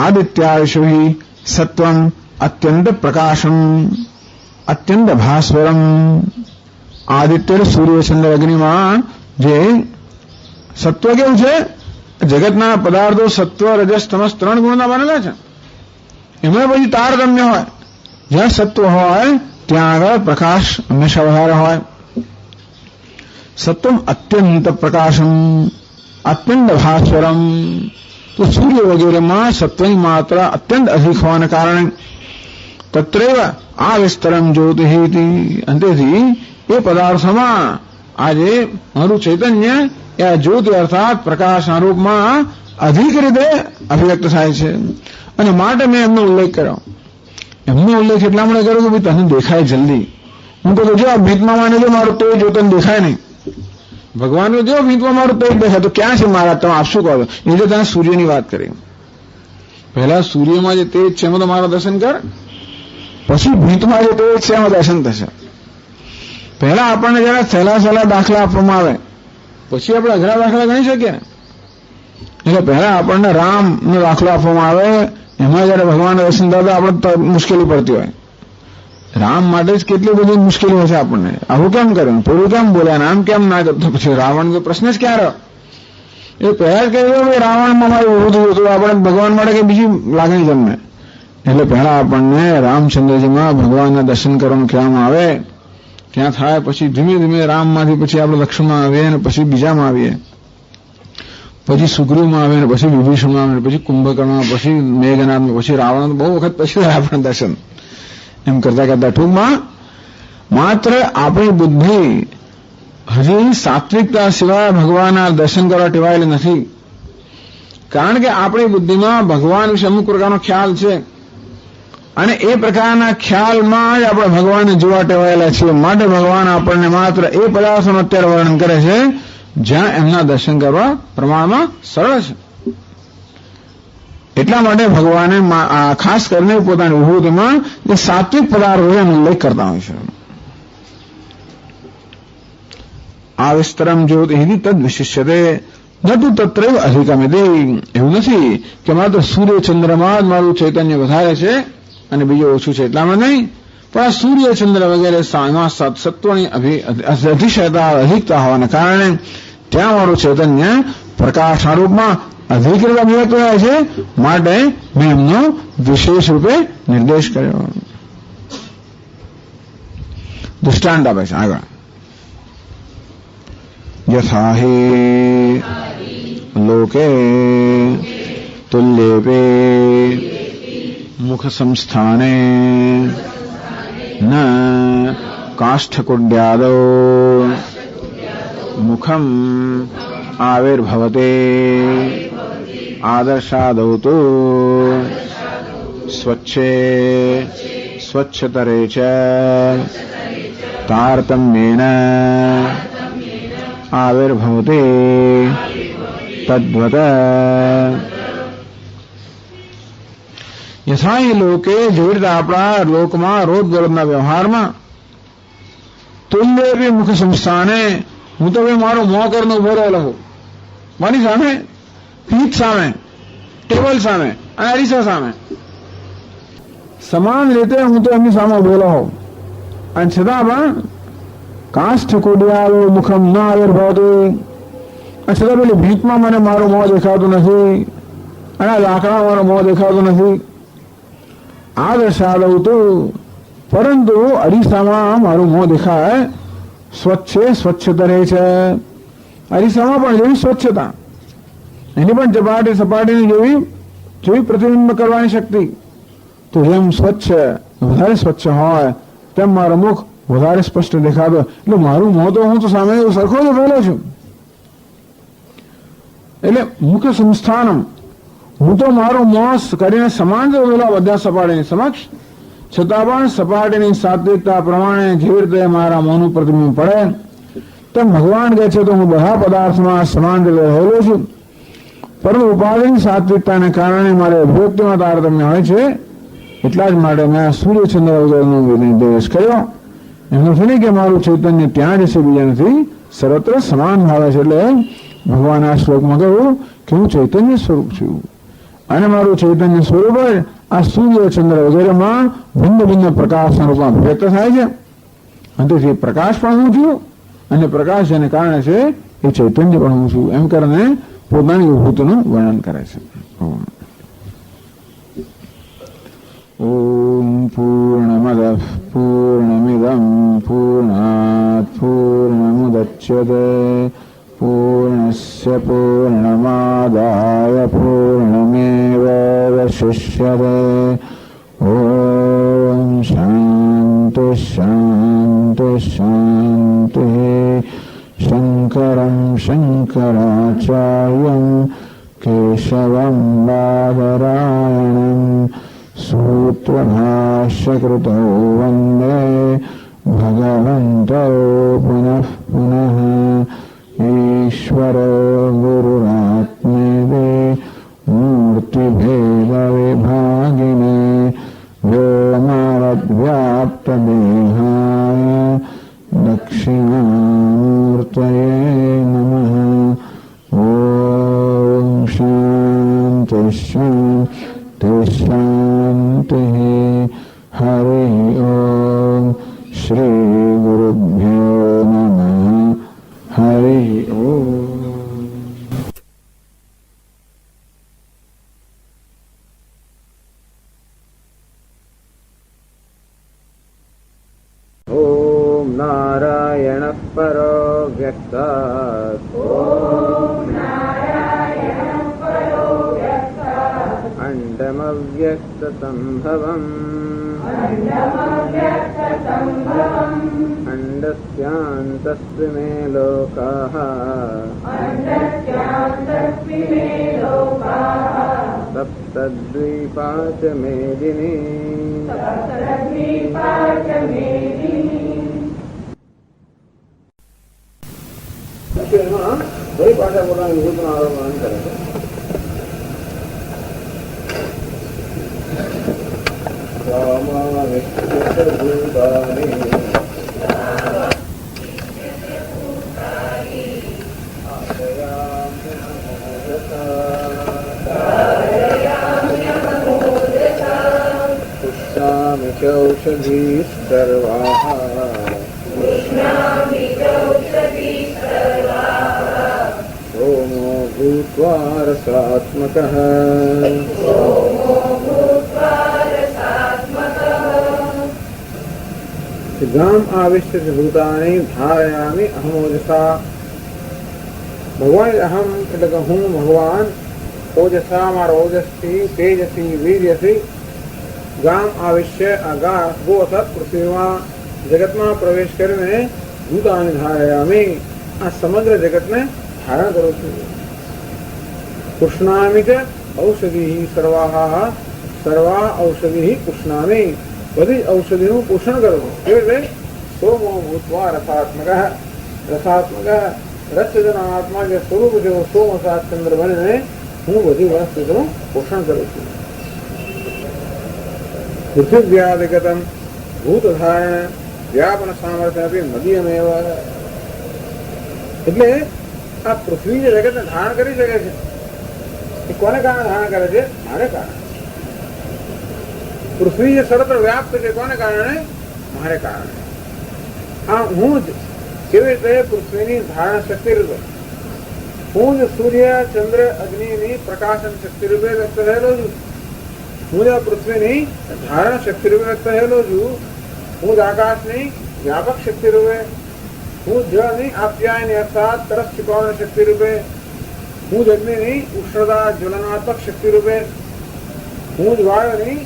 આદિત્યાદિષુ હિ સત્વમ અત્યંત પ્રકાશમ અત્યંત ભાસ્વરમ. આદિત્ય, સૂર્ય, ચંદ્ર, અગ્નિમાં જે સત્વ કેવું છે? જગતના પદાર્થો સત્વ, રજસ, તમસ 3 ગુણના બનેલા છે. એમાં પછી તારતમ્ય હોય. જ્યાં સત્વ હોય ત્યાં આગળ પ્રકાશ હંમેશા વધારે હોય. સત્વમ અત્યંત પ્રકાશમ અત્યંત ભાસ્વરમ. તો સૂર્ય વગેરેમાં સત્વની માત્રા અત્યંત અધિક હોવાને કારણે તત્રૈવ આ વિસ્તરમ જ્યોતિઃ ઇતિ. અંતેથી એ પદાર્થોમાં આજે મારું ચૈતન્ય એ જ્યોતિ અર્થાત પ્રકાશના રૂપમાં અધિક રીતે અભિવ્યક્ત થાય છે. અને માટે મેં એમનો ઉલ્લેખ કર્યો. એમનો ઉલ્લેખ એટલા માટે કર્યો કે ભાઈ તને દેખાય જલ્દી, હું કહું જો ભીતમાં માને જો મારું તેજ જોતન દેખાય નહીં, ભગવાનનું જો ભીતમાં મારું તેજ દેખાય તો ક્યાં છે મારા, તમે આપ શું કહો છો? એટલે તમે સૂર્યની વાત કરી. પહેલા સૂર્યમાં જે તેજ છે એમાં તો મારા દર્શન કર, પછી ભીતમાં જે તેજ છે એમાં દર્શન થશે. પહેલા આપણને જરા સહેલા દાખલા આપવામાં આવે, પછી આપણે અઘરા દાખલા ગણી શકીએ. એટલે પહેલા આપણને રામનો દાખલો આપવામાં આવે, એમાં જયારે ભગવાનના દર્શન થતા આપણે મુશ્કેલી પડતી હોય. રામ માટે જ કેટલી બધી મુશ્કેલી હોય છે આપણને. આવું કેમ કર્યું, પેલું કેમ બોલ્યા, આમ કેમ ના કરતો, પછી રાવણ તો પ્રશ્ન જ ક્યાં રહ્યો? એ પહેલા જ કહ્યું કે રાવણમાં મારું વિરુદ્ધ હતું, આપણે ભગવાન માટે કઈ બીજી લાગણી જન્મે. એટલે પહેલા આપણને રામચંદ્રજીમાં ભગવાનના દર્શન કરવાનું કહેવામાં આવે, ત્યાં થાય. પછી ધીમે ધીમે રામમાંથી પછી આપણે લક્ષ્મણમાં આવીએ અને પછી બીજામાં આવીએ, પછી સુગ્રીવમાં આવે, પછી વિભીષણમાં આવે, પછી કુંભકર્ણમાં, પછી મેઘનાથમાં, પછી રાવણ. બહુ વખત પછી આપણે દર્શન એમ કરતા કરતા ટૂંકમાં માત્ર આપણી બુદ્ધિ હજી સાત્વિકતા સિવાય ભગવાનના દર્શન કરવા ટેવાયેલી નથી. કારણ કે આપણી બુદ્ધિમાં ભગવાન વિશે અમુક પ્રકારનો ખ્યાલ છે અને એ પ્રકારના ખ્યાલમાં જ આપણે ભગવાનને જોવા ટેવાયેલા છીએ. માટે ભગવાન આપણને માત્ર એ પદાર્થોનું અત્યારે વર્ણન કરે છે જ્યાં એમના દર્શન કરવા પ્રમાણમાં સરળ છે. એટલા માટે ભગવાને ખાસ કરીને પોતાની વિભૂતિમાં જે સાત્વિક પદાર્થો છે એનો ઉલ્લેખ કરતા હોય છે. આ વિસ્તરમ જ્યોતિ તદ વિશિષ્યતે નતુ તત્રૈવ અધિકમિતિ. એવું નથી કે માત્ર સૂર્ય ચંદ્રમાં જ મારું ચૈતન્ય વધારે છે અને બીજું ઓછું છે એટલામાં નહીં, પણ આ સૂર્ય ચંદ્ર વગેરે એમાં સત્વની અતિશયતા અધિકતા હોવાને કારણે ત્યાં મારું ચૈતન્ય પ્રકાશના રૂપમાં અધિક રીતે અભિવ્યક્ત થાય છે. માટે મેં એમનો વિશેષ રૂપે નિર્દેશ કર્યો. દૃષ્ટાંત આપે છે આગળ. યથા હિ લોકે તુલ્યેપે મુખ સંસ્થાને ન કાષ્ઠકુડ્યાદો મુખમ આવિર્ભવતે આદર્શાદૌ તો સ્વચ્છે સ્વચ્છતરે ચ તારતમ્યેન આવિર્ભવતે તદ્વત યથા લોકે જેવી રીતે આપણા લોકમાં રોજબરોજના વ્યવહારમાં તુલ્ય મુખ સંસ્થાને હું તો મારો મોં કરીને ઉભો રહેલો છું મારી સામે, પીઠ સામે, ટેબલ સામે અને અરીસા સામે સમાન રીતે હું તો એમની સામે ઉભેલો હોઉં અને છતાં પણ કાષ્ઠ કોડિયાળો મુખમ ન આવિર્ભવતું અને છતાં પેલી ભીતમાં મને મારું મોં દેખાતું નથી અને લાકડા મારું મોં દેખાતું નથી. આ દર્શાવું તો પરંતુ અરીસામાં મારું મોં દેખાય. સ્વચ્છે સ્વચ્છતરે છે. અરીસામાં પણ જેવી સ્વચ્છતા, એની પણ સપાટીની જેવી પ્રતિબિંબ કરવાની શક્તિ. તો જેમ સ્વચ્છ વધારે સ્વચ્છ હોય તેમ મારું મુખ વધારે સ્પષ્ટ દેખાતો. એટલે મારું મોં તો હું તો સામે સરખો જ રહેલો છું. એટલે મુખ સંસ્થાનમ હું તો મારું મોં કરીને સમાન જ રહેલો બધા સપાટીની સમક્ષ, છતાં પણ સપાટીની સાત્વિકતા પ્રમાણે જેવી રીતે મારા મોંનું પ્રતિબિંબ પડે તેમ ભગવાન કહે છે તો હું બધા પદાર્થમાં સમાન રીતે રહેલો છું. પરંતુ ઉપાધિની સાત્વિકતાને કારણે મારે અભિવ્યક્તિમાં તારતમ્ય હોય છે. એટલા જ માટે મેં સૂર્યચંદ્ર વગેરેનો નિર્દેશ કર્યો. એમ નથી કે મારું ચૈતન્ય ત્યાં જ છે, બીજા નથી, સર્વત્ર સમાન ભાવે છે. એટલે ભગવાન આ શ્લોકમાં કહ્યું કે હું ચૈતન્ય સ્વરૂપ છું અને મારું ચૈતન્ય સ્વરૂપ જ આ સૂર્ય ચંદ્ર વગેરેમાં ભિન્ન ભિન્ન પ્રકાશના રૂપમાં વ્યક્ત થાય છે. અને તેથી પ્રકાશ પણ હું છું અને પ્રકાશ જેને કારણે છે એ ચૈતન્ય પણ હું છું. એમ કરીને પોતાની વિભૂતિનું વર્ણન કરે છે. ઓમ પૂર્ણમદ પૂર્ણમિદં પૂર્ણાત પૂર્ણમુદચ્યતે પૂર્ણસ્ય પૂર્ણમાદાય પૂર્ણમેવાવશિષ્યતે. ઓમ શાંતિ શાંતિ શાંતિ. શંકરં શંકરાચાર્યં કેશવં બાદરાયણં સૂત્રભાષ્યકૃતો વંદે ભગવन्तં देहाय दक्षिणामूर्तये नमः। ॐ शान्तिः शान्तिः शान्तिः। हरिः ॐ। श्री गुरुभ्यो नमः। हरिः ॐ। ओम नारायणः परो व्यक्तात् अण्डमव्यक्तसम्भवम् अण्डस्यान्तस्ति मे लोकाः सप्तद्वीपा च मेदिनी। बड़ी भाषा बोलना विभूषण आरोपण करेंगे। पुष्णामि चौषधीः सर्वाः सोमो भूत्वा रसात्मकः। गाम आविश्य भूतानि धारयामि अहमोजसा। भगवान अहम એટલે કે હું ભગવાન ઓજસા મારો ઓજસથી તેજસી વીર્યથી ગામ આવિશ્ય આગાર ગોસત પૃથ્વીમાં જગતમાં પ્રવેશ કરીને ભૂતાની ધારયામિ આ સમગ્ર જગતને ધારણ કરું છું. પુષ્ણામિ ચ ઔષધિ સર્વાહ સર્વા ઔષધિ પુષ્ણામિ બધી ઔષધિનું પોષણ કરું. કેવી રીતે? સોમો ભૂત્વા રસાત્મક રસાત્મક રસજના આત્મા જે સ્વરૂપ જેવો સોમ સાત ચંદ્ર બનીને હું બધી વનસ્પતિનું પોષણ કરું છું. પૃથ્વ્યાદિગતમ ભૂતધારણ વ્યાપન સામર્થ્ય આપી મદીયમેવ. એટલે આ પૃથ્વી જે જગતને ધારણ કરી શકે છે એ કોને કારણે ધારણ કરે છે? મારે કારણે. પૃથ્વી જે સર્વત્ર વ્યાપ્ત છે કોને કારણે? મારે કારણે. આ હું જ કેવી રીતે પૃથ્વીની ધારણ શક્તિ રૂપે, હું જ સૂર્ય ચંદ્ર અગ્નિની પ્રકાશન શક્તિ રૂપે વ્યક્ત થયેલો છું. હું જ પૃથ્વીની ધારણ શક્તિ રૂપે વ્યક્ત થયેલો છું. હું જ આકાશની વ્યાપક શક્તિ રૂપે, હું જળની આપ્યાયની અર્થાત તરસ ચુકાવવાની શક્તિ રૂપે, હું જ અગ્નિની ઉષ્ણતા જ્વલનાત્મક શક્તિ રૂપે, હું જ વાયુની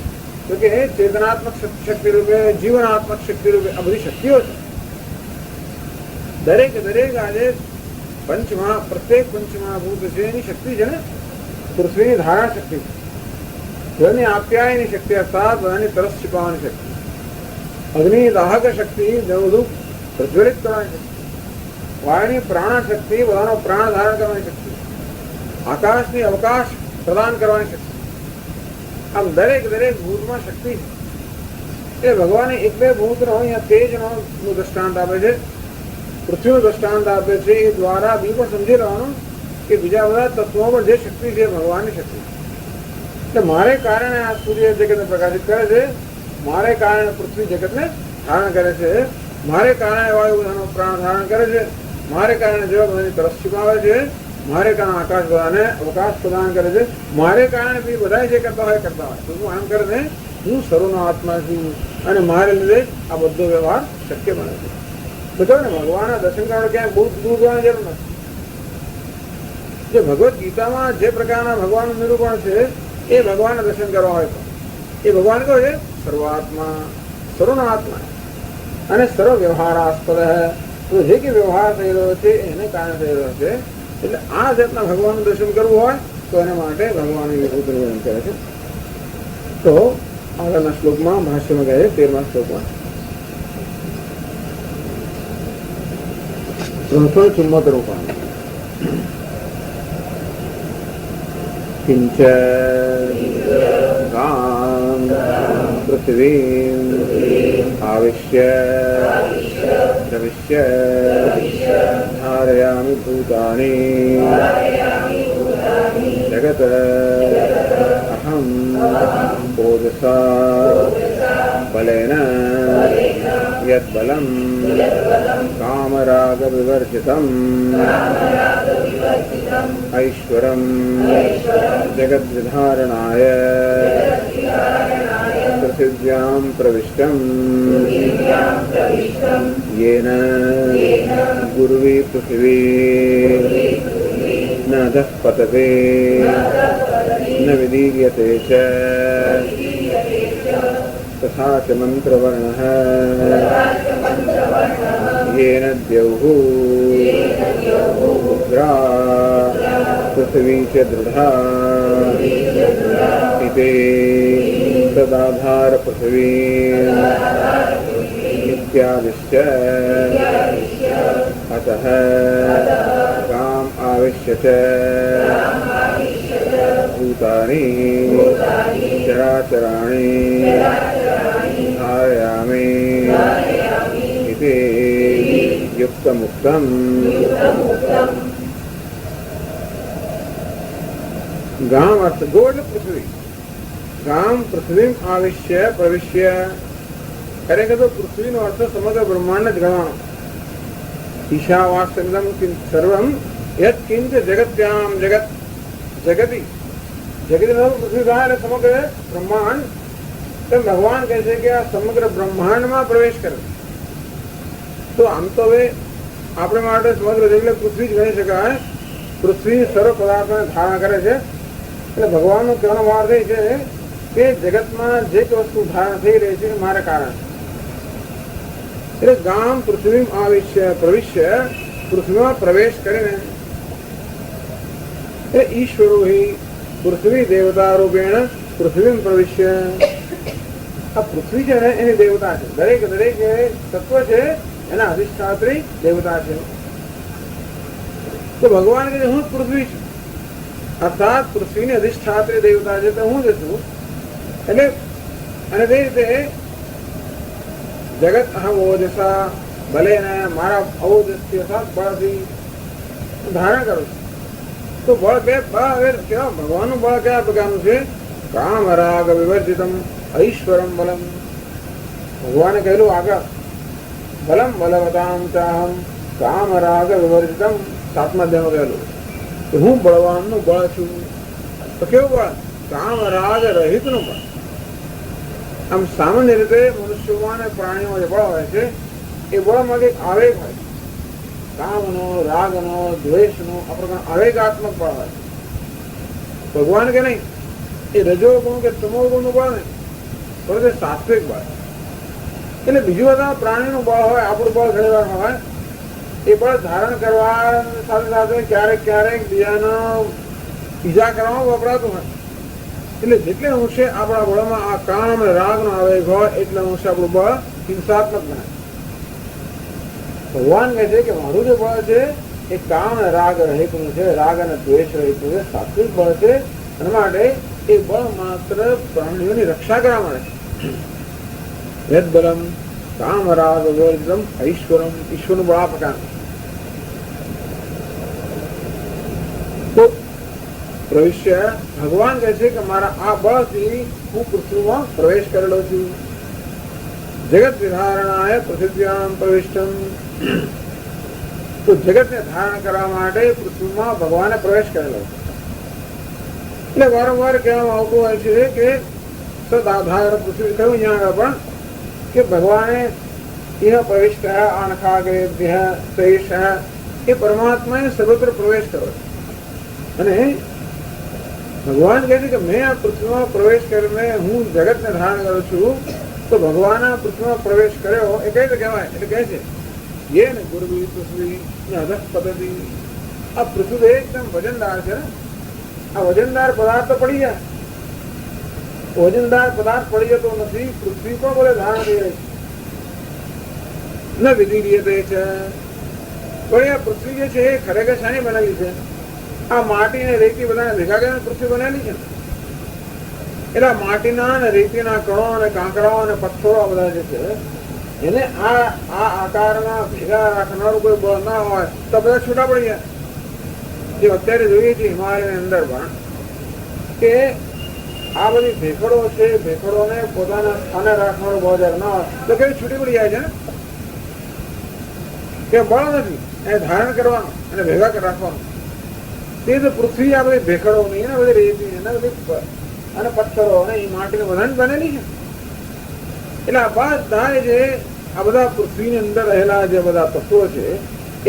તો કે ચેતનાત્મક શક્તિ રૂપે, જીવનાત્મક શક્તિ રૂપે આ બધી શક્તિઓ છે. દરેક દરેક આજે પંચમાં પ્રત્યેક પંચમાં ભૂત છે એની શક્તિ છે ને. પૃથ્વીની ધારણ શક્તિ, જળની આપ્યાયની શક્તિ અર્થાત બધાની તરસ છુપાવવાની શક્તિ, અગ્નિ દાહક શક્તિ બધું પ્રજ્વલિત કરવાની શક્તિ, વાયુની પ્રાણ શક્તિ બધાનો પ્રાણ ધારણ કરવાની શક્તિ, આકાશની અવકાશ પ્રદાન કરવાની શક્તિ. આમ દરેક દરેક ભૂતમાં શક્તિ છે. એ ભગવાને એક બે ભૂતનો અહીંયા તેજનો દ્રષ્ટાંત આપે છે, પૃથ્વીનું દ્રષ્ટાંત આપે છે. એ દ્વારા બી પણ સમજી લેવાનું કે બીજા બધા તત્વોમાં જે શક્તિ છે ભગવાનની શક્તિ. એટલે મારે કારણે આ સૂર્ય જગતને પ્રકાશિત કરે છે, મારે કારણે પૃથ્વી જગતને ધારણ કરે છે, મારે કારણે વાયુ બધાનો પ્રાણ ધારણ કરે છે, મારે કારણે જળ બધાની તરસ છુપાવે છે, મારે કારણે આકાશ બધાને અવકાશ પ્રદાન કરે છે, મારે કારણે બી બધા જે કરતા હોય તો હું આમ કરે છે હું સર્વનો આત્મા છું અને મારે લીધે આ બધો વ્યવહાર શક્ય બને છે. બતાવો ને ભગવાનના દર્શન કરવા ક્યાંય બહુ દૂર જવાની જરૂર નથી. જે ભગવદ્ ગીતામાં જે પ્રકારના ભગવાનનું નિરૂપણ છે એ ભગવાનના દર્શન કરવા હોય તો એ ભગવાન કહો છે સર્વાત્મા સર્વનો આત્મા અને સર્વ વ્યવહારાસ્પદ. તો જે કે વ્યવહાર થયેલો છે એને કારણે થયેલો છે. એટલે આ જાતના ભગવાનનું દર્શન કરવું હોય તો એના માટે ભગવાનની વિભૂતિ વર્ણન કરે છે. તો આગળના શ્લોકમાં ભાષ્યમાં કહે છે 13મા શ્લોકમાં 374 રૂપાણી કિંચ ગામ પૃથ્વીમ आविश्य प्रविश्य धारयामि भूतानि जगत अहं ओजसा बलेन यद्बलं कामरागविवर्जितम् ऐश्वरं जगद्विधारणाय पृथिव्यां प्रविष्टं येन गुरुवी पृथिवी न अधः पतते न विदीर्यते च तथा च मन्त्रवर्णः येन द्यौः रुद्रा पृथिवी च दृढा इति तदाधार पृथिवी इत्यादिश्च अतः काम आविश्य च भूतानि चराचराणि धारयामि इति युक्तमुक्तम्। गाम अर्थ गोड पृथ्वी, गाम पृथ्वी आविश्य प्रविश्य करेगा तो पृथ्वी नो अर्थ समग्र ब्रह्मांड गणना ईशावास्यमिदं सर्वं यत् किंच जगत्याम जगत जगति जगति में पृथ्वी कहा है समग्र ब्रह्मांड। तो भगवान कैसे क्या समग्र ब्रह्मांड में प्रवेश करे तो आम तो वे આપણે માટે સમગ્ર જગત પૃથ્વી જ ગણી શકાય। પૃથ્વી સર્વ પદાર્થોને ધારણ કરે છે એટલે ભગવાનનો કહેવાનો ભાવ એ છે કે જગતમાં જે વસ્તુ ધારણ થઈ રહી છે મારા કારણે એટલે ગામ પૃથ્વી આવિશ્ય પ્રવિશ્ય પૃથ્વીમાં પ્રવેશ કરીને ईश्वरो ही पृथ्वी देवता रूपेण पृथ्वी प्रविश्य आ पृथ्वी जो है एनी देवता है दरेक दरेक तत्व है एना अधिष्ठात्री देवता है। तो भगवान के हूँ पृथ्वी अर्थात पृथ्वी ने अधिष्ठात्री देवता है तो हूँ जसू એટલે અને તે રીતે જગત અહમ ઓજસા ભલે ને મારા અવોજસ્થી અર્થાત બળથી ધારણ કરું છું। तो बल के क्या भगवान बल क्या प्रकार से काम राग विवर्जितम ऐश्वरम बलम भगवान कहलू आग बलम बलवताम चाहम काम राग विवर्जितम सातमा अध्याय में कहलू तो हूँ बलवान नु बल छू तो केवू बल काम राग रहित नु बल। आम सामान्य रीते मनुष्यों ने प्राणियों में बल होय छे ए बल में एक आवेग होय कामनो रागनो द्वेषनो आ प्रकार आवेगात्मक बल है। भगवान के नहीं ये रजोगुण के तमोगुण बल नहीं पर सात्विक बल એટલે બીજું બધા પ્રાણીનું બળ હોય આપણું બળ ઘણીવાર હોય એ બળ ધારણ કરવા સાથે સાથે ક્યારેક ક્યારેક બીજાનો ઈજા કરવામાં વપરાતું હોય એટલે જેટલે અંશે આપણા બળમાં આ કામ રાગનો આવેગ હોય એટલે અંશે આપણું બળ હિંસાત્મક બને। भगवान कहते कि मारू जो बल है एक काम राग रहित है राग અને દ્વેષ રહિત છે સાત્વિક બળ છે અને માટે એ બળ માત્ર પ્રાણીઓની રક્ષા કરવા માટે યદ બલમ કામ રાગ વિवर्जितम ऐश्वरम ईश्वरનું બળ આ પ્રકાર તો પ્રવિશ્ય ભગવાન કહે છે કે મારા આ બળથી હું પૃથ્વીમાં પ્રવેશ કરેલો છું। जगत विधारणाय पृथिव्यां प्रविष्टम तो जगत ने धारण करवा माटे पृथ्वी में भगवान प्रवेश करेलो એટલે વારંવાર કહેવામાં આવતું હોય છે કે સદાધાર પૃથ્વી કહ્યું અહીંયા પણ કે ભગવાને ઇહ પ્રવિષ્ટ આનખાગ્રેભ્ય શેષ એ પરમાત્માએ સર્વત્ર પ્રવેશ કર્યો અને ભગવાન કહે છે કે મેં આ પૃથ્વીમાં પ્રવેશ કરીને હું જગતને ધારણ કરું છું। तो भगवान आ पृथ्वी में प्रवेश करे हो एक कहवाय એટલે કહે છે ये न गुरुवी पृथ्वी न अधः पतति आ पृथ्वी एकदम वजनदार है आ वजनदार पदार्थ पड़ी है वजनदार पदार्थ पड़ी है तो नहीं पृथ्वी को बोले धारण दे रही न विदीर्यते છે પણ આ પૃથ્વી જે છે એ ખરેખર શાની બનેલી છે આ માટી ને રેતી બધાને ભેગા કરીને પૃથ્વી બનેલી છે એટલે માટીના અને રેતીના કણો અને કાંકરાઓ અને પથ્થરો બધા જે છે એને આ આકારના ભેગા રાખનારું કોઈ બળ ના હોય તો બધા છૂટા પડી જાય. જે અત્યારે જોઈએ છીએ હિમાલયની અંદર પણ કે આ બધી ભેખડો છે, ભેખડોને પોતાના સ્થાને રાખનારું બળ જ્યારે ના હોય તો કેવી છૂટી પડી જાય છે ને, કે બળ નથી એને ધારણ કરવાનું અને ભેગા રાખવાનું. તે તો પૃથ્વી આ બધી ભેખડોની ને બધી રેતી ને બધી અને પથ્થરો અને એ માટીને બધાને બનેલી છે. એટલે આ બધા જે આ બધા પૃથ્વીની અંદર રહેલા જે બધા તત્વો છે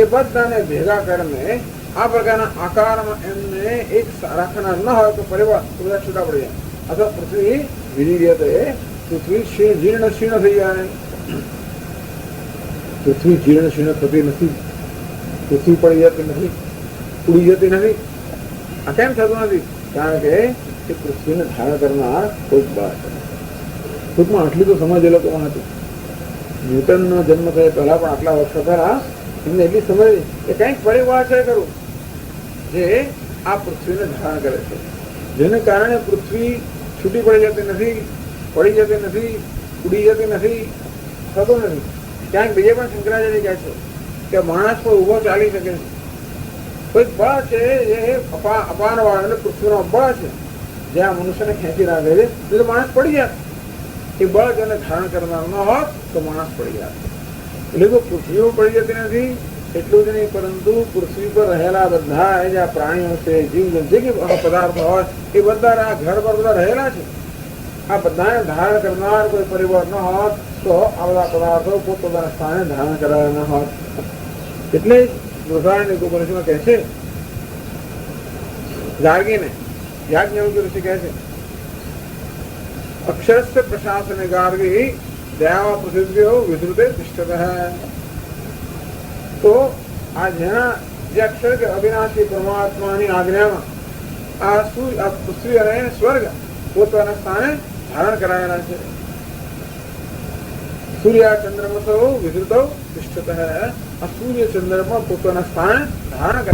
એ બધાને ભેગા કરીને આ પ્રકારના આકારમાં એમને એક રાખનાર ન હોય તો પરિવાર બધા છૂટા પડી જાય. અથવા પૃથ્વી વિધિ પૃથ્વી જીર્ણ શીર્ણ થઈ જાય. પૃથ્વી જીર્ણ શીર્ણ થતી નથી, પૃથ્વી પડી જતી નથી, ઉડી જતી નથી. આ કેમ થતું નથી? કારણ કે એ પૃથ્વીને ધારણ કરનાર કોઈ બળ છે. ટૂંકમાં આટલી તો સમજ એ લોકોમાં હતી. ન્યૂટનનો જન્મ થયા પહેલા પણ આટલા વર્ષો પહેલા એમને એટલી સમજ કે કંઈક પરિબળ છે ખરું જે આ પૃથ્વીને ધારણ કરે છે, જેને કારણે પૃથ્વી છૂટી પડી જતી નથી, પડી જતી નથી, ઉડી જતી નથી, થતું નથી. ક્યાંક બીજે પણ શંકરાચાર્ય કહે છે કે માણસ પણ ઉભો ચાલી શકે છે. કોઈક બળ છે એ અપારવાળા એટલે પૃથ્વીનો બળ છે જે આ મનુષ્યને ખેંચી રાખે છે, એટલે માણસ પડી જાય. એ બળ જેને ધારણ કરનાર ન હોત તો માણસ પડી જાય. એટલે તો પૃથ્વીઓ પડી જતી નથી એટલું જ નહીં, પરંતુ પૃથ્વી પર રહેલા બધા જે આ પ્રાણીઓ છે, જીવ જે કે પદાર્થો હોય એ બધા આ ઘર પર બધા રહેલા છે. આ બધાને ધારણ કરનાર કોઈ પરિબળ ન હોત તો આ બધા પદાર્થો પોતપોતાના સ્થાને ધારણ કરાયા ન હોત. એટલે જ બૃહદારણ્યક ઉપનિષદમાં કહે છે, ગાર્ગીને યાજ્ઞવલ્ક્ય ઋષિ કહે છે, અક્ષરસ્ય પ્રશાસને ગાર્ગી દયા પૃથ્વ્યો વિધૃતે તિષ્ઠતઃ. તો આ જેના જે અક્ષર કે અવિનાશી પરમાત્માની આજ્ઞામાં આ પૃથ્વી અને સ્વર્ગ પોતાના સ્થાને ધારણ કરાયેલા છે. સૂર્ય ચંદ્રમસો વિધૃતો તિષ્ઠતઃ. આ સૂર્ય ચંદ્રમાં પોતાના સ્થાને ધારણ કરે.